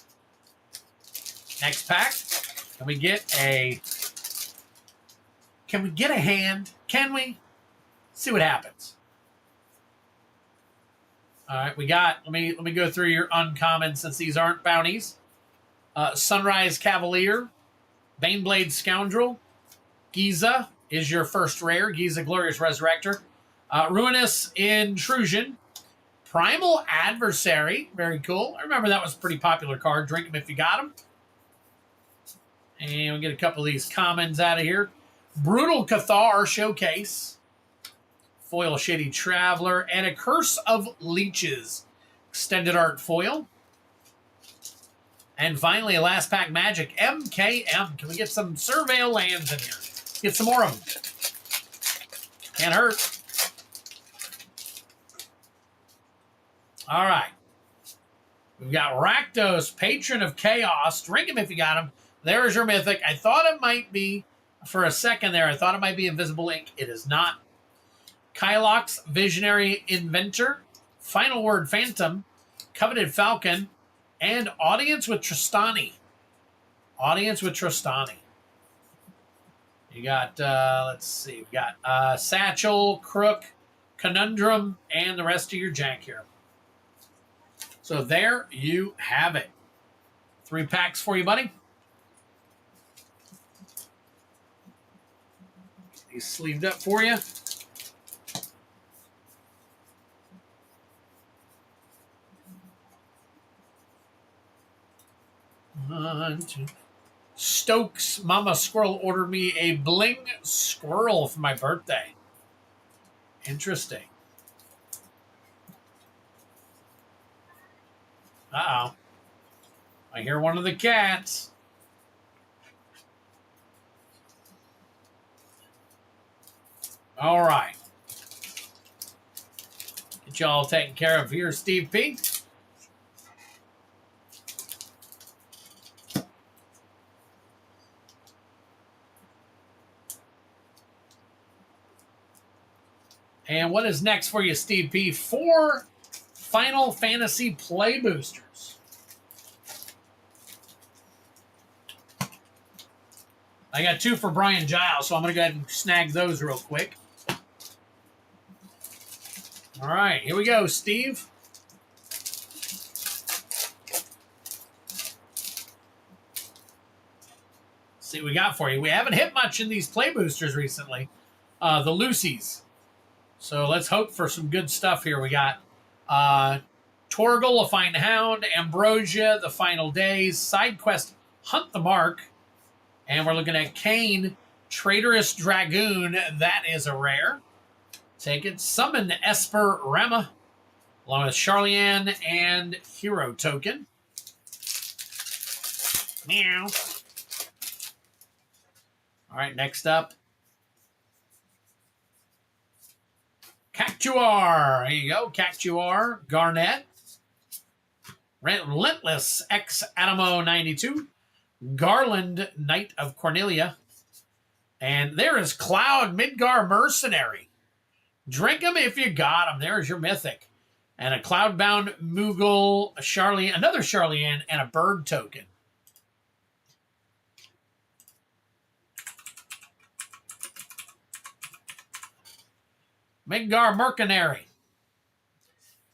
Next pack. Can we get a hand? Can we? See what happens. All right, we got. Let me go through your uncommon since these aren't bounties. Sunrise Cavalier, Baneblade Scoundrel, Giza is your first rare. Giza Glorious Resurrector, Ruinous Intrusion, Primal Adversary, very cool. I remember that was a pretty popular card. Drink them if you got them. And we get a couple of these commons out of here. Brutal Cathar Showcase, Foil Shady Traveler, and a Curse of Leeches extended art foil. And finally, a last pack magic, MKM. Can we get some Surveil lands in here? Get some more of them. Can't hurt. All right. We've got Rakdos, Patron of Chaos. Drink him if you got him. There's your Mythic. I thought it might be, for a second there, I thought it might be Invisible Ink. It is not. Kylox, Visionary Inventor, Final Word Phantom, Coveted Falcon, and Audience with Tristani. Audience with Tristani. You got, let's see, we got Satchel, Crook, Conundrum, and the rest of your jank here. So there you have it. 3 packs for you, buddy. These sleeved up for you. One, two. Stokes, Mama Squirrel ordered me a bling squirrel for my birthday. Interesting. Uh-oh. I hear one of the cats. All right. Get y'all taken care of here, Steve P. And what is next for you, Steve P? 4 Final Fantasy Play Boosters. I got 2 for Brian Giles, so I'm going to go ahead and snag those real quick. All right, here we go, Steve. See what we got for you. We haven't hit much in these play boosters recently. The Lucy's. So let's hope for some good stuff here. We got Torgal, A Fine Hound, Ambrosia, The Final Days, Side Quest, Hunt the Mark, and we're looking at Kane, Traitorous Dragoon. That is a rare. Take it. Summon Esper Rama, along with Charlian and Hero Token. Meow. All right, next up. Cactuar. There you go. Cactuar. Garnet. Relentless X Adamo 92. Garland, Knight of Cornelia. And there is Cloud, Midgar Mercenary. Drink them if you got them. There's your Mythic. And a Cloudbound Moogle, Charlian, another Charlian, and a Bird Token. Midgar Mercenary.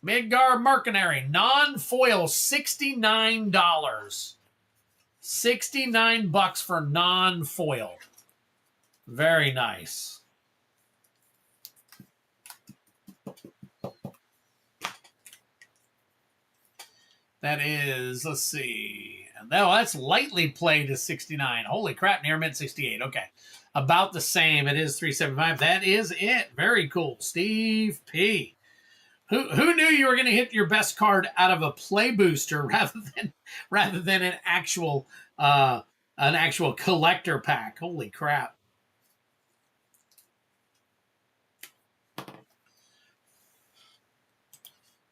Midgar Mercenary. Non-foil, $69. $69 for non-foil. Very nice. That is, let's see. No, that's lightly played as 69. Holy crap, near mid 68. Okay. About the same. It is 375. That is it. Very cool. Steve P. Who knew you were going to hit your best card out of a play booster rather than an actual collector pack? Holy crap.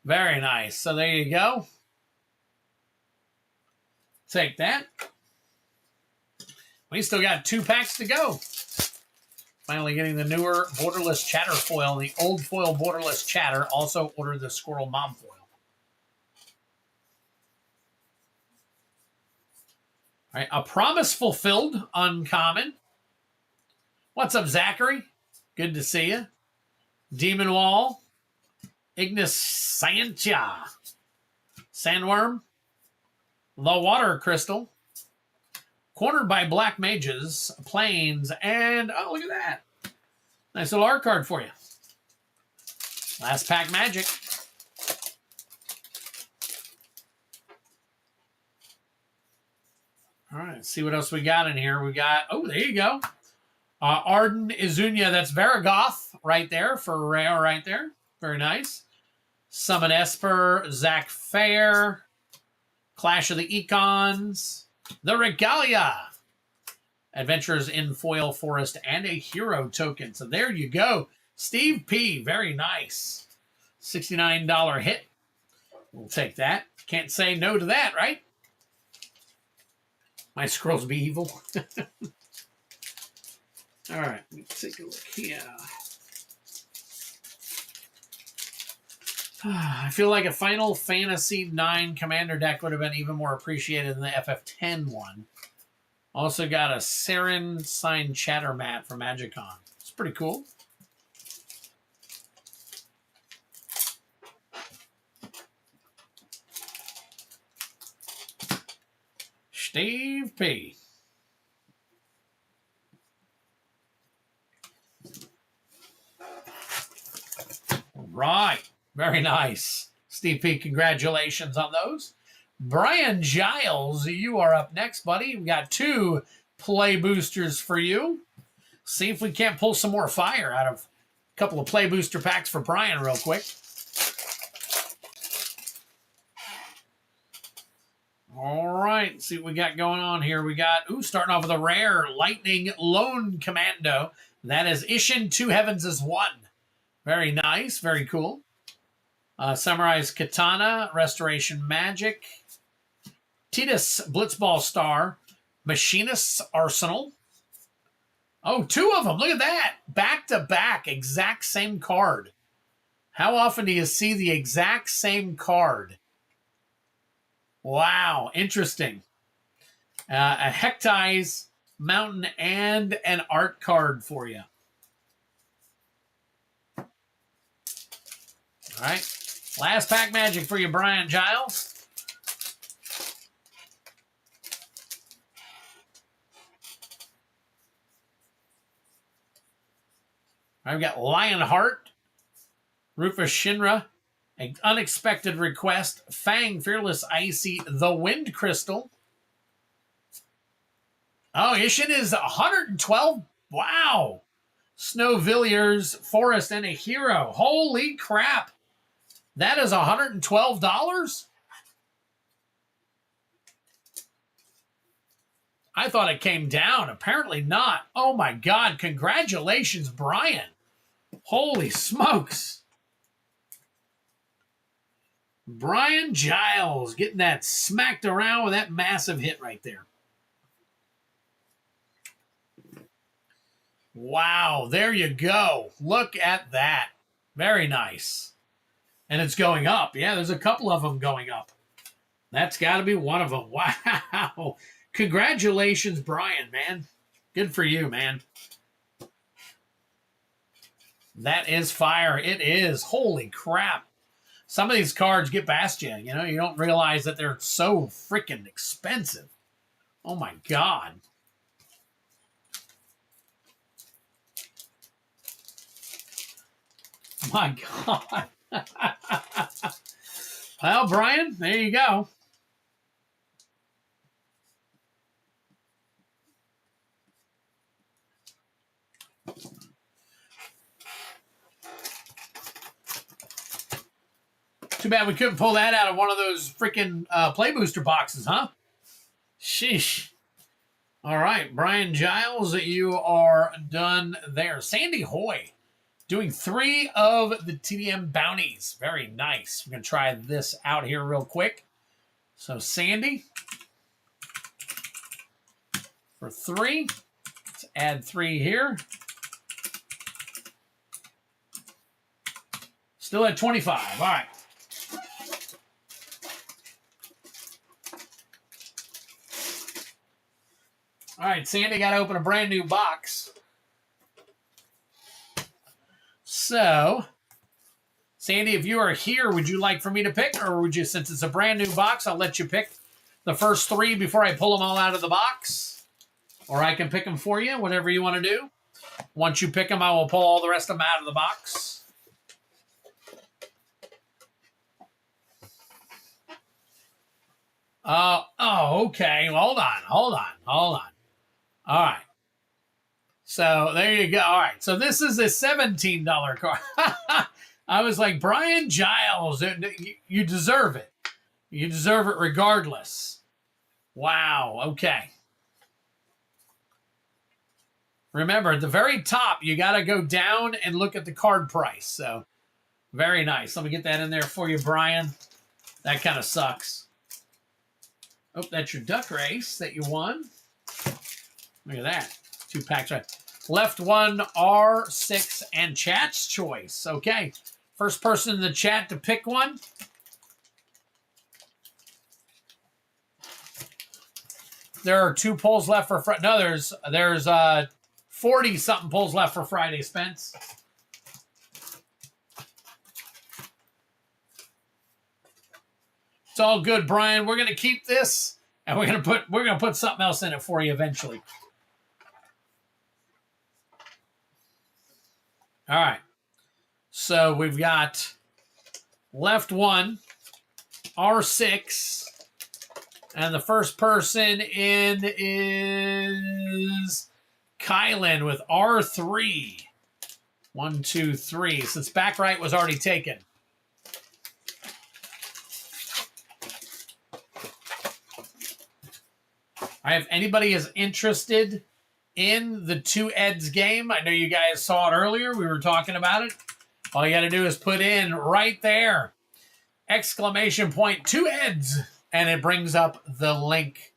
Very nice. So there you go. Take that. We still got 2 packs to go. Finally getting the newer Borderless Chatter foil. The old foil Borderless Chatter. Also ordered the Squirrel Mom foil. All right, a Promise Fulfilled uncommon. What's up, Zachary? Good to see you. Demon Wall. Ignis Scientia. Sandworm. The Water Crystal. Cornered by Black Mages. Plains. And, oh, look at that. Nice little art card for you. Last pack Magic. All right, let's see what else we got in here. We got, oh, there you go. Arden Izunia, that's Varagoth right there for rare right there. Very nice. Summon Esper, Zach Fair, Clash of the Econs, the Regalia, Adventures in Foil Forest, and a hero token. So there you go. Steve P, very nice. $69 hit. We'll take that. Can't say no to that, right? My scrolls be evil. All right, let me take a look here. I feel like a Final Fantasy IX Commander deck would have been even more appreciated than the FF10 one. Also got a Saren signed Chatter Mat from Magicon. It's pretty cool. Steve P. Right. Very nice. Steve P, congratulations on those. Brian Giles, you are up next, buddy. We got 2 play boosters for you. See if we can't pull some more fire out of a couple of play booster packs for Brian real quick. All right, let's see what we got going on here. We got, starting off with a rare Lightning Lone Commando. That is Ishin Two Heavens is 1. Very nice, very cool. Samurai's Katana, Restoration Magic. Titus Blitzball Star, Machinist's Arsenal. Oh, 2 of them. Look at that. Back to back, exact same card. How often do you see the exact same card? Wow, interesting. A Hectize Mountain and an art card for you. All right. Last pack Magic for you, Brian Giles. I've got Lionheart, Rufus Shinra, An Unexpected Request, Fang, Fearless Icy, The Wind Crystal. Oh, Ishin is 112. Wow. Snowvilliers, Forest, and a Hero. Holy crap. That is $112? I thought it came down. Apparently not. Oh my God. Congratulations, Brian. Holy smokes. Brian Giles getting that smacked around with that massive hit right there. Wow, there you go. Look at that. Very nice. And it's going up. Yeah, there's a couple of them going up. That's got to be one of them. Wow. Congratulations, Brian, man. Good for you, man. That is fire. It is. Holy crap. Some of these cards get past you. You know, you don't realize that they're so freaking expensive. Oh, my God. My God. Well, Brian, there you go. Too bad we couldn't pull that out of one of those freaking play booster boxes, huh? Sheesh. All right, Brian Giles, you are done there. Sandy Hoy doing 3 of the TDM bounties. Very nice. We're going to try this out here real quick. So Sandy for 3. Let's add 3 here. Still at 25. All right. All right, Sandy got to open a brand new box. So, Sandy, if you are here, would you like for me to pick, or would you, since it's a brand new box, I'll let you pick the first 3 before I pull them all out of the box? Or I can pick them for you, whatever you want to do. Once you pick them, I will pull all the rest of them out of the box. Oh, okay. Hold on. All right. So there you go. All right. So this is a $17 card. I was like, Brian Giles, you deserve it. You deserve it regardless. Wow. Okay. Remember, at the very top, you got to go down and look at the card price. So very nice. Let me get that in there for you, Brian. That kind of sucks. Oh, that's your duck race that you won. Look at that. 2 packs right. Left 1, R6, and chat's choice. Okay. First person in the chat to pick one. There are 2 pulls left for Friday. No, there's 40-something pulls left for Friday, Spence. It's all good, Brian. We're gonna keep this, and we're gonna put something else in it for you eventually. All right. So we've got left 1, R6, and the first person in is Kylan with R3. 1, 2, 3. Since back right was already taken. All right, if anybody is interested in the 2 Eds game, I know you guys saw it earlier. We were talking about it. All you got to do is put in right there, exclamation point 2 Eds, and it brings up the link.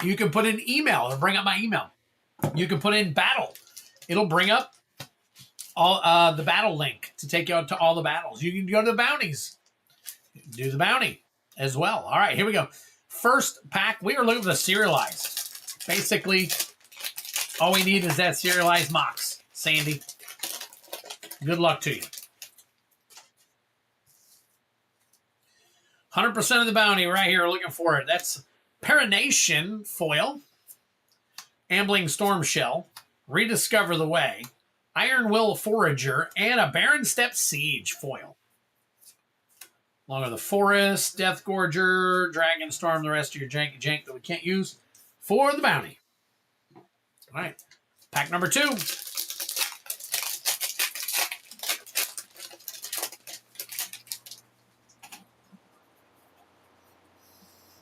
You can put in email. It'll bring up my email. You can put in battle. It'll bring up all the battle link to take you out to all the battles. You can go to the bounties. Do the bounty as well. All right, here we go. First pack, we are looking for the serialized. Basically, all we need is that serialized Mox. Sandy, good luck to you. 100% of the bounty right here, looking for it. That's Perenation foil, Ambling Storm Shell, Rediscover the Way, Iron Will Forager, and a Barren Step Siege foil. Along with the Forest, Death Gorger, Dragon Storm, the rest of your jank that we can't use for the bounty. All right, pack number 2.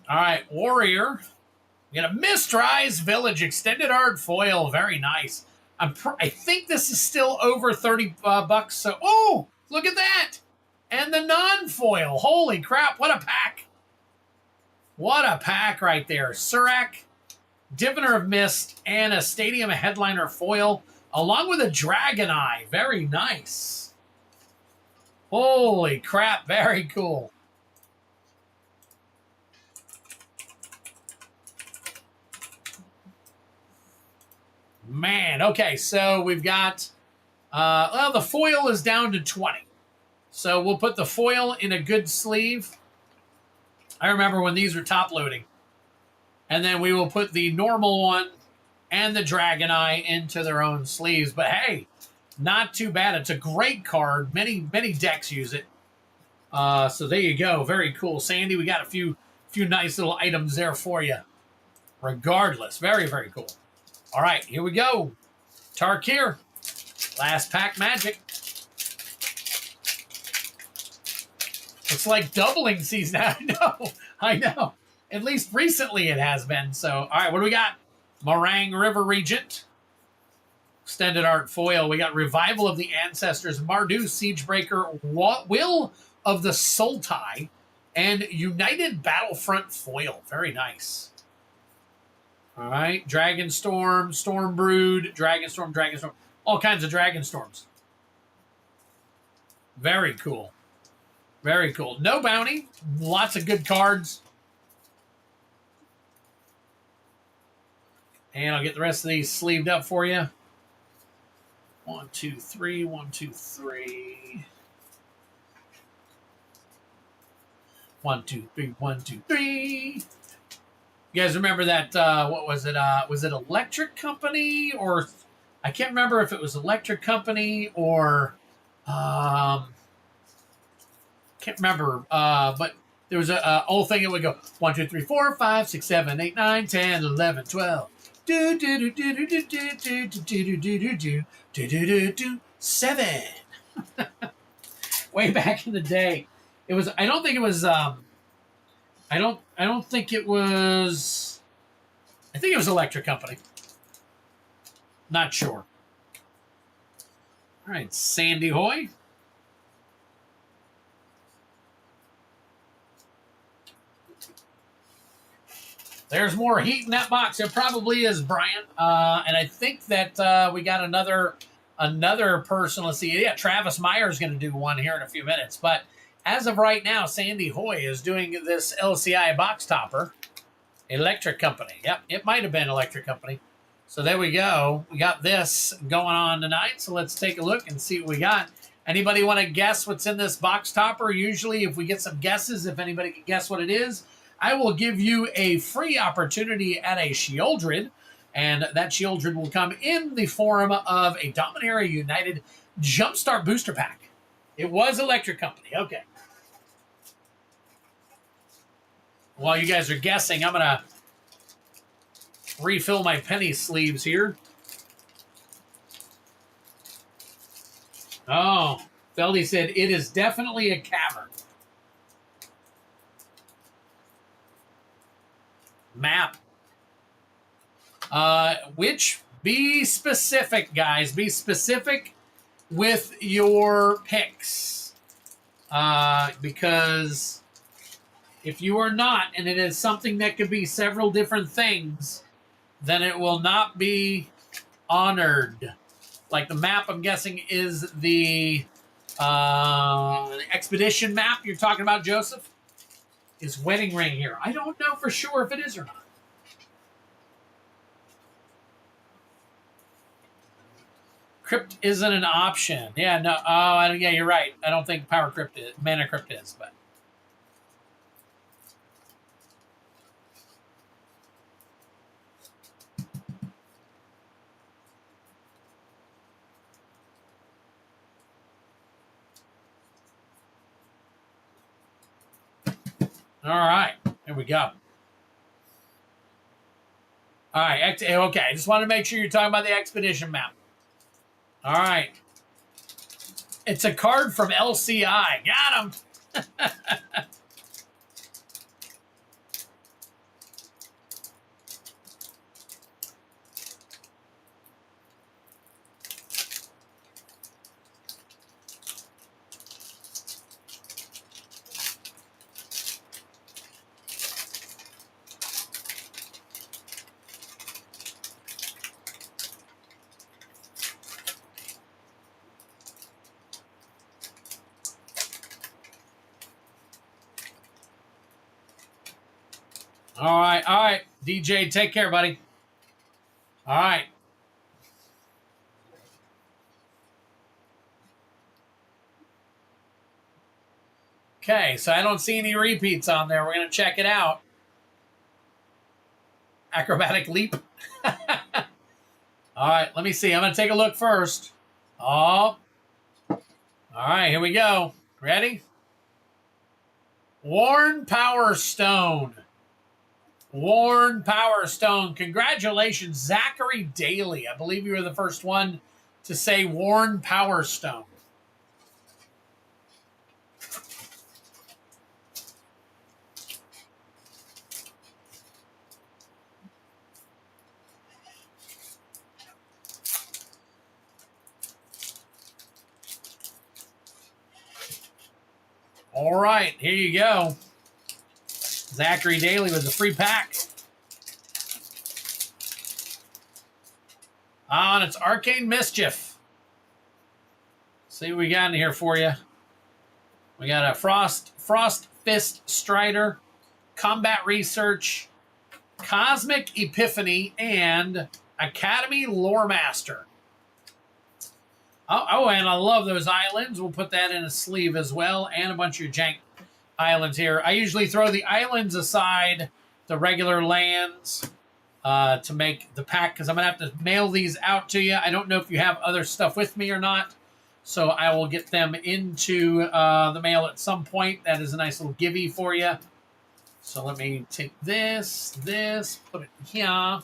All right, Warrior. We got a Mistrise Village Extended Art Foil. Very nice. I think this is still over 30 bucks. So, oh, look at that. And the non-foil. Holy crap, what a pack. What a pack right there. Surak, Diviner of Mist, and a Stadium Headliner foil, along with a Dragon Eye. Very nice. Holy crap, very cool. Man, okay, so we've got, well, the foil is down to 20. So we'll put the foil in a good sleeve. I remember when these were top loading. And then we will put the normal one and the Dragon Eye into their own sleeves. But hey, not too bad. It's a great card. Many decks use it. So there you go. Very cool. Sandy, we got a few nice little items there for you. Regardless, very, very cool. All right, here we go. Tarkir, last pack magic. It's like doubling season. I know. At least recently it has been. So, all right, what do we got? Morang River Regent. Extended Art Foil. We got Revival of the Ancestors, Mardu Siegebreaker, Will of the Sultai, and United Battlefront Foil. Very nice. All right, Dragonstorm, Stormbrood, Dragonstorm. All kinds of Dragonstorms. Very cool. Very cool. No bounty. Lots of good cards. And I'll get the rest of these sleeved up for you. 1, 1, 2, 3, 1, 2, 3. 1, 2, 3, 1, 2, 3. You guys remember that? What was it? Was it Electric Company or I can't remember if it was Electric Company or can't remember. But there was a old thing that would go 1, 2, 3, 4, 5, 6, 7, 8, 9, 10, 11, 12. Do do do do do do do do do do do do do do 7. Way back in the day, it was. I don't think it was. I don't think it was. I think it was Electric Company. Not sure. All right, Sandy Hoy. There's more heat in that box. It probably is, Brian. And I think that we got another person. Let's see. Yeah, Travis Meyer is going to do one here in a few minutes. But as of right now, Sandy Hoy is doing this LCI box topper. Electric Company. Yep, it might have been Electric Company. So there we go. We got this going on tonight. So let's take a look and see what we got. Anybody want to guess what's in this box topper? Usually, if we get some guesses, if anybody can guess what it is, I will give you a free opportunity at a Shieldred, and that Shieldred will come in the form of a Dominaria United Jumpstart Booster Pack. It was Electric Company. Okay. While you guys are guessing, I'm going to refill my penny sleeves here. Oh, Feldy said it is definitely a cavern. Map. Which, be specific, guys. Be specific with your picks. Because if you are not, and it is something that could be several different things, then it will not be honored. Like the map, I'm guessing, is the expedition map you're talking about, Joseph? Is Wedding Ring here? I don't know for sure if it is or not. Crypt isn't an option. Yeah, no. Oh, yeah, you're right. I don't think Power Crypt is. Mana Crypt is, but. All right, here we go. All right, okay. I just want to make sure you're talking about the expedition map. All right. It's a card from LCI. Got him. All right. DJ, take care, buddy. All right. Okay, so I don't see any repeats on there. We're going to check it out. Acrobatic leap. All right, let me see. I'm going to take a look first. Oh. All right, here we go. Ready? Worn Power Stone. Worn Power Stone. Congratulations, Zachary Daly. I believe you were the first one to say Worn Power Stone. All right, here you go. Zachary Daly with a free pack. And it's Arcane Mischief. See what we got in here for you. We got a Frost Fist Strider, Combat Research, Cosmic Epiphany, and Academy Lore Master. Oh, and I love those islands. We'll put that in a sleeve as well, and a bunch of jank islands here. I usually throw the islands aside, the regular lands, to make the pack, because I'm going to have to mail these out to you. I don't know if you have other stuff with me or not, so I will get them into the mail at some point. That is a nice little givey for you. So let me take this, put it here.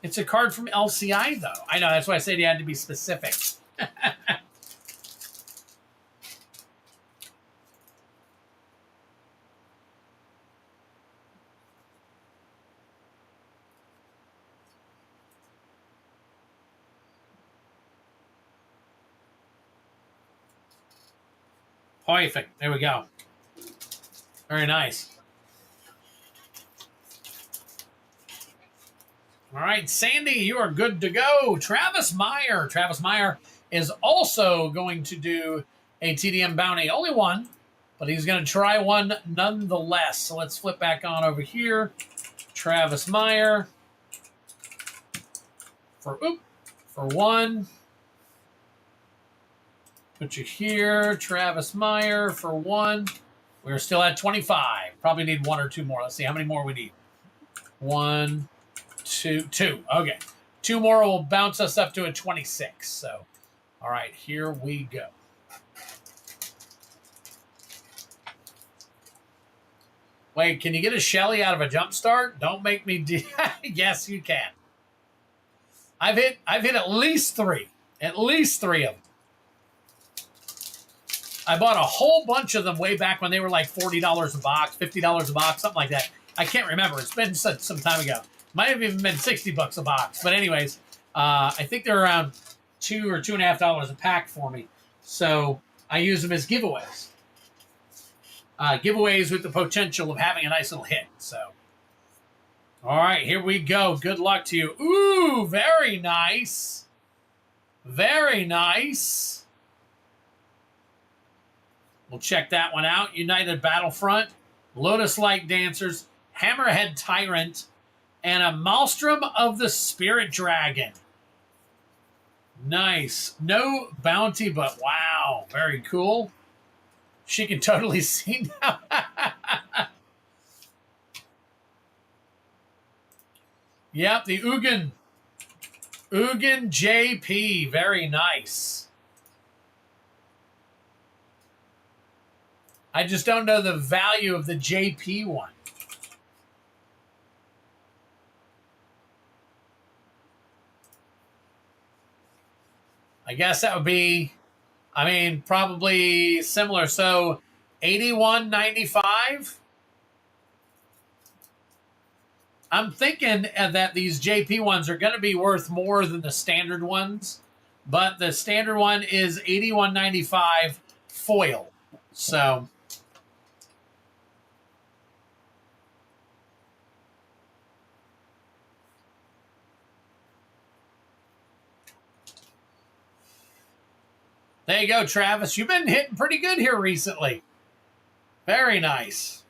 It's a card from LCI, though. I know, that's why I said you had to be specific. Perfect. There we go. Very nice. All right, Sandy, you are good to go. Travis Meyer. Travis Meyer is also going to do a TDM bounty. Only one, but he's going to try one nonetheless. So let's flip back on over here. Travis Meyer for one. Put you here. Travis Meyer for one. We're still at 25. Probably need one or two more. Let's see how many more we need. One, two. Okay. Two more will bounce us up to a 26. So, all right, here we go. Wait, can you get a Shelly out of a jump start? Don't make me do. Yes, you can. I've hit at least three. At least three of them. I bought a whole bunch of them way back when they were like $40 a box, $50 a box, something like that. I can't remember. It's been some time ago. Might have even been $60 a box. But anyways, I think they're around $2 or $2.50 a pack for me. So I use them as giveaways. Giveaways with the potential of having a nice little hit. So, all right, here we go. Good luck to you. Ooh, very nice. Very nice. We'll check that one out. United Battlefront, Lotus Light Dancers, Hammerhead Tyrant, and a Maelstrom of the Spirit Dragon. Nice. No bounty, but wow. Very cool. She can totally see now. Yep, the Ugin. Ugin JP. Very nice. I just don't know the value of the JP one. I guess that would be, I mean, probably similar. So, $81.95. I'm thinking that these JP ones are going to be worth more than the standard ones, but the standard one is $81.95 foil. So, there you go, Travis. You've been hitting pretty good here recently. Very nice.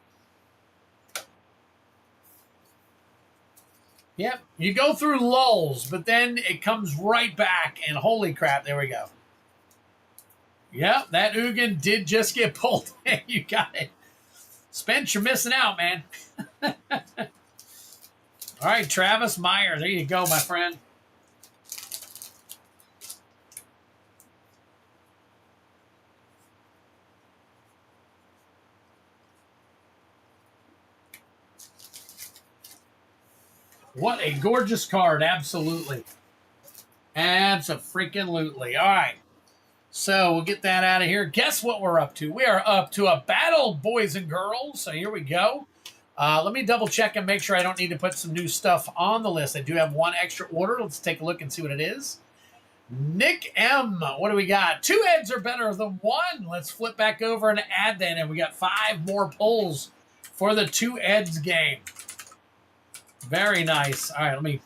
Yep, you go through lulls, but then it comes right back, and holy crap, there we go. Yep, that Ugin did just get pulled. You got it. Spence, you're missing out, man. All right, Travis Meyer. There you go, my friend. What a gorgeous card. Absolutely. Abso-freaking-lutely. All right. So we'll get that out of here. Guess what we're up to? We are up to a battle, boys and girls. So here we go. Let me double check and make sure I don't need to put some new stuff on the list. I do have one extra order. Let's take a look and see what it is. Nick M. What do we got? 2 heads are better than 1. Let's flip back over and add that. And we got 5 more pulls for the 2 heads game. Very nice. All right, let me...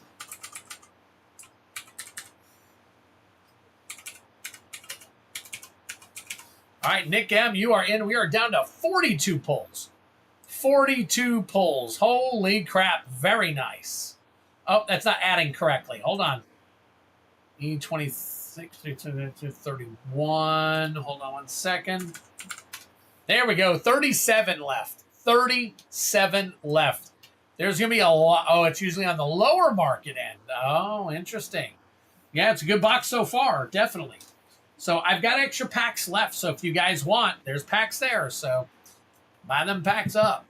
All right, Nick M., you are in. We are down to 42 pulls. 42 pulls. Holy crap. Very nice. Oh, that's not adding correctly. Hold on. E26, 31. Hold on one second. There we go. 37 left. 37 left. There's going to be a lot. Oh, it's usually on the lower market end. Oh, interesting. Yeah, it's a good box so far. Definitely. So I've got extra packs left. So if you guys want, there's packs there. So buy them packs up.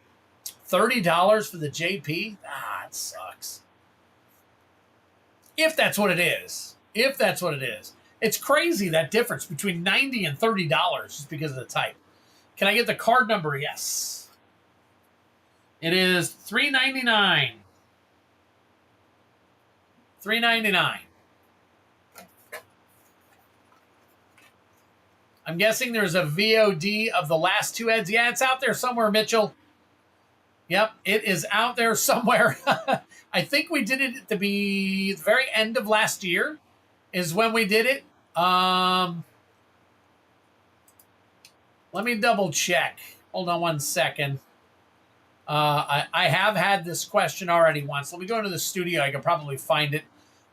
$30 for the JP? Ah, it sucks. If that's what it is. If that's what it is. It's crazy, that difference between $90 and $30 just because of the type. Can I get the card number? Yes. It is $3.99. $3.99. I'm guessing there's a VOD of the last two Eds. Yeah, it's out there somewhere, Mitchell. Yep, it is out there somewhere. I think we did it at the very end of last year is when we did it. Let me double check. Hold on one second. I have had this question already once. Let me go into the studio. I can probably find it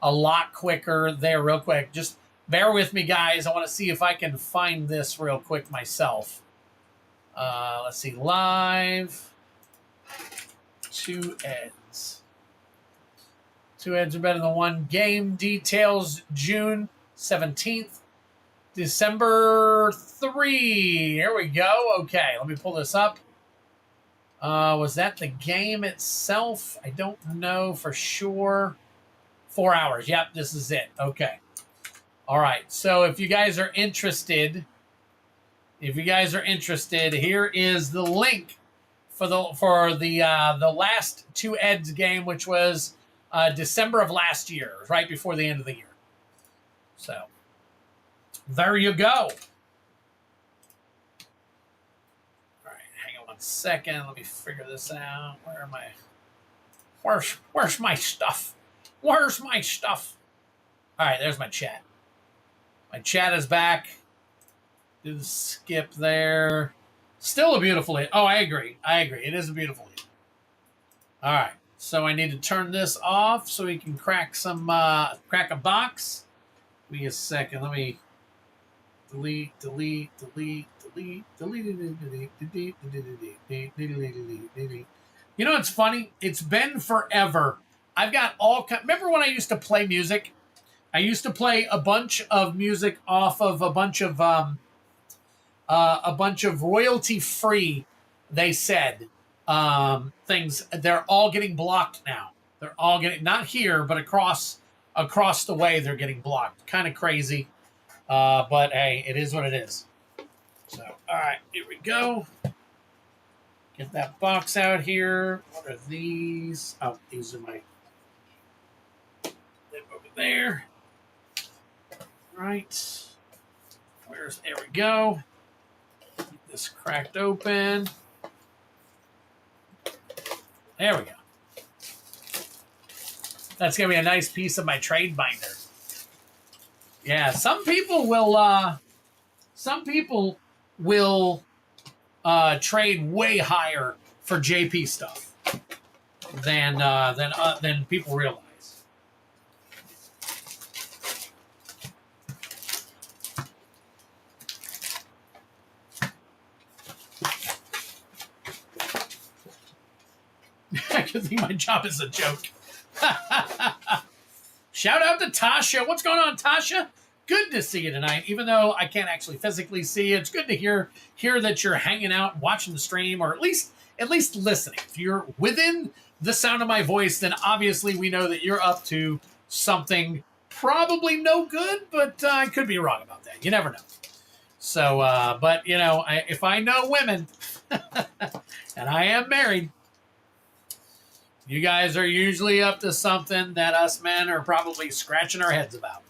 a lot quicker there real quick. Just bear with me, guys. I want to see if I can find this real quick myself. Let's see. Live. Two Eds. Two Eds are better than one. Game details June 17th. December 3. Here we go. Okay, let me pull this up. Was that the game itself? I don't know for sure. 4 hours. Yep, this is it. Okay. All right. So if you guys are interested, here is the link for the last two Eds game, which was December of last year, right before the end of the year. So there you go. All right, hang on one second. Let me figure this out. Where am I? Where's my stuff? Where's my stuff? All right, there's my chat. My chat is back. Do the skip there. Still a beautiful hit. Oh, I agree. It is a beautiful hit. All right. So I need to turn this off so we can crack a box. Give me a second. Let me delete. You know what's funny? It's been forever. I've got remember when I used to play music? I used to play a bunch of music off of a bunch of royalty-free, they said, things. They're all getting blocked now. They're all getting, not here, but across the way, they're getting blocked. Kind of crazy. But hey, it is what it is. So, all right, here we go. Get that box out here. What are these? Oh, these are my, over there. All right. There we go. Get this cracked open. There we go. That's going to be a nice piece of my trade binder. Yeah, some people will trade way higher for JP stuff than people realize. I could think my job is a joke. Shout out to Tasha. What's going on, Tasha? Good to see you tonight. Even though I can't actually physically see you, it's good to hear that you're hanging out, watching the stream, or at least listening. If you're within the sound of my voice, then obviously we know that you're up to something probably no good, but I could be wrong about that. You never know. So, but you know, if I know women, and I am married, you guys are usually up to something that us men are probably scratching our heads about.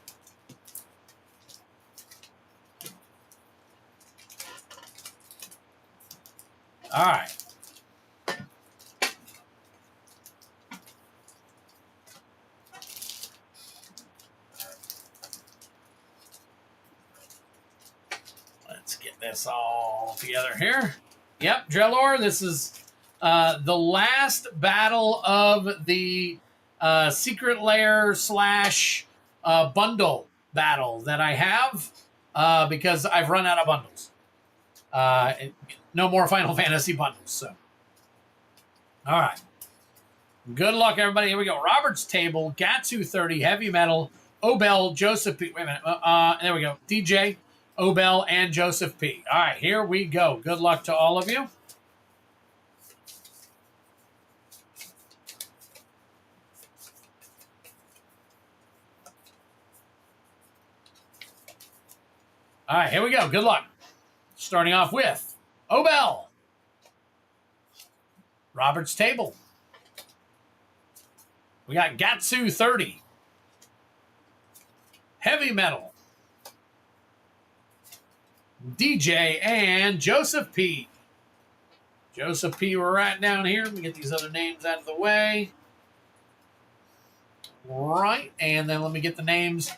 All right. Let's get this all together here. Yep, Drellor, this is the last battle of the secret lair / bundle battle that I have because I've run out of bundles. No more Final Fantasy bundles. So, all right. Good luck, everybody. Here we go. Robert's Table, Gatsu 30, Heavy Metal, Obel, Joseph P. Wait a minute. There we go. DJ, Obel, and Joseph P. All right, here we go. Good luck to all of you. All right, here we go. Good luck. Starting off with Obel, Robert's Table. We got Gatsu 30, Heavy Metal, DJ, and Joseph P. Joseph P, we're right down here. Let me get these other names out of the way. Right, and then let me get the names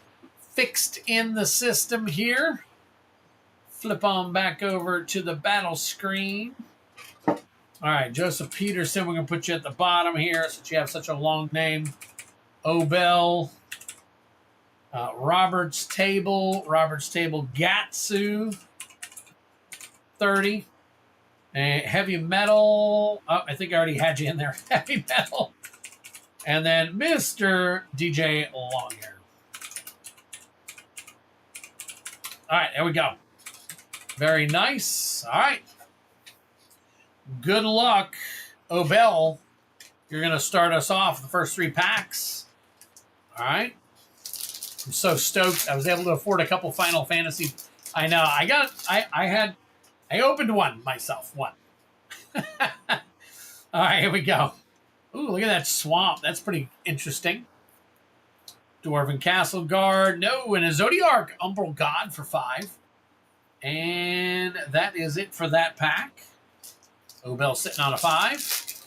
fixed in the system here. Flip on back over to the battle screen. All right, Joseph Peterson, we're going to put you at the bottom here since you have such a long name. Obel, Robert's Table, Gatsu, 30. And Heavy Metal, oh, I think I already had you in there. Heavy Metal. And then Mr. DJ Longhair. All right, there we go. Very nice. All right. Good luck, Obel. You're going to start us off the first 3 packs. All right. I'm so stoked. I was able to afford a couple Final Fantasy. I know. I opened one myself. One. All right, here we go. Ooh, look at that swamp. That's pretty interesting. Dwarven Castle Guard. No, and a Zodiark Umbral God for 5. And that is it for that pack. Obel sitting on a 5.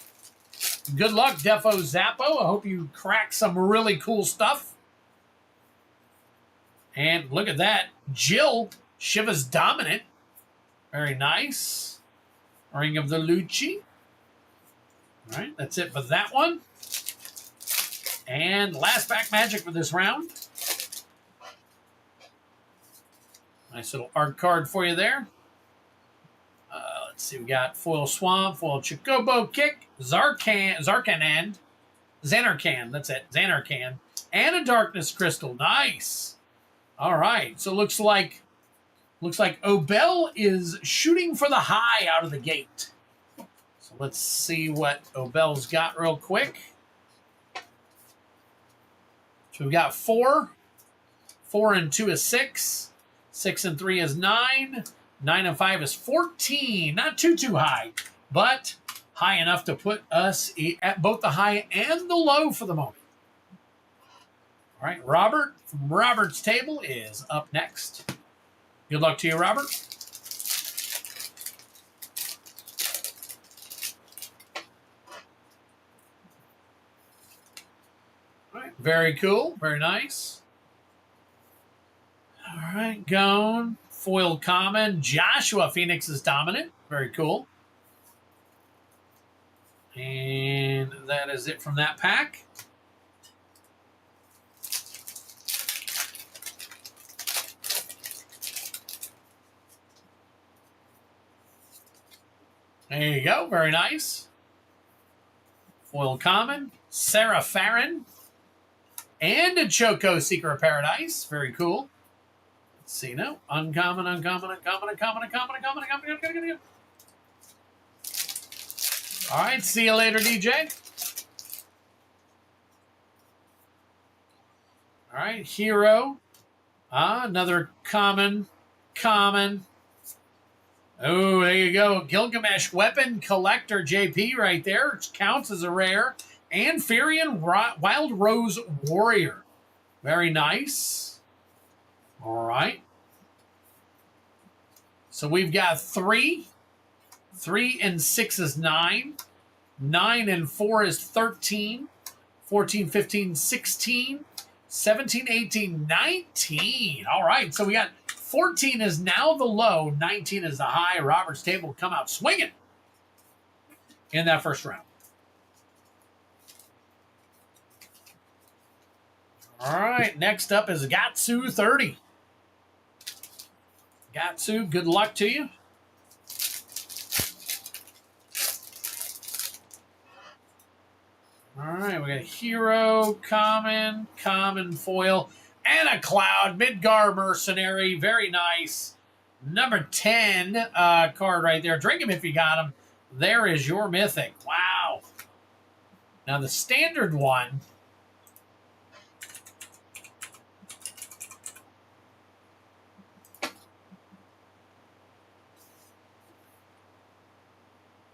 Good luck, Defo Zappo. I hope you crack some really cool stuff. And look at that. Jill, Shiva's Dominant. Very nice. Ring of the Lucci. All right, that's it for that one. And last pack magic for this round. Nice little art card for you there. Let's see, we got Foil Swamp, Foil Chocobo Kick, Zarkan, Xanarkan, that's it, Xanarkan, and a Darkness Crystal. Nice. All right, so looks like Obel is shooting for the high out of the gate. So let's see what Obel's got real quick. So we've got 4. 4 and 2 is 6. 6 and 3 is 9. 9 and 5 is 14. Not too high, but high enough to put us at both the high and the low for the moment. All right, Robert from Robert's Table is up next. Good luck to you, Robert. All right, very cool, very nice. All right, going. Foil Common, Joshua Phoenix is Dominant. Very cool. And that is it from that pack. There you go. Very nice. Foil Common, Sarah Farron, and a Choco Seeker of Paradise. Very cool. Let's see now. Uncommon. All right. See you later, DJ. All right. Hero. Another common. Oh, there you go. Gilgamesh Weapon Collector JP right there. It counts as a rare. And Firion Wild Rose Warrior. Very nice. All right. So we've got 3. 3 and 6 is 9. 9 and 4 is 13. 14, 15, 16. 17, 18, 19. All right. So we got 14 is now the low. 19 is the high. Robert's Table come out swinging in that first round. All right, next up is Gatsu 30. Gatsu, good luck to you. All right, we got Hero, Common, Common Foil, and a Cloud, Midgar Mercenary. Very nice. Number 10 card right there. Drink him if you got him. There is your Mythic. Wow. Now the standard one.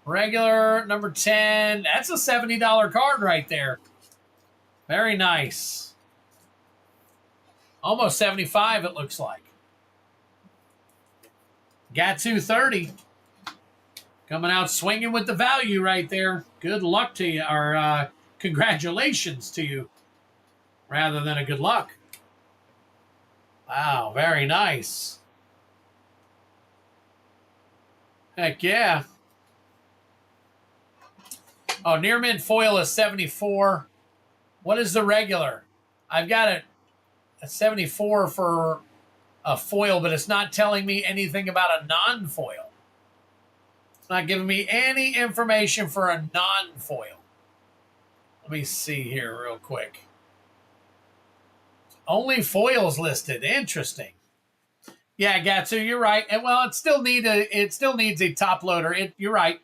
Regular, number 10. That's a $70 card right there. Very nice. Almost 75 it looks like. Gatsu 30. Coming out swinging with the value right there. Good luck to you, or congratulations to you, rather than a good luck. Wow, very nice. Heck yeah. Oh, near mint foil is 74. What is the regular? I've got a 74 for a foil, but it's not telling me anything about a non-foil. It's not giving me any information for a non-foil. Let me see here real quick. Only foils listed. Interesting. Yeah, Gatsu, you're right. And well, it still needs a top loader. You're right.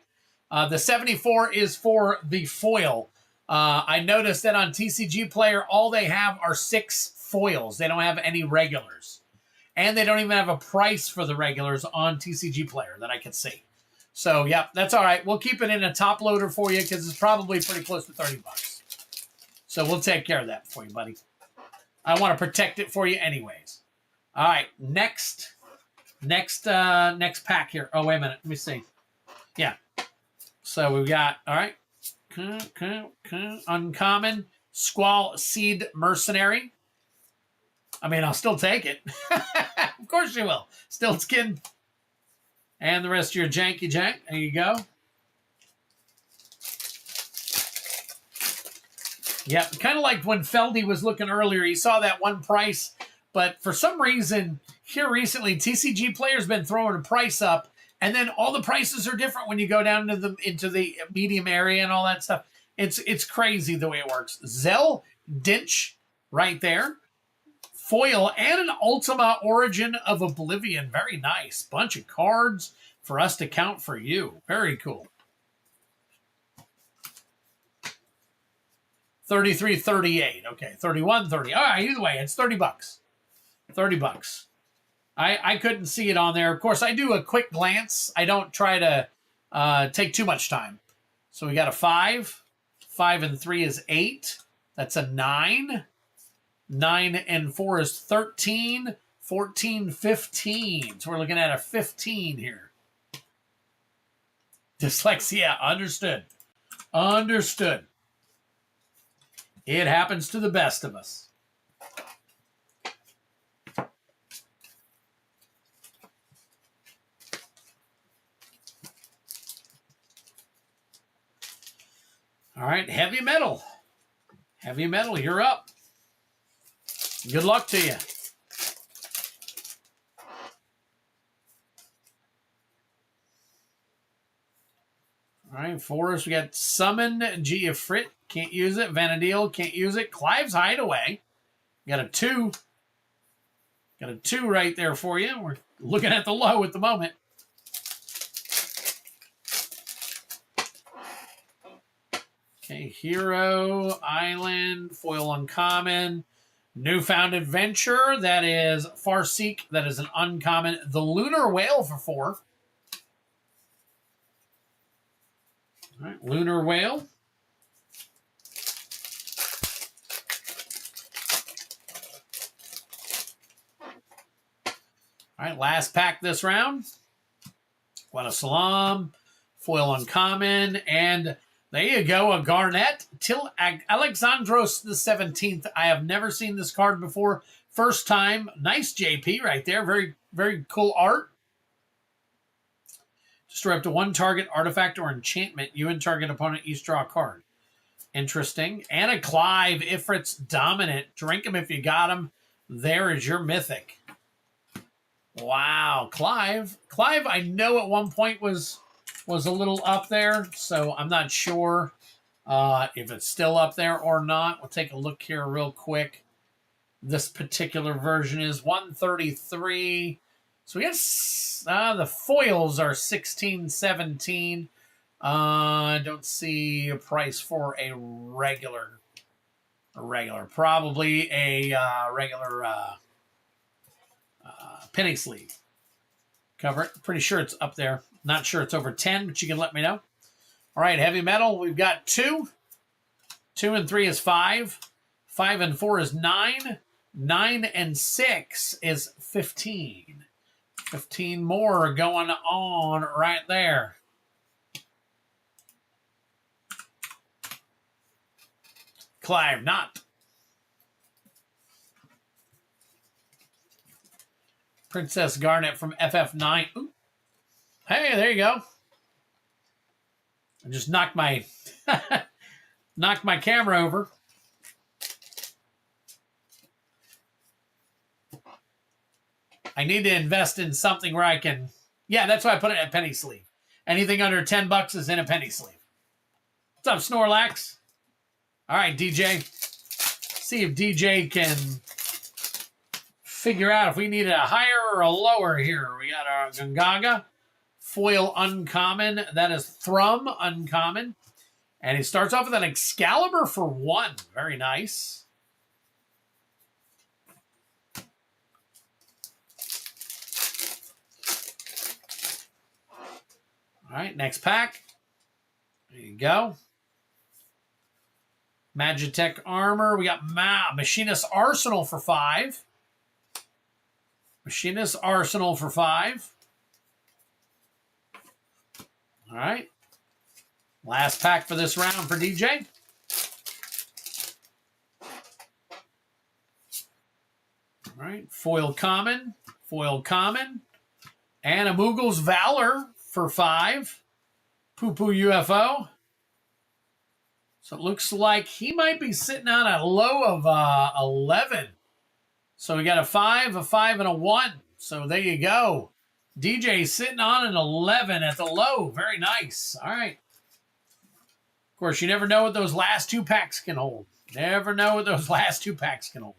The 74 is for the foil. I noticed that on TCG Player, all they have are 6 foils. They don't have any regulars. And they don't even have a price for the regulars on TCG Player that I can see. So, yeah, that's all right. We'll keep it in a top loader for you because it's probably pretty close to $30. So we'll take care of that for you, buddy. I want to protect it for you anyways. All right, next pack here. Oh, wait a minute. Let me see. Yeah. So we've got, all right, uncommon, Squall Seed Mercenary. I mean, I'll still take it. Of course you will. Still skin. And the rest of your janky jank. There you go. Yep, kind of like when Feldy was looking earlier. He saw that one price, but for some reason here recently, TCG Player's been throwing a price up, and then all the prices are different when you go down into the medium area and all that stuff. It's crazy the way it works. Zell Dinch right there. Foil and an Ultima Origin of Oblivion. Very nice. Bunch of cards for us to count for you. Very cool. 33.38. Okay, 31.30. All right, either way, it's $30. $30. I couldn't see it on there. Of course, I do a quick glance. I don't try to take too much time. So we got a 5. 5 and 3 is 8. That's a 9. 9 and 4 is 13. 14, 15. So we're looking at a 15 here. Dyslexia. Understood. Understood. It happens to the best of us. All right, heavy metal. Heavy metal, you're up. Good luck to you. All right, for us, we got Summon Geofrit. Can't use it. Vanadil, can't use it. Clive's Hideaway. Got a 2. Got a 2 right there for you. We're looking at the low at the moment. Okay, Hero, Island, Foil Uncommon, Newfound Adventure, that is Farseek, that is an uncommon. The Lunar Whale for 4. All right, Lunar Whale. All right, last pack this round. Guada Salam, Foil Uncommon, and there you go, a Garnet. Till Alexandros the 17th. I have never seen this card before. First time. Nice JP right there. Very, very cool art. Destroy up to 1 target artifact or enchantment. You and target opponent each draw a card. Interesting. And a Clive, Ifrit's dominant. Drink him if you got him. There is your Mythic. Wow, Clive. Clive, I know at one point was a little up there, so I'm not sure if it's still up there or not. We'll take a look here real quick. This particular version is 133. So we got the foils are 1617. I don't see a price for a regular. Probably a regular penny sleeve. Cover it. Pretty sure it's up there. Not sure it's over 10, but you can let me know. All right, heavy metal. We've got 2. 2 and 3 is 5. 5 and 4 is 9. 9 and 6 is 15. 15 more going on right there. Clive Knott. Princess Garnet from FF9. Ooh. Hey, there you go. I just knocked my knocked my camera over. I need to invest in something where I can. Yeah, that's why I put it in a penny sleeve. Anything under $10 is in a penny sleeve. What's up, Snorlax? All right, DJ. See if DJ can figure out if we need a higher or a lower here. We got our Gungaga. Foil uncommon. That is Thrum uncommon. And he starts off with an Excalibur for 1. Very nice. All right, next pack. There you go. Magitech Armor. We got Machinist Arsenal for 5. Machinist Arsenal for 5. All right. Last pack for this round for DJ. All right. Foil common. Foil common. And a Moogle's Valor for 5. Poo Poo UFO. So it looks like he might be sitting on a low of 11. So we got a 5, a 5, and a 1. So there you go. DJ sitting on an 11 at the low. Very nice. All right. Of course, you never know what those last 2 packs can hold. Never know what those last 2 packs can hold.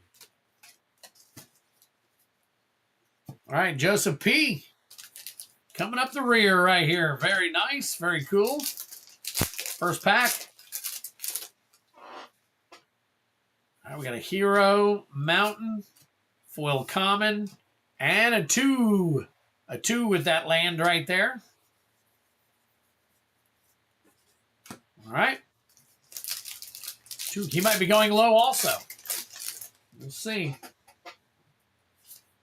All right, Joseph P. Coming up the rear right here. Very nice. Very cool. First pack. All right, we got a Hero, Mountain, Foil Common, and a 2. A 2 with that land right there. All right. 2. He might be going low also. We'll see.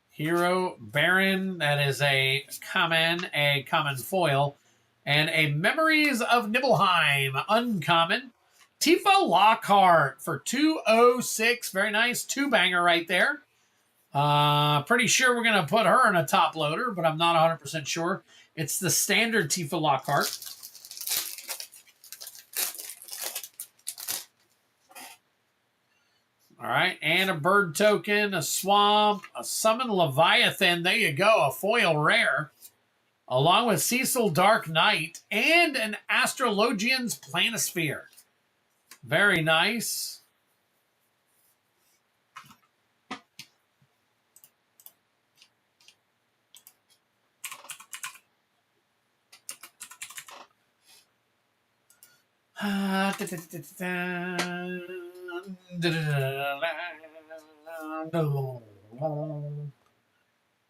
Hero, Baron, that is a common foil, and a Memories of Nibelheim, uncommon. Tifa Lockhart for 206. Very nice. 2-banger right there. Pretty sure we're going to put her in a top loader, but I'm not 100% sure. It's the standard Tifa Lockhart. All right, and a bird token, a swamp, a summon Leviathan. There you go, a foil rare. Along with Cecil Dark Knight and an Astrologian's Planisphere. Very nice.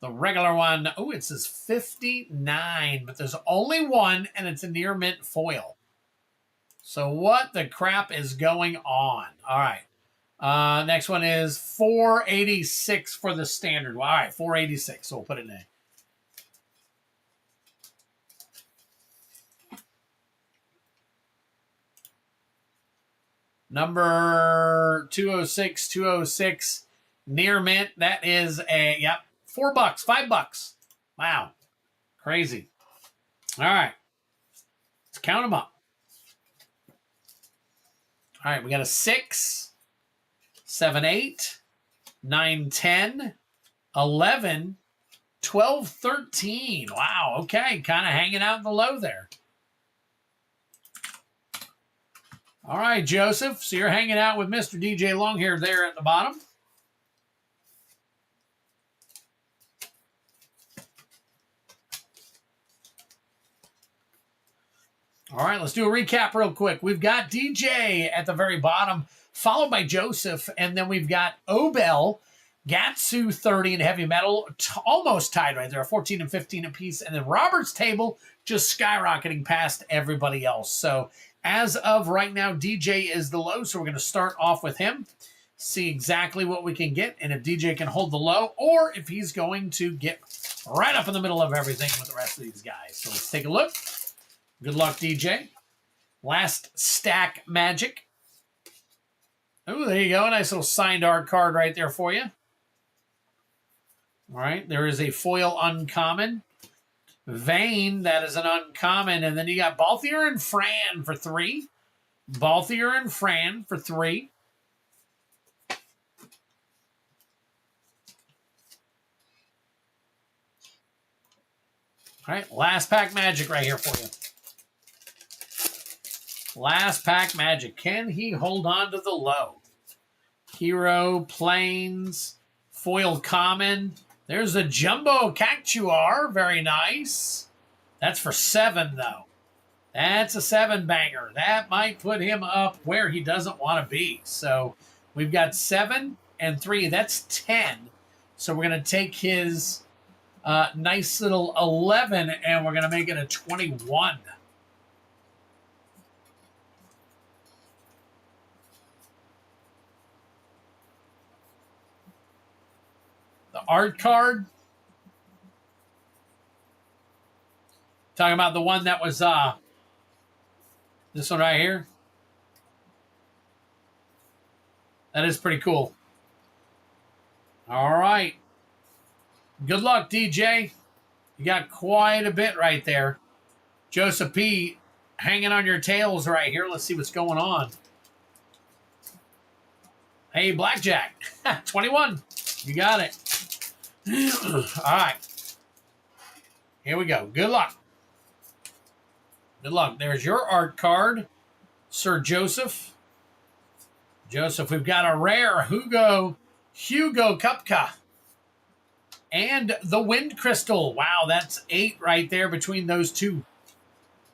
The regular one, oh, it says 59, but there's only one, and it's a near mint foil. So what the crap is going on? All right. Next one is 486 for the standard. All right, 486. So we'll put it in. Number 206, near mint. That is $4, $5. Wow. Crazy. All right. Let's count them up. All right, we got a 6, 7, 8, 9, 10, 11, 12, 13. Wow, okay, kind of hanging out in the low there. All right, Joseph, so you're hanging out with Mr. DJ Longhair there at the bottom. All right, let's do a recap real quick. We've got DJ at the very bottom, followed by Joseph, and then we've got Obel, Gatsu 30 and heavy metal, almost tied right there, 14 and 15 apiece, and then Robert's table just skyrocketing past everybody else. So as of right now, DJ is the low, so we're going to start off with him, see exactly what we can get, and if DJ can hold the low, or if he's going to get right up in the middle of everything with the rest of these guys. So let's take a look. Good luck, DJ. Last stack magic. Oh, there you go. A nice little signed art card right there for you. All right. There is a foil uncommon. Vane, that is an uncommon. And then you got Balthier and Fran for 3. Balthier and Fran for 3. All right. Last pack magic right here for you. Last pack magic. Can he hold on to the low? Hero, Plains, foil common. There's a jumbo cactuar. Very nice. That's for 7, though. That's a 7 banger. That might put him up where he doesn't want to be. So we've got 7 and 3. That's 10. So we're going to take his nice little 11 and we're going to make it a 21. The art card. Talking about the one that was this one right here. That is pretty cool. All right. Good luck, DJ. You got quite a bit right there. Joseph P. hanging on your tails right here. Let's see what's going on. Hey, Blackjack. 21. You got it. All right. Here we go. Good luck. Good luck. There's your art card, Sir Joseph. Joseph, we've got a rare Hugo Kupka. And the Wind Crystal. Wow, that's 8 right there between those two.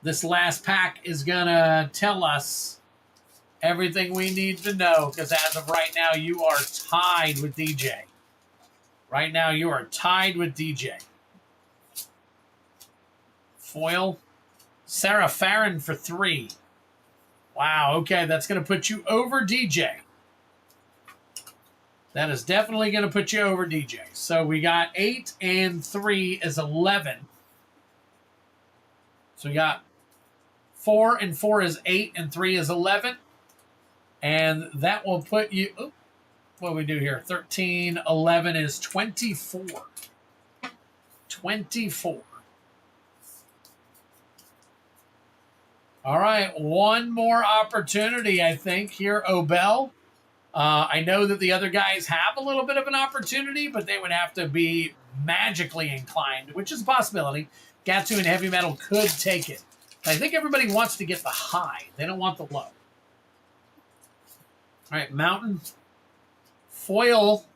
This last pack is going to tell us everything we need to know, because as of right now, you are tied with DJ. Right now, you are tied with DJ. Foil. Sarah Farron for 3. Wow, okay, that's going to put you over DJ. That is definitely going to put you over DJ. So we got 8 and 3 is 11. So we got 4 and 4 is 8 and 3 is 11. And that will put you, what do we do here? 13, 11 is 24. 24. All right, one more opportunity, I think, here, Obel. I know that the other guys have a little bit of an opportunity, but they would have to be magically inclined, which is a possibility. Gatsu and Heavy Metal could take it. But I think everybody wants to get the high. They don't want the low. All right, Mountain. Foil.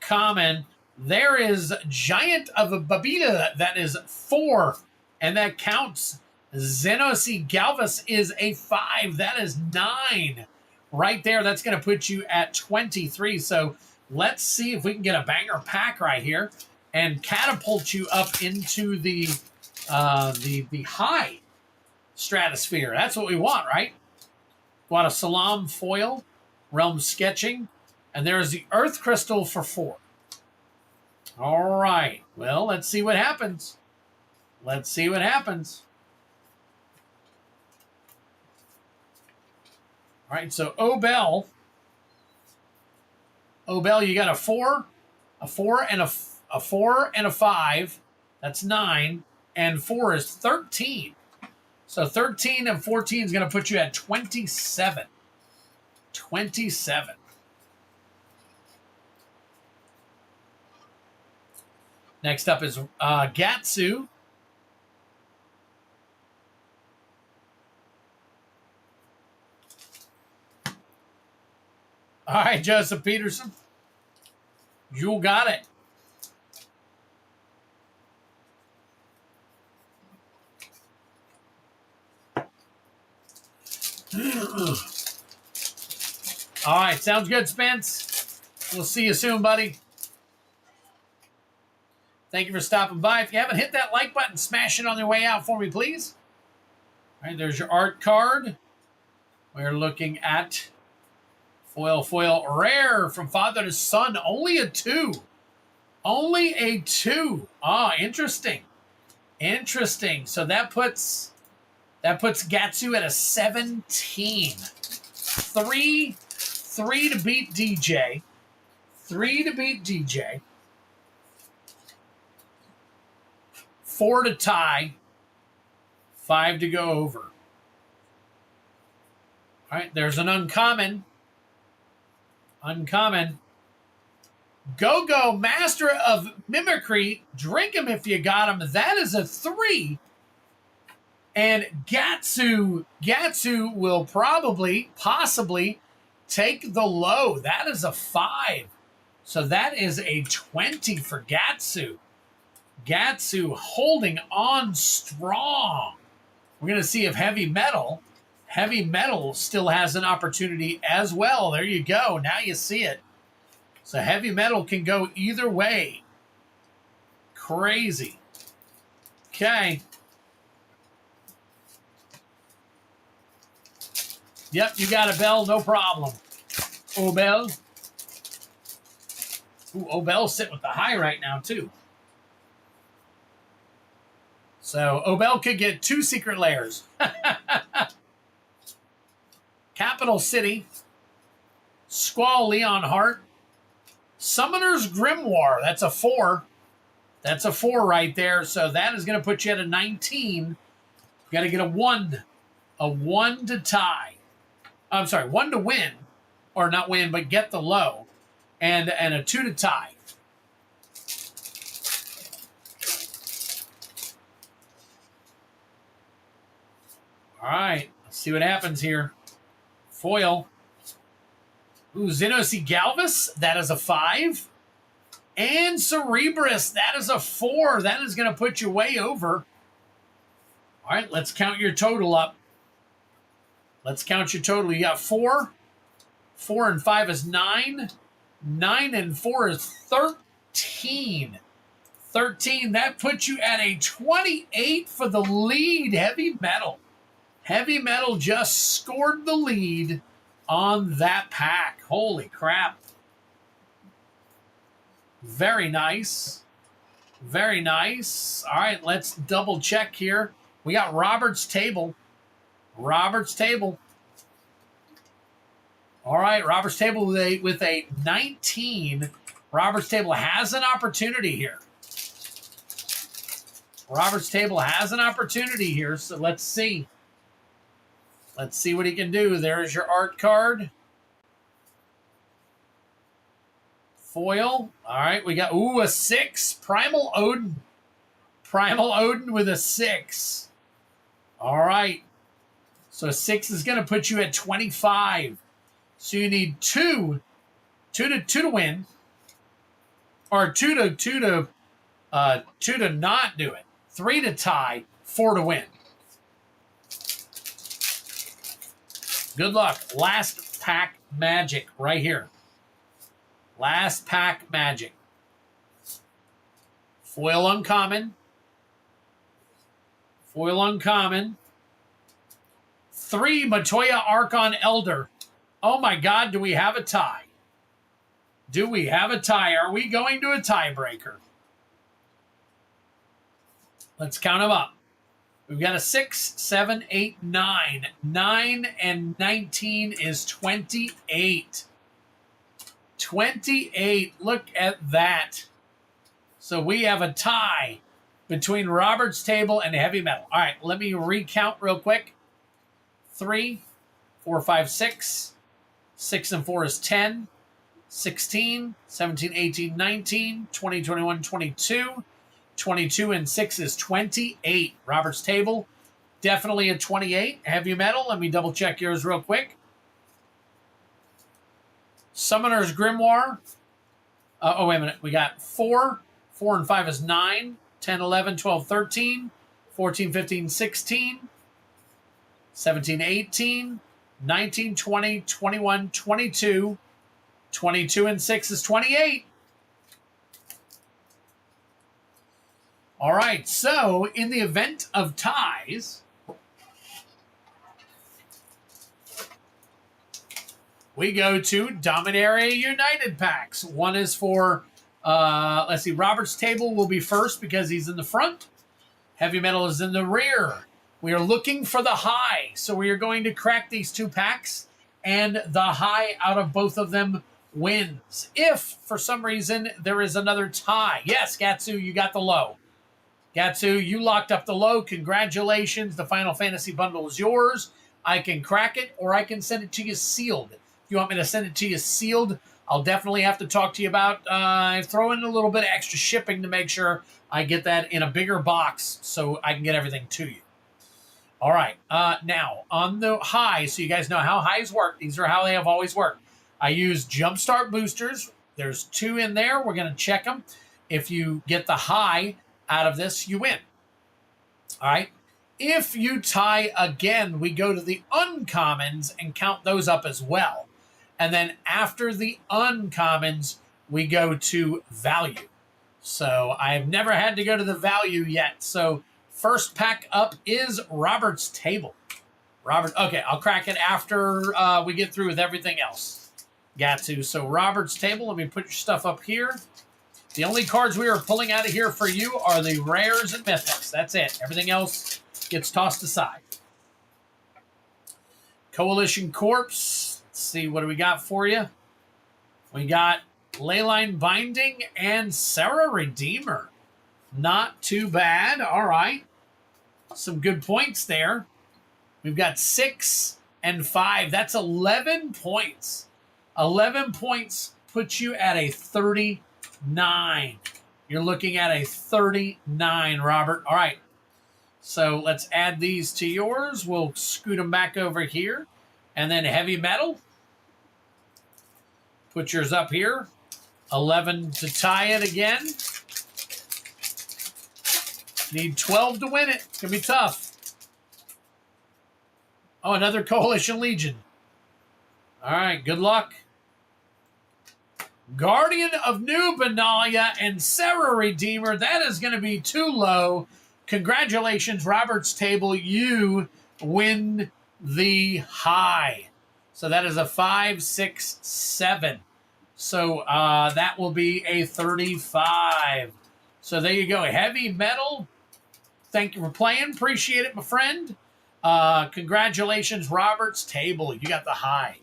Common. There is Giant of a Babita. That is 4, and that counts. Zenosi Galvas is a 5. That is 9. Right there, that's going to put you at 23. So let's see if we can get a banger pack right here and catapult you up into the high stratosphere. That's what we want, right? Got a Salam foil, Realm Sketching, and there's the Earth Crystal for 4. All right. Well, let's see what happens. Let's see what happens. All right, so Obel, you got a 4, and a 4 and a 5. That's 9, and 4 is 13. So 13 and 14 is going to put you at 27. 27. Next up is Gatsu. All right, Joseph Peterson. You got it. All right, sounds good, Spence. We'll see you soon, buddy. Thank you for stopping by. If you haven't hit that like button, smash it on your way out for me, please. All right, there's your art card. We're looking at foil rare from father to son. Only a 2. Only a 2. Ah, interesting. Interesting. So that puts Gatsu at a 17. 3 to beat DJ. 3 to beat DJ. 4 to tie. 5 to go over. All right, there's an uncommon. Uncommon. Go-Go, Master of Mimicry. Drink him if you got him. That is a 3. And Gatsu will possibly take the low. That is a 5. So that is a 20 for Gatsu. Gatsu holding on strong. We're going to see if Heavy Metal still has an opportunity as well. There you go. Now you see it. So Heavy Metal can go either way. Crazy. Okay. Yep, you got a bell, no problem. Obel. Ooh, Obel's sitting with the high right now, too. So Obel could get 2 secret layers. Capital City. Squall Leon Hart. Summoner's Grimoire. That's a 4. That's a 4 right there. So that is going to put you at a 19. You got to get a 1. A 1 to tie. I'm sorry, 1 to win. Or not win, but get the low. And a 2 to tie. All right. Let's see what happens here. Foil. Ooh, Xenosi Galvis. That is a 5. And Cerebrus. That is a 4. That is going to put you way over. All right, let's count your total up. Let's count your total. You got 4. 4 and 5 is 9. 9 and 4 is 13. 13. That puts you at a 28 for the lead. Heavy Metal. Heavy Metal just scored the lead on that pack. Holy crap. Very nice. Very nice. All right, let's double check here. We got Robert's Table. Robert's Table. All right, Robert's Table with a 19. Robert's Table has an opportunity here. Robert's Table has an opportunity here, so let's see. Let's see what he can do. There's your art card. Foil. All right, we got, a 6. Primal Odin. Primal Odin with a 6. All right. So 6 is going to put you at 25. So you need 2 to win, or 2 to not do it. 3 to tie, 4 to win. Good luck. Last pack magic right here. Last pack magic. Foil uncommon. Foil uncommon. 3 Matoya Archon Elder. Oh my God, do we have a tie? Do we have a tie? Are we going to a tiebreaker? Let's count them up. We've got a 6, 7, 8, 9. 9 and 19 is 28. 28. Look at that. So we have a tie between Robert's Table and Heavy Metal. All right, let me recount real quick. 3, 4, 5, 6, 6 and 4 is 10, 16, 17, 18, 19, 20, 21, 22. 22 and 6 is 28. Robert's table, definitely a 28. Heavy metal, let me double check yours real quick. Summoner's Grimoire. Oh, wait a minute. We got 4. 4 and 5 is 9. 10, 11, 12, 13. 14, 15, 16. 17, 18. 19, 20, 21, 22. 22 and 6 is 28. All right, so in the event of ties, we go to Dominaria United packs. One is for, let's see, Robert's table will be first because he's in the front. Heavy metal is in the rear. We are looking for the high, so we are going to crack these 2 packs, and the high out of both of them wins. If, for some reason, there is another tie. Yes, Gatsu, you got the low. Gatsu, you locked up the low. Congratulations. The Final Fantasy bundle is yours. I can crack it, or I can send it to you sealed. If you want me to send it to you sealed, I'll definitely have to talk to you about throwing a little bit of extra shipping to make sure I get that in a bigger box so I can get everything to you. All right. Now, on the high, so you guys know how highs work. These are how they have always worked. I use Jumpstart boosters. There's 2 in there. We're going to check them. If you get the high out of this, you win. All right. If you tie again, we go to the uncommons and count those up as well. And then after the uncommons, we go to value. So I've never had to go to the value yet. So first pack up is Robert's table. Robert, okay, I'll crack it after we get through with everything else. Got to. So Robert's table, let me put your stuff up here. The only cards we are pulling out of here for you are the rares and mythics. That's it. Everything else gets tossed aside. Coalition Corpse. Let's see, what do we got for you? We got Leyline Binding and Sarah Redeemer. Not too bad. All right. Some good points there. We've got 6 and 5. That's 11 points. 11 points puts you at a 39. You're looking at a 39, Robert. All right. So let's add these to yours. We'll scoot them back over here. And then heavy metal. Put yours up here. 11 to tie it again. Need 12 to win it. It's going to be tough. Oh, another Coalition Legion. All right, good luck. Guardian of New Benalia and Sarah Redeemer. That is going to be too low. Congratulations, Robert's table. You win the high. So that is a 5, 6, 7. So that will be a 35. So there you go. Heavy metal. Thank you for playing. Appreciate it, my friend. Congratulations, Robert's table. You got the high.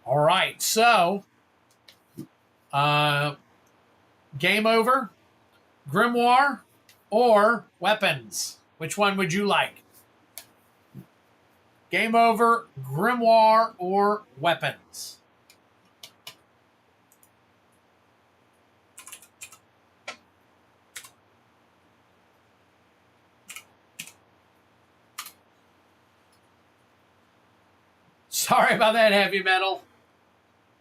All right. So game over, Grimoire, or weapons? Which one would you like? Game over, Grimoire, or weapons? Sorry about that, heavy metal.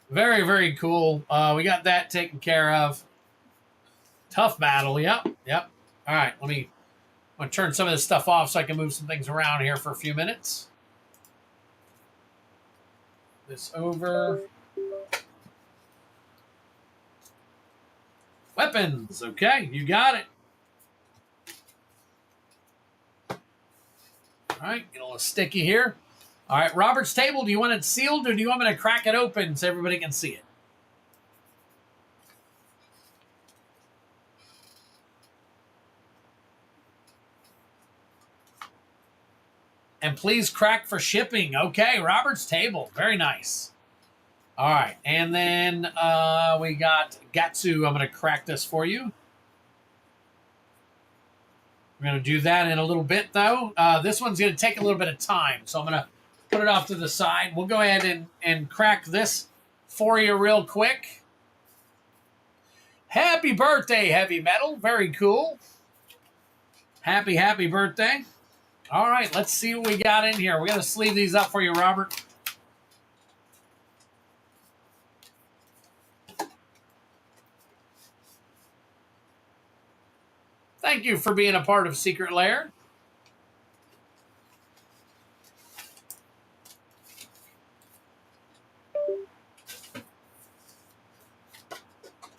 Very, very cool. We got that taken care of. Tough battle. Yep. All right. I'm going to turn some of this stuff off so I can move some things around here for a few minutes. This over. Weapons. Okay. You got it. All right. Get a little sticky here. All right, Robert's table, do you want it sealed or do you want me to crack it open so everybody can see it? And please crack for shipping. Okay, Robert's table. Very nice. All right, and then we got Gatsu. I'm going to crack this for you. We're going to do that in a little bit, though. This one's going to take a little bit of time, so I'm going to Put it off to the side. We'll go ahead and crack this for you real quick. Happy birthday, Heavy Metal. Very cool. Happy birthday. All right, let's see what we got in here. We're going to sleeve these up for you, Robert. Thank you for being a part of Secret Lair.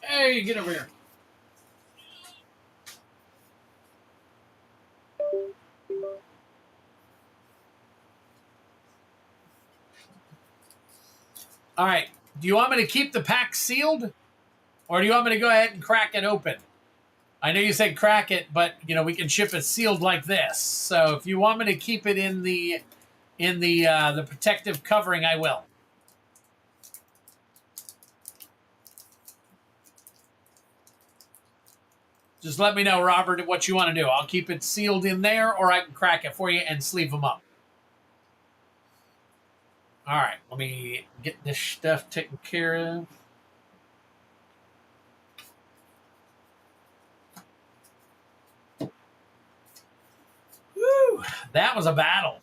Hey, get over here. All right. Do you want me to keep the pack sealed? Or do you want me to go ahead and crack it open? I know you said crack it, but we can ship it sealed like this. So if you want me to keep it in the protective covering, I will. Just let me know, Robert, what you want to do. I'll keep it sealed in there, or I can crack it for you and sleeve them up. All right, let me get this stuff taken care of. Woo, that was a battle.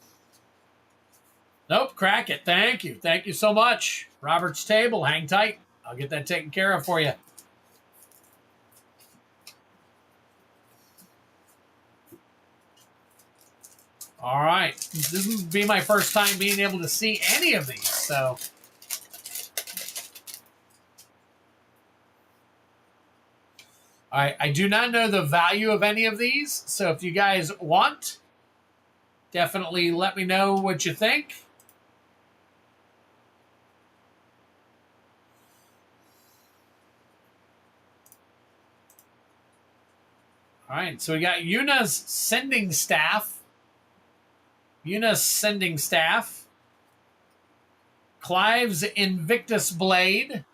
Nope, crack it. Thank you. Thank you so much. Robert's table, hang tight. I'll get that taken care of for you. All right. This will be my first time being able to see any of these, so. All right. I do not know the value of any of these, so if you guys want, definitely let me know what you think. All right. So we got Yuna's sending staff. Clive's Invictus Blade.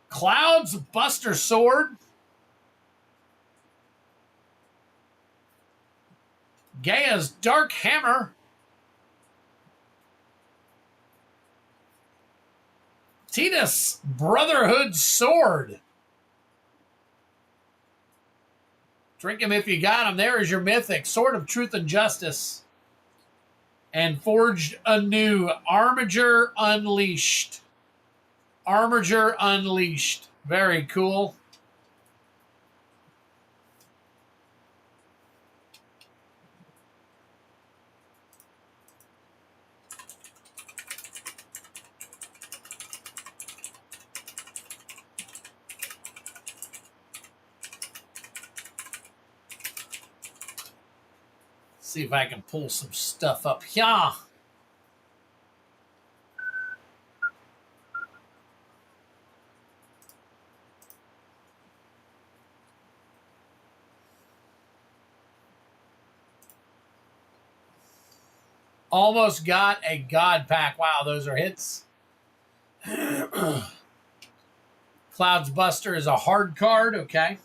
Cloud's Buster Sword. Gaia's Dark Hammer. Tina's Brotherhood Sword. Drink him if you got him. There is your Mythic. Sword of Truth and Justice. And Forged Anew. Armiger Unleashed. Armiger Unleashed. Very cool. See if I can pull some stuff up here. Almost got a God Pack. Wow, those are hits. Cloud's Buster is a hard card. Okay.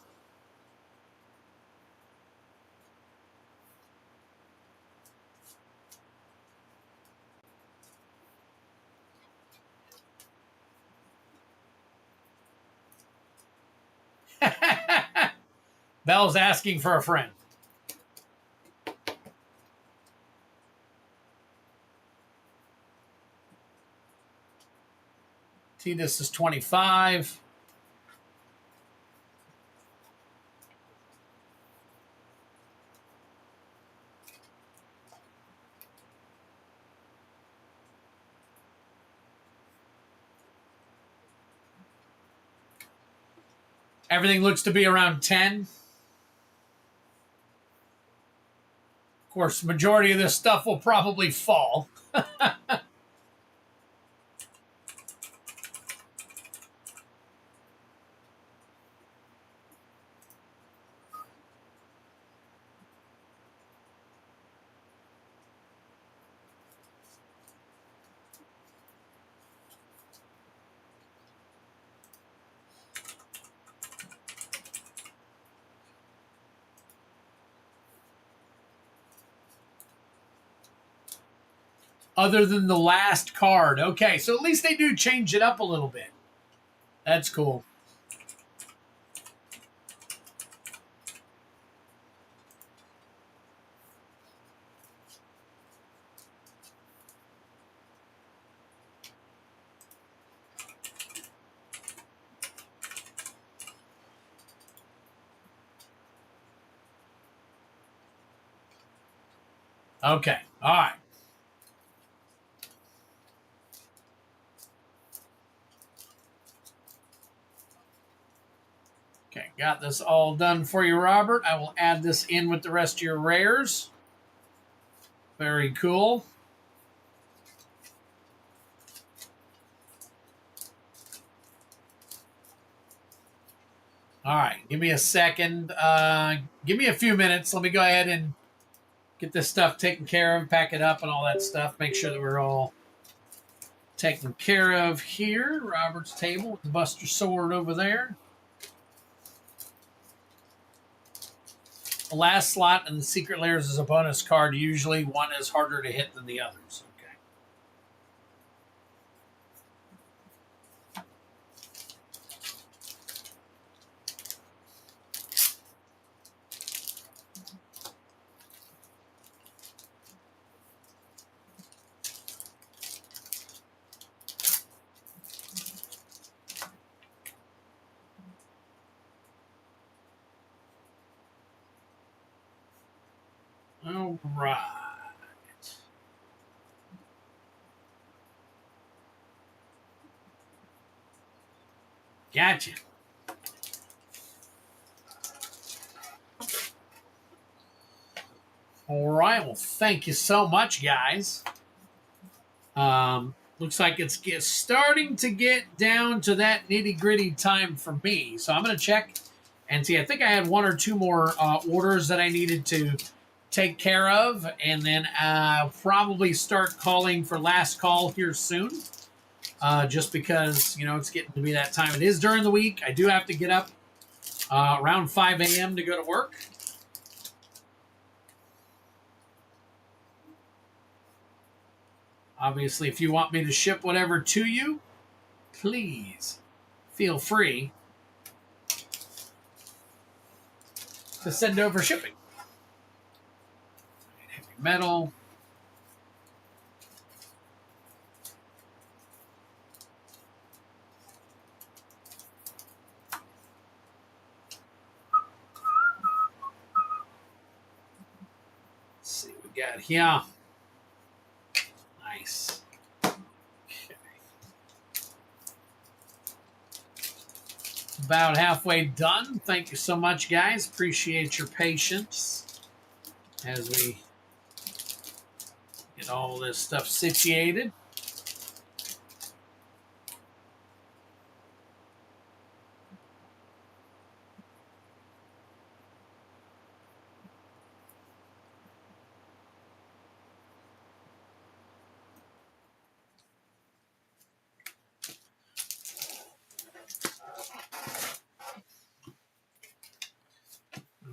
Bell's asking for a friend. This is 25. Everything looks to be around 10. Of course, majority of this stuff will probably fall. other than the last card. Okay, so at least they do change it up a little bit. That's cool. Okay, all right. Okay, got this all done for you, Robert. I will add this in with the rest of your rares. Very cool. All right, give me a second. Give me a few minutes. Let me go ahead and get this stuff taken care of, pack it up and all that stuff. Make sure that we're all taken care of here. Robert's table with the Buster Sword over there. The last slot in the Secret Lairs is a bonus card. Usually one is harder to hit than the others. All right. Gotcha. All right. Well, thank you so much, guys. Looks like it's starting to get down to that nitty-gritty time for me. So I'm going to check and see. I think I had one or two more orders that I needed to take care of, and then probably start calling for last call here soon. Just because, it's getting to be that time. It is during the week. I do have to get up around 5 a.m. to go to work. Obviously, if you want me to ship whatever to you, please feel free to send over shipping. Heavy metal. Let's see what we got here. Nice. Okay. About halfway done. Thank you so much, guys. Appreciate your patience as we get all this stuff situated.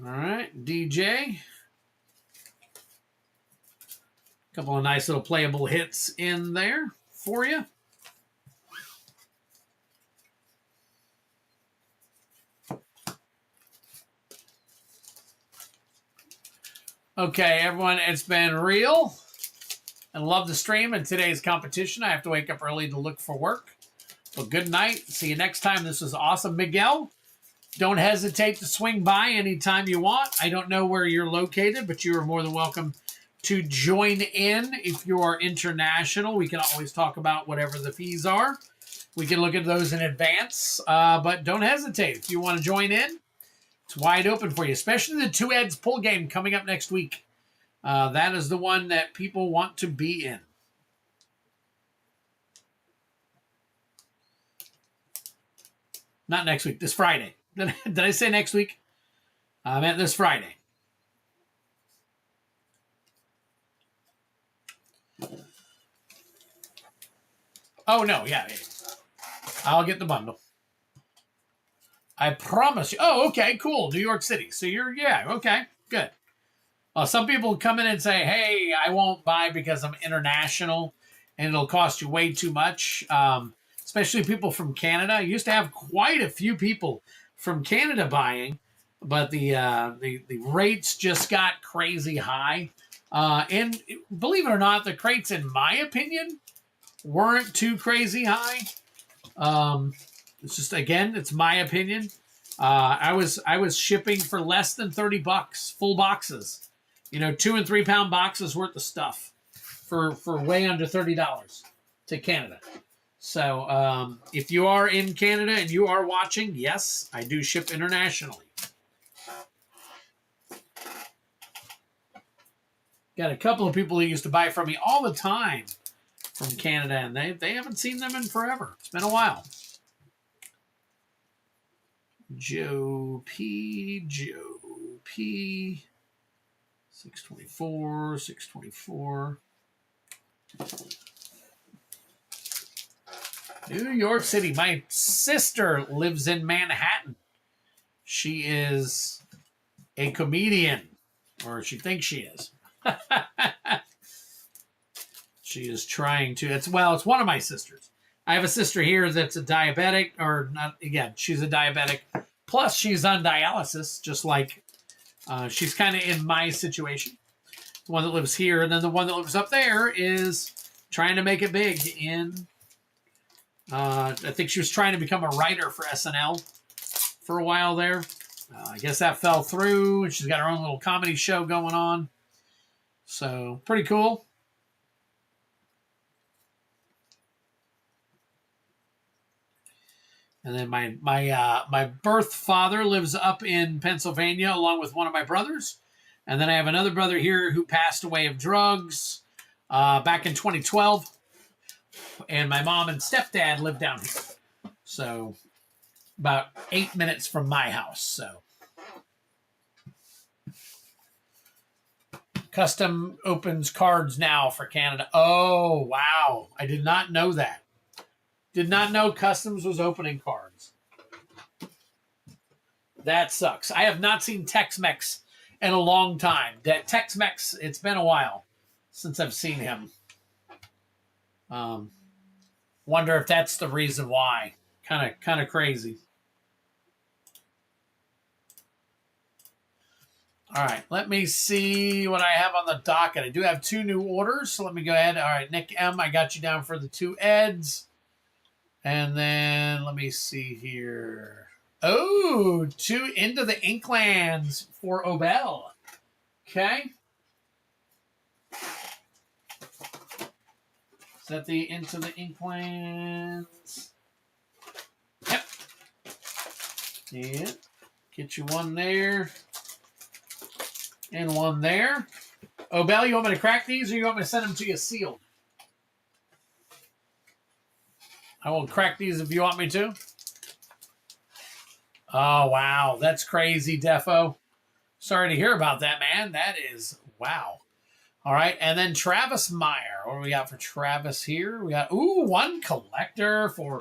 All right, DJ. A couple of nice little playable hits in there for you. Okay, everyone, it's been real. And love the stream and today's competition. I have to wake up early to look for work. Well, good night. See you next time. This was awesome. Miguel, don't hesitate to swing by anytime you want. I don't know where you're located, but you are more than welcome to join in. If you are international, we can always talk about whatever the fees are. We can look at those in advance, but don't hesitate. If you want to join in, it's wide open for you, especially the Two Eds pull game coming up next week. That is the one that people want to be in. Not next week, this Friday. Did I say next week? I meant this Friday. Oh, no, yeah. I'll get the bundle. I promise you. Oh, okay, cool. New York City. So yeah, okay, good. Some people come in and say, hey, I won't buy because I'm international and it'll cost you way too much. Especially people from Canada. I used to have quite a few people from Canada buying, but the rates just got crazy high. And believe it or not, the crates, in my opinion, weren't too crazy high. It's just, again, it's my opinion. I was shipping for less than $30, full boxes. 2 and 3 pound boxes worth of stuff for way under $30 to Canada. So if you are in Canada and you are watching, yes, I do ship internationally. Got a couple of people who used to buy from me all the time from Canada, and they haven't seen them in forever. It's been a while. Joe P. 624. New York City. My sister lives in Manhattan. She is a comedian, or she thinks she is. She is trying to. It's one of my sisters. I have a sister here that's a diabetic, or not. Again, she's a diabetic. Plus, she's on dialysis, just like she's kind of in my situation. The one that lives here, and then the one that lives up there is trying to make it big in. I think she was trying to become a writer for SNL for a while there. I guess that fell through, and she's got her own little comedy show going on. So, pretty cool. And then my birth father lives up in Pennsylvania along with one of my brothers. And then I have another brother here who passed away of drugs back in 2012. And my mom and stepdad live down here. So about 8 minutes from my house. So Custom opens cards now for Canada. Oh, wow. I did not know that. Did not know Customs was opening cards. That sucks. I have not seen Tex-Mex in a long time. Tex-Mex, it's been a while since I've seen him. Wonder if that's the reason why. Kind of crazy. All right, let me see what I have on the docket. I do have 2 new orders, so let me go ahead. All right, Nick M., I got you down for the 2 Eds. And then let me see here. Oh, 2 Into the Inklands for Obel. Okay. Is that the Into the Inklands? Yep. Yeah. Get you 1 there. And 1 there. Obel, you want me to crack these, or you want me to send them to you sealed? I will crack these if you want me to. Oh, wow. That's crazy, Defo. Sorry to hear about that, man. That is, wow. All right, and then Travis Meyer. What do we got for Travis here? We got, 1 collector for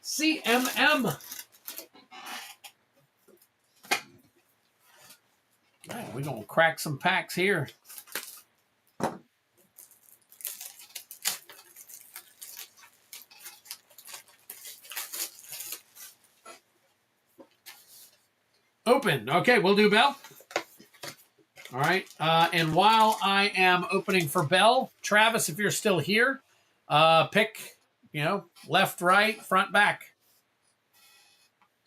CMM. All right, we're going to crack some packs here. Open. Okay, we'll do Bell. All right. And while I am opening for Bell, Travis, if you're still here, pick, left, right, front, back.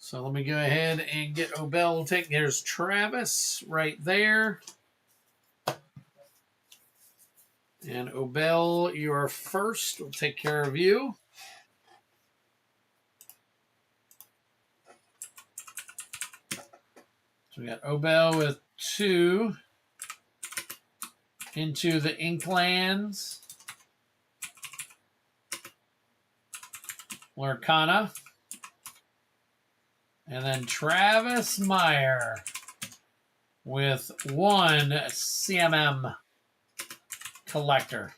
So let me go ahead and get Obel taken. There's Travis right there. And Obel, you are first. We'll take care of you. So we got Obel with 2 Into the Inklands. Lurkana. And then Travis Meyer with 1 CMM collector.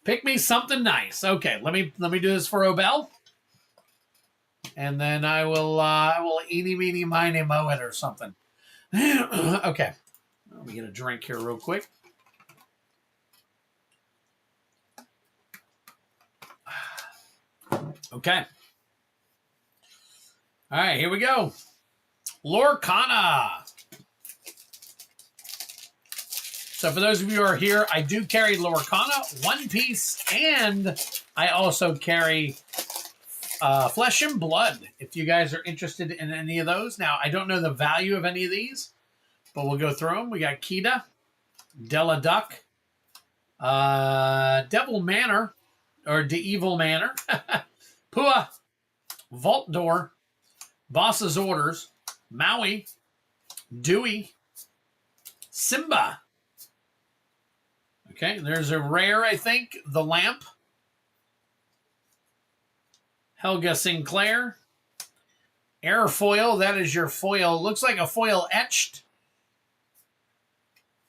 Pick me something nice. Okay, let me do this for Obel. And then I will eeny, meeny, miny, moe it or something. Okay. Let me get a drink here real quick. Okay. All right, here we go. Lorcana. So for those of you who are here, I do carry Lorcana, One Piece, and I also carry Flesh and Blood, if you guys are interested in any of those. Now, I don't know the value of any of these, but we'll go through them. We got Kita, Della Duck, Devil Manor, or De Evil Manor, Pua, Vault Door, Boss's Orders, Maui, Dewey, Simba. Okay, there's a rare, I think, The Lamp, Helga Sinclair, Airfoil, that is your foil. Looks like a foil etched.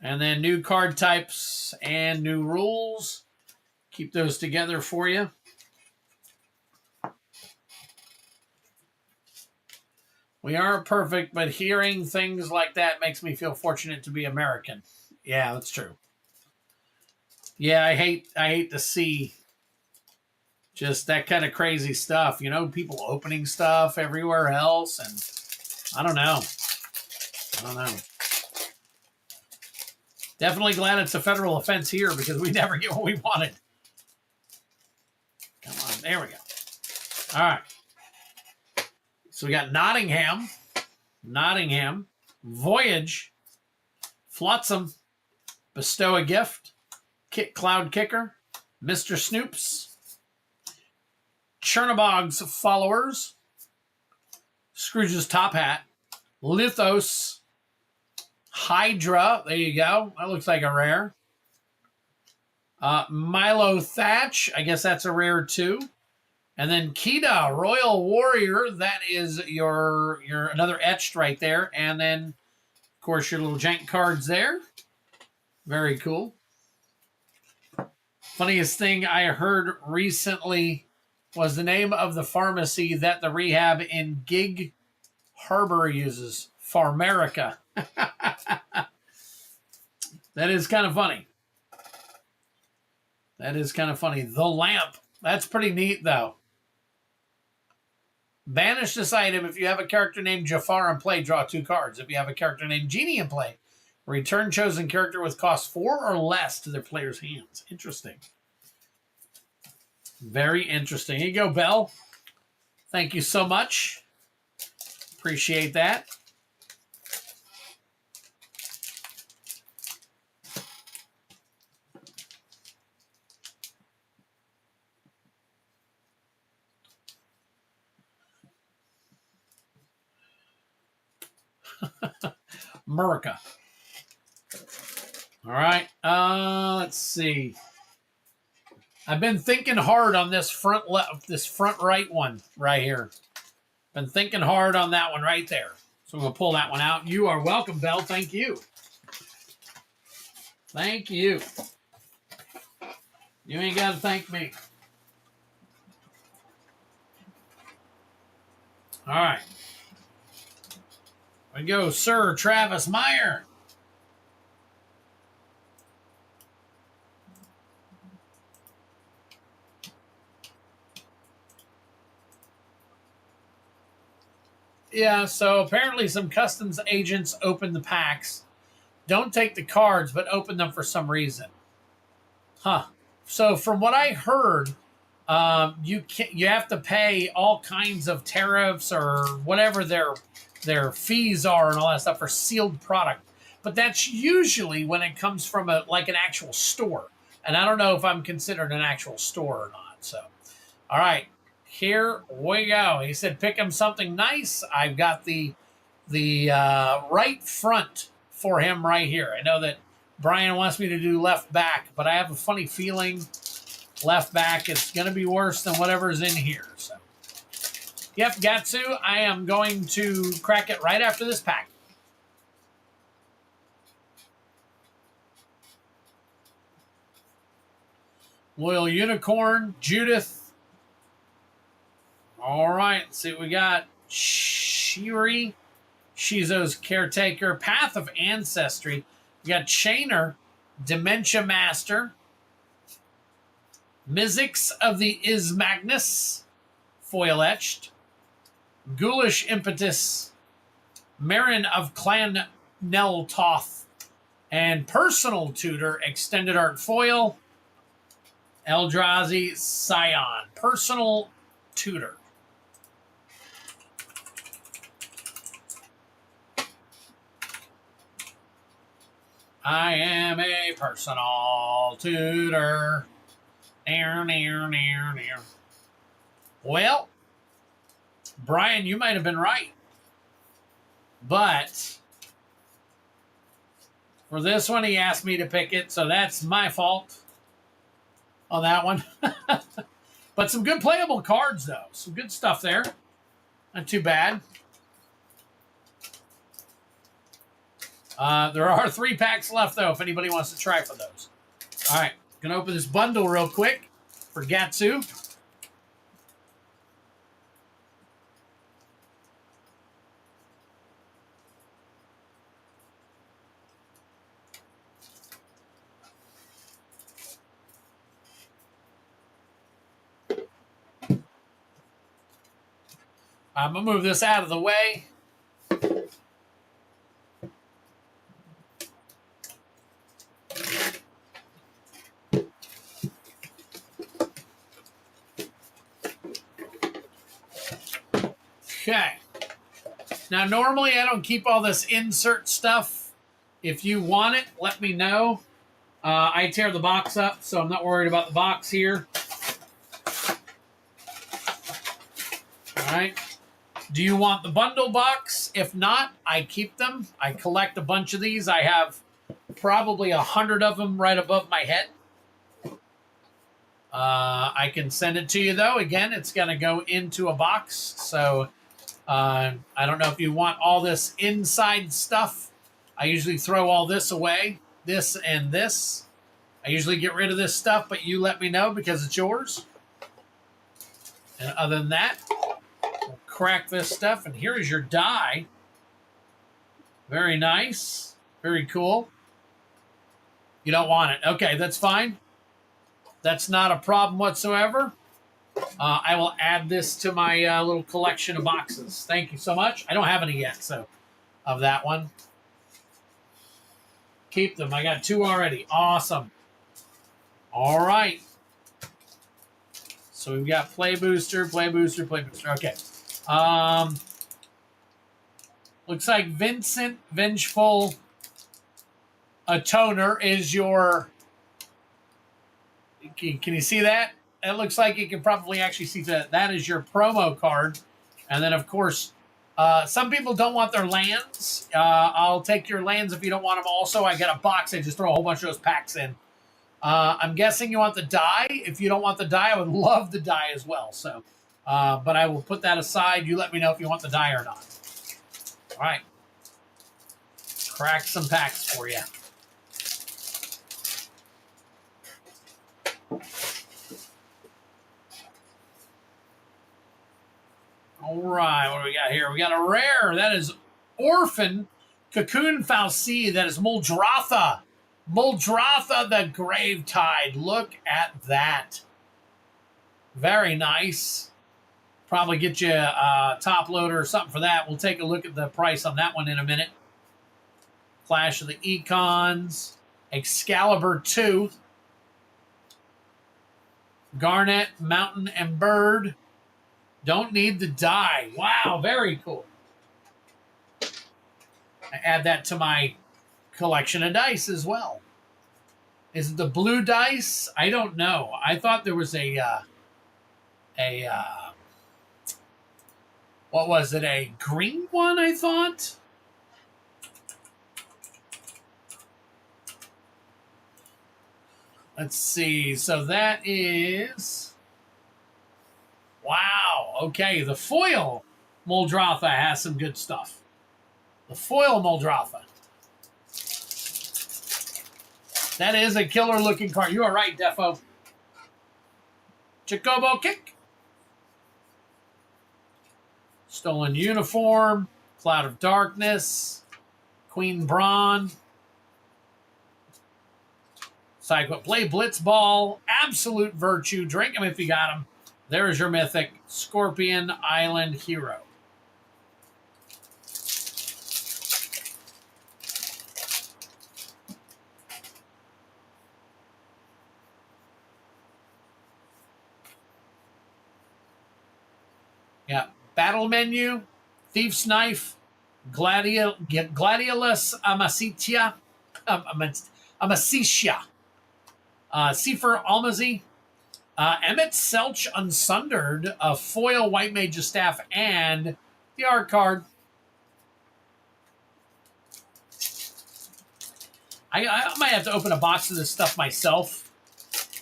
And then new card types and new rules. Keep those together for you. We aren't perfect, but hearing things like that makes me feel fortunate to be American. Yeah, that's true. Yeah, I hate to see just that kind of crazy stuff. You know, people opening stuff everywhere else, and I don't know. Definitely glad it's a federal offense here because we never get what we wanted. Come on, there we go. All right. So we got Nottingham, Voyage, Flotsam, Bestow a Gift, Cloud Kicker, Mr. Snoops, Chernobog's Followers, Scrooge's Top Hat, Lithos, Hydra, there you go. That looks like a rare. Milo Thatch, I guess that's a rare too. And then Kita, Royal Warrior, that is your another etched right there. And then, of course, your little jank cards there. Very cool. Funniest thing I heard recently was the name of the pharmacy that the rehab in Gig Harbor uses, Pharmerica. That is kind of funny. The Lamp. That's pretty neat, though. Banish this item if you have a character named Jafar in play, draw 2 cards. If you have a character named Genie in play, return chosen character with cost 4 or less to their player's hands. Interesting. Very interesting. Here you go, Belle. Thank you so much. Appreciate that. America. All right. Let's see. I've been thinking hard on this front right one right here. Been thinking hard on that one right there. So I'm going to pull that one out. You are welcome, Belle. Thank you. Thank you. You ain't got to thank me. All right. We go, Sir Travis Meyer. Yeah, so apparently some customs agents open the packs, don't take the cards, but open them for some reason. Huh. So from what I heard, you have to pay all kinds of tariffs or whatever their fees are and all that stuff for sealed product. But that's usually when it comes from an actual store. And I don't know if I'm considered an actual store or not. So, all right, here we go. He said, pick him something nice. I've got the right front for him right here. I know that Brian wants me to do left back, but I have a funny feeling left back is going to be worse than whatever's in here. So, yep, got to. I am going to crack it right after this pack. Loyal Unicorn, Judith. All right, let's see what we got. Shiri, Shizo's Caretaker, Path of Ancestry. You got Chainer, Dementia Master, Mythics of the Ismagnus, foil etched, Ghoulish Impetus, Marin of Clan Neltoth, and Personal Tutor, Extended Art Foil, Eldrazi Scion, Personal Tutor. I am a personal tutor. Well, Brian, you might have been right. But for this one, he asked me to pick it, so that's my fault on that one. But some good playable cards, though. Some good stuff there. Not too bad. There are 3 packs left, though, if anybody wants to try for those. All right. Going to open this bundle real quick for Gatsu. I'm going to move this out of the way. Okay. Now, normally I don't keep all this insert stuff. If you want it, let me know. I tear the box up, so I'm not worried about the box here. All right. Do you want the bundle box? If not, I keep them. I collect a bunch of these. I have probably 100 of them right above my head. I can send it to you, though. Again, it's going to go into a box, so I don't know if you want all this inside stuff. I usually throw all this away, this and this. I usually get rid of this stuff, but you let me know because it's yours. And other than that, we'll crack this stuff, and here is your die. Very nice. Very cool. You don't want it. Okay, that's fine. That's not a problem whatsoever. I will add this to my little collection of boxes. Thank you so much. I don't have any yet, so of that one. Keep them. I got 2 already. Awesome. All right. So we've got Play Booster, Play Booster, Play Booster. Okay. Looks like Vincent Vengeful Atoner is your... Can you see that? It looks like you can probably actually see that. That is your promo card. And then, of course, some people don't want their lands. I'll take your lands if you don't want them also. I got a box. I just throw a whole bunch of those packs in. I'm guessing you want the die. If you don't want the die, I would love the die as well. So, but I will put that aside. You let me know if you want the die or not. All right. Crack some packs for you. All right, what do we got here? We got a rare. That is Orphan Cocoon Fal'Cie. That is Muldrotha. Muldrotha the Gravetide. Look at that. Very nice. Probably get you a top loader or something for that. We'll take a look at the price on that one in a minute. Clash of the Econs. Excalibur 2. Garnet, Mountain, and Bird. Don't need the die. Wow, very cool. I add that to my collection of dice as well. Is it the blue dice? I don't know. I thought there was what was it? A green one, I thought? Let's see. So that is... Wow. Okay, the foil Muldrotha has some good stuff. The foil Muldrotha. That is a killer-looking card. You are right, Defo. Chocobo Kick. Stolen Uniform. Cloud of Darkness. Queen Brawn. Cycle, play Blitzball, Absolute Virtue, drink them if you got them. There's your Mythic Scorpion Island Hero. Yeah, Battle Menu, Thief's Knife, Gladiolus Amasitia, Amasitia, Sefer Almazy, Emmett Selch Unsundered, a foil White Mage's Staff, and the art card. I might have to open a box of this stuff myself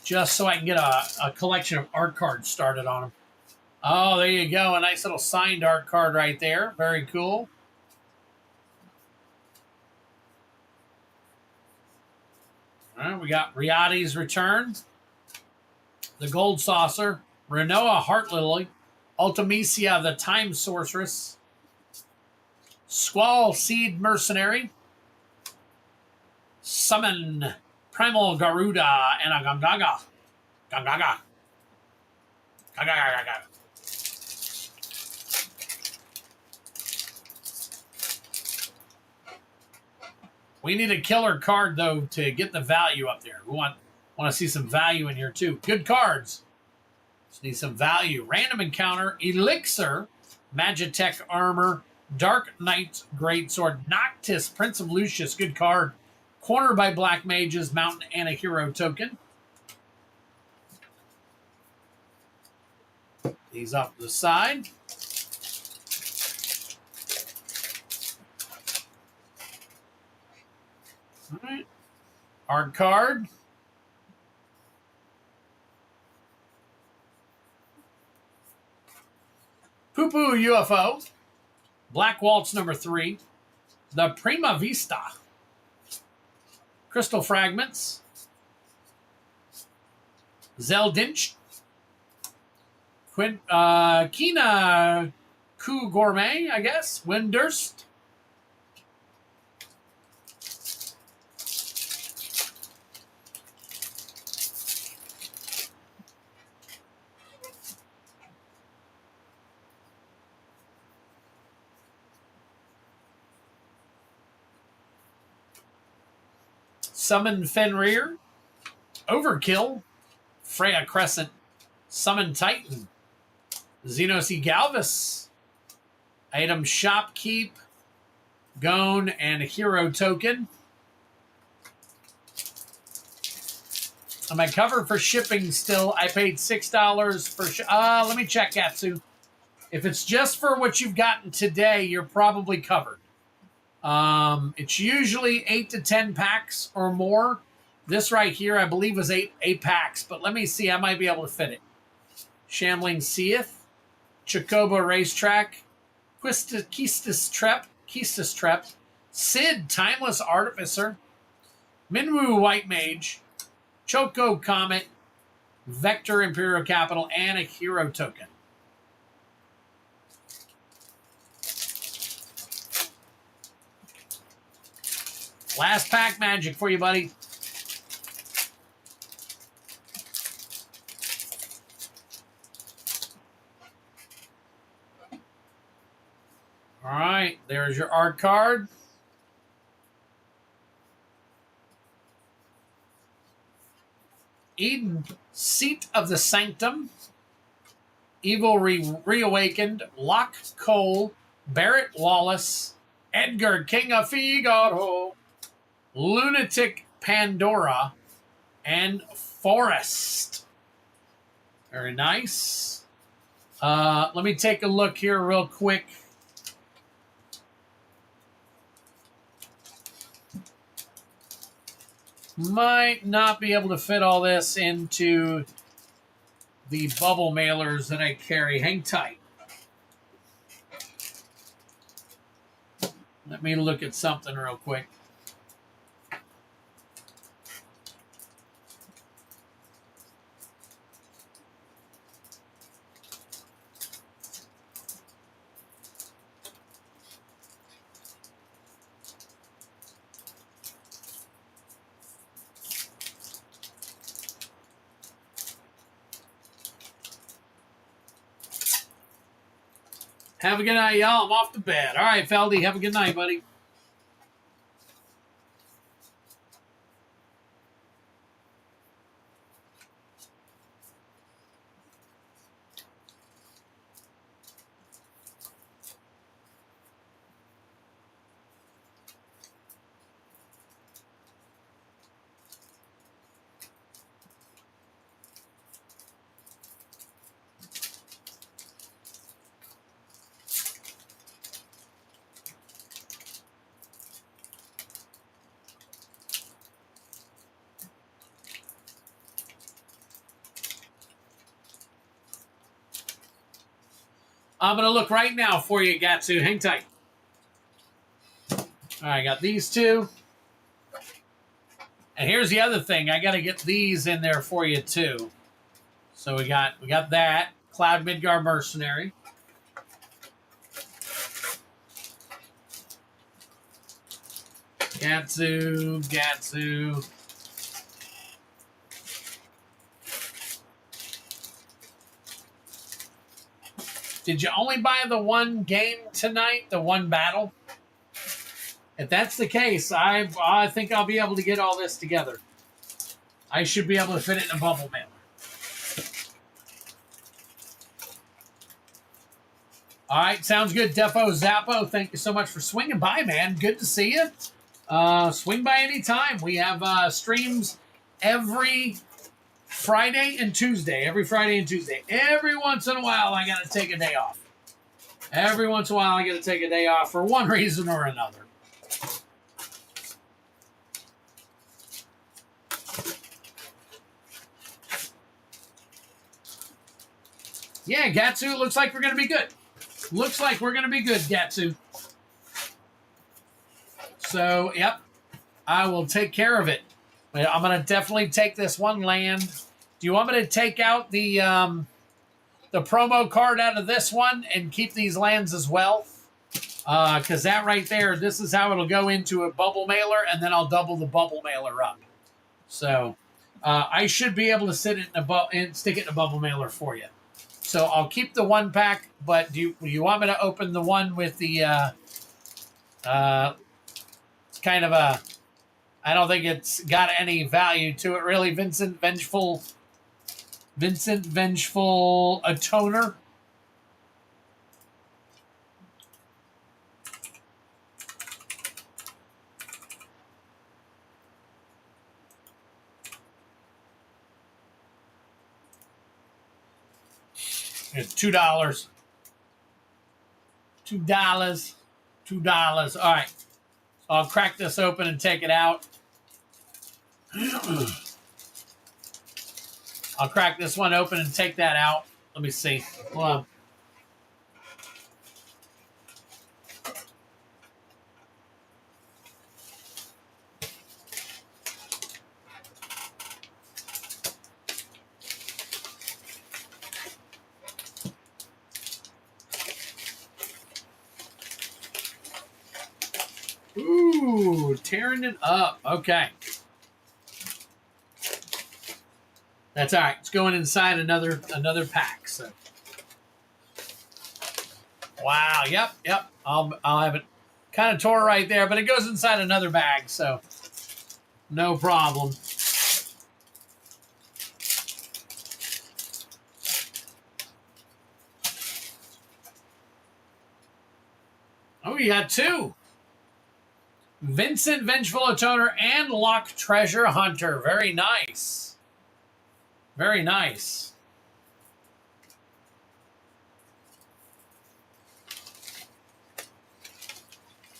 just so I can get a collection of art cards started on them. Oh, there you go. A nice little signed art card right there. Very cool. All right, we got Riati's Return, the Gold Saucer, Renoa Heart Lily, Ultimecia the Time Sorceress, Squall Seed Mercenary, Summon Primal Garuda, and a Gangaga. Gangaga. Gangaga. We need a killer card, though, to get the value up there. We want to see some value in here, too. Good cards. Just need some value. Random Encounter, Elixir, Magitech Armor, Dark Knight's Greatsword, Noctis, Prince of Lucius, good card. Corner by Black Mages, Mountain, and a Hero Token. These off to the side. All right. Art card. Poo Poo UFO. Black Waltz number 3. The Prima Vista. Crystal Fragments. Zeldinch. Kina Coup Gourmet, I guess. Windurst. Summon Fenrir, Overkill, Freya Crescent, Summon Titan, Xenos Galvis, Item Shopkeep, Gone, and a Hero Token. Am I covered for shipping still? I paid $6 for let me check, Katsu. If it's just for what you've gotten today, you're probably covered. It's usually 8 to 10 packs or more. This right here, I believe, was eight packs, but let me see. I might be able to fit it. Shambling Seath, Chocobo Racetrack, Keistis Trep, Sid, Timeless Artificer, Minwu White Mage, Choco Comet, Vector Imperial Capital, and a Hero Token. Last pack magic for you, buddy. All right, there's your art card. Eden, Seat of the Sanctum. Evil Reawakened. Locke Cole. Barrett Wallace. Edgar, King of Figaro. Lunatic Pandora, and Forest. Very nice. Let me take a look here real quick. Might not be able to fit all this into the bubble mailers that I carry. Hang tight. Let me look at something real quick. Have a good night, y'all. I'm off to bed. All right, Feldy, have a good night, buddy. I'm going to look right now for you, Gatsu. Hang tight. All right, got these two. And here's the other thing. I got to get these in there for you, too. So we got that. Cloud Midgar Mercenary. Gatsu. Did you only buy the one game tonight, the one battle? If that's the case, I think I'll be able to get all this together. I should be able to fit it in a bubble mailer. All right, sounds good. Defo Zappo, thank you so much for swinging by, man. Good to see you. Swing by anytime. We have streams every Friday and Tuesday. Every Friday and Tuesday. Every once in a while, I got to take a day off. Every once in a while, I got to take a day off for one reason or another. Yeah, Gatsu, looks like we're going to be good. Looks like we're going to be good, Gatsu. So, yep, I will take care of it. I'm going to definitely take this one land. Do you want me to take out the promo card out of this one and keep these lands as well? Because that right there, this is how it'll go into a bubble mailer, and then I'll double the bubble mailer up. So I should be able to sit it in stick it in a bubble mailer for you. So I'll keep the one pack, but do you want me to open the one with the kind of a, I don't think it's got any value to it really, Vincent Vengeful Atoner. It's $2. $2. All right. I'll crack this open and take it out. I'll crack this one open and take that out. Let me see. Hold on. Ooh, tearing it up. Okay. That's all right. It's going inside another pack. So, wow. Yep. I'll have it kind of tore right there, but it goes inside another bag. So, no problem. Oh, you got two. Vincent Vengeful Atoner and Lock Treasure Hunter. Very nice. Very nice.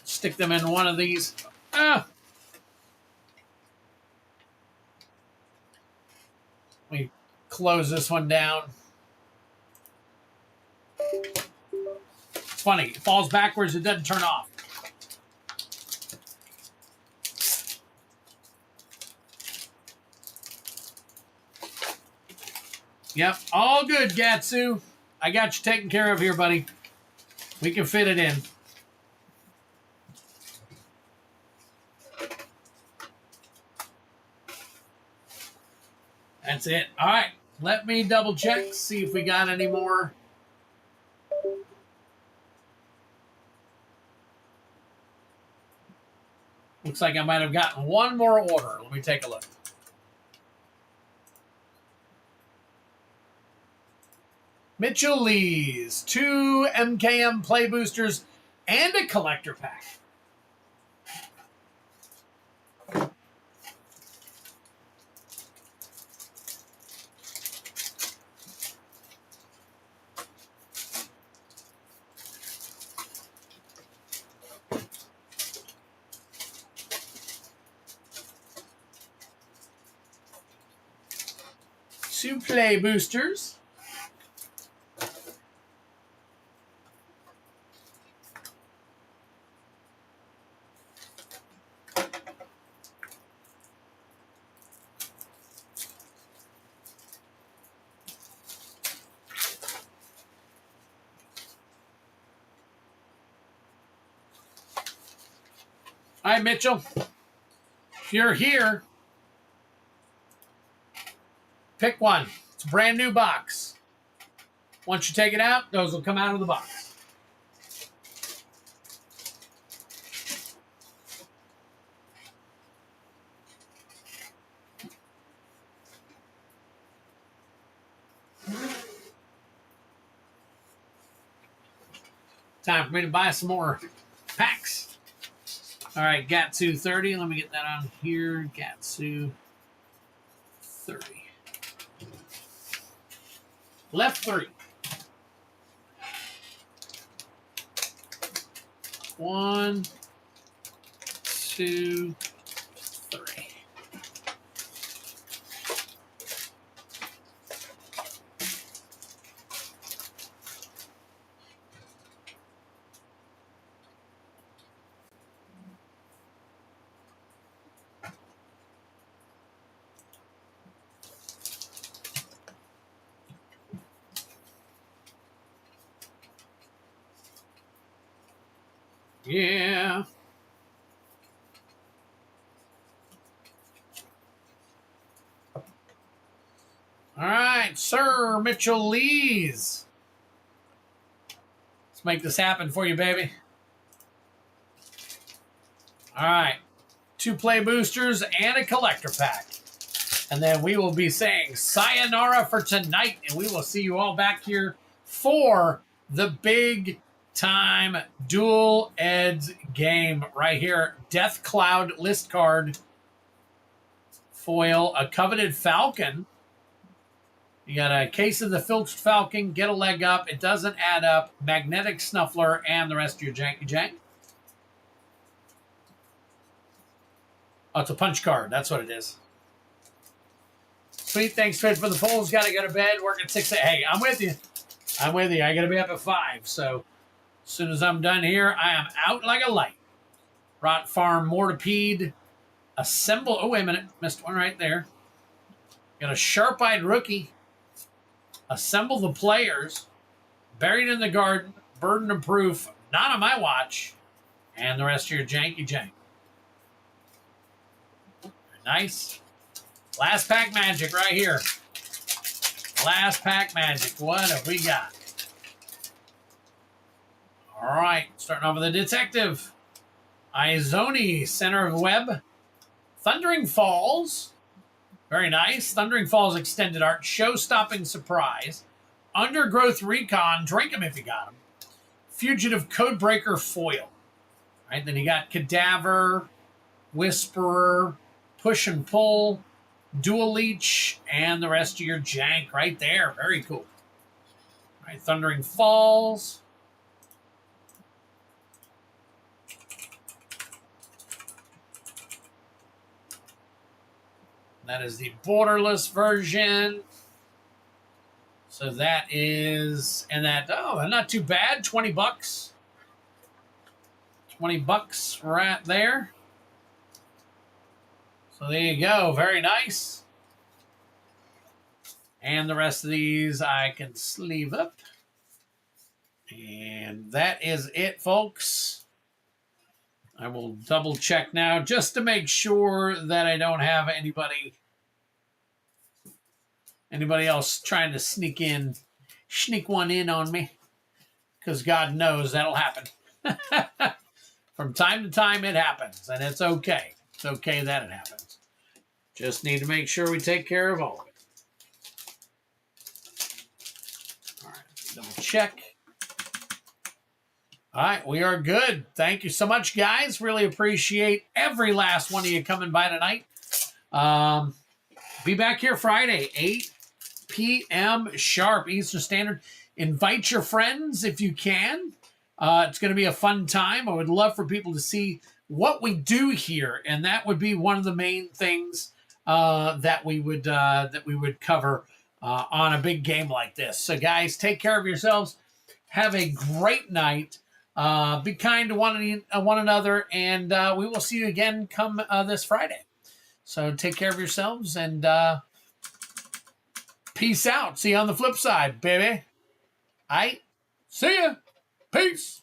Stick them in one of these. Let me close this one down. It's funny. It falls backwards. It doesn't turn off. Yep, all good, Gatsu. I got you taken care of here, buddy. We can fit it in. That's it. All right, let me double check, see if we got any more. Looks like I might have gotten one more order. Let me take a look. Mitchell Lees, 2 MKM play boosters, and a collector pack. Two play boosters. All right, Mitchell. If you're here, pick one. It's a brand new box. Once you take it out, those will come out of the box. Time for me to buy some more packs. All right, Gatsu 30. Let me get that on here. Gatsu 30. Left 3. 1, 2, 3. Yeah. All right, Sir Mitchell Lees. Let's make this happen for you, baby. All right. 2 play boosters and a collector pack. And then we will be saying sayonara for tonight, and we will see you all back here for the big time dual eds game right here. Death Cloud list card foil, a coveted Falcon. You got a case of the filched Falcon, get a leg up. It doesn't add up. Magnetic Snuffler, and the rest of your janky jank. Oh, it's a punch card. That's what it is. Sweet. Thanks, Fred, for the polls. Got to go to bed. Work at 6. Hey, I'm with you. I'm with you. I got to be up at 5. So as soon as I'm done here, I am out like a light. Rot Farm Mortipede. Assemble. Oh, wait a minute. Missed one right there. Got a Sharp-Eyed Rookie. Assemble the Players. Buried in the Garden. Burden of Proof. Not on my watch. And the rest of your janky jank. Nice. Last pack magic right here. Last pack magic. What have we got? All right. Starting off with the Detective. Izoni, Center of Web. Thundering Falls. Very nice. Thundering Falls Extended Art. Show-stopping Surprise. Undergrowth Recon. Drink them if you got them. Fugitive Codebreaker Foil. All right. Then you got Cadaver. Whisperer. Push and Pull. Dual Leech, and the rest of your jank right there. Very cool. All right, Thundering Falls. That is the borderless version. So that is, and that, oh, not too bad, 20 bucks. 20 bucks right there. So there you go. Very nice. And the rest of these I can sleeve up. And that is it, folks. I will double check now just to make sure that I don't have anybody else trying to sneak one in on me. Because God knows that'll happen. From time to time, it happens, and it's okay. It's okay that it happens. Just need to make sure we take care of all of it. All right, double check. All right, we are good. Thank you so much, guys. Really appreciate every last one of you coming by tonight. Be back here Friday, 8 p.m. sharp Eastern Standard. Invite your friends if you can. It's going to be a fun time. I would love for people to see what we do here, and that would be one of the main things that we would cover on a big game like this. So, guys, take care of yourselves. Have a great night. Be kind to one another, and we will see you again come this Friday. So take care of yourselves, and peace out. See you on the flip side, baby. All right. See ya. Peace.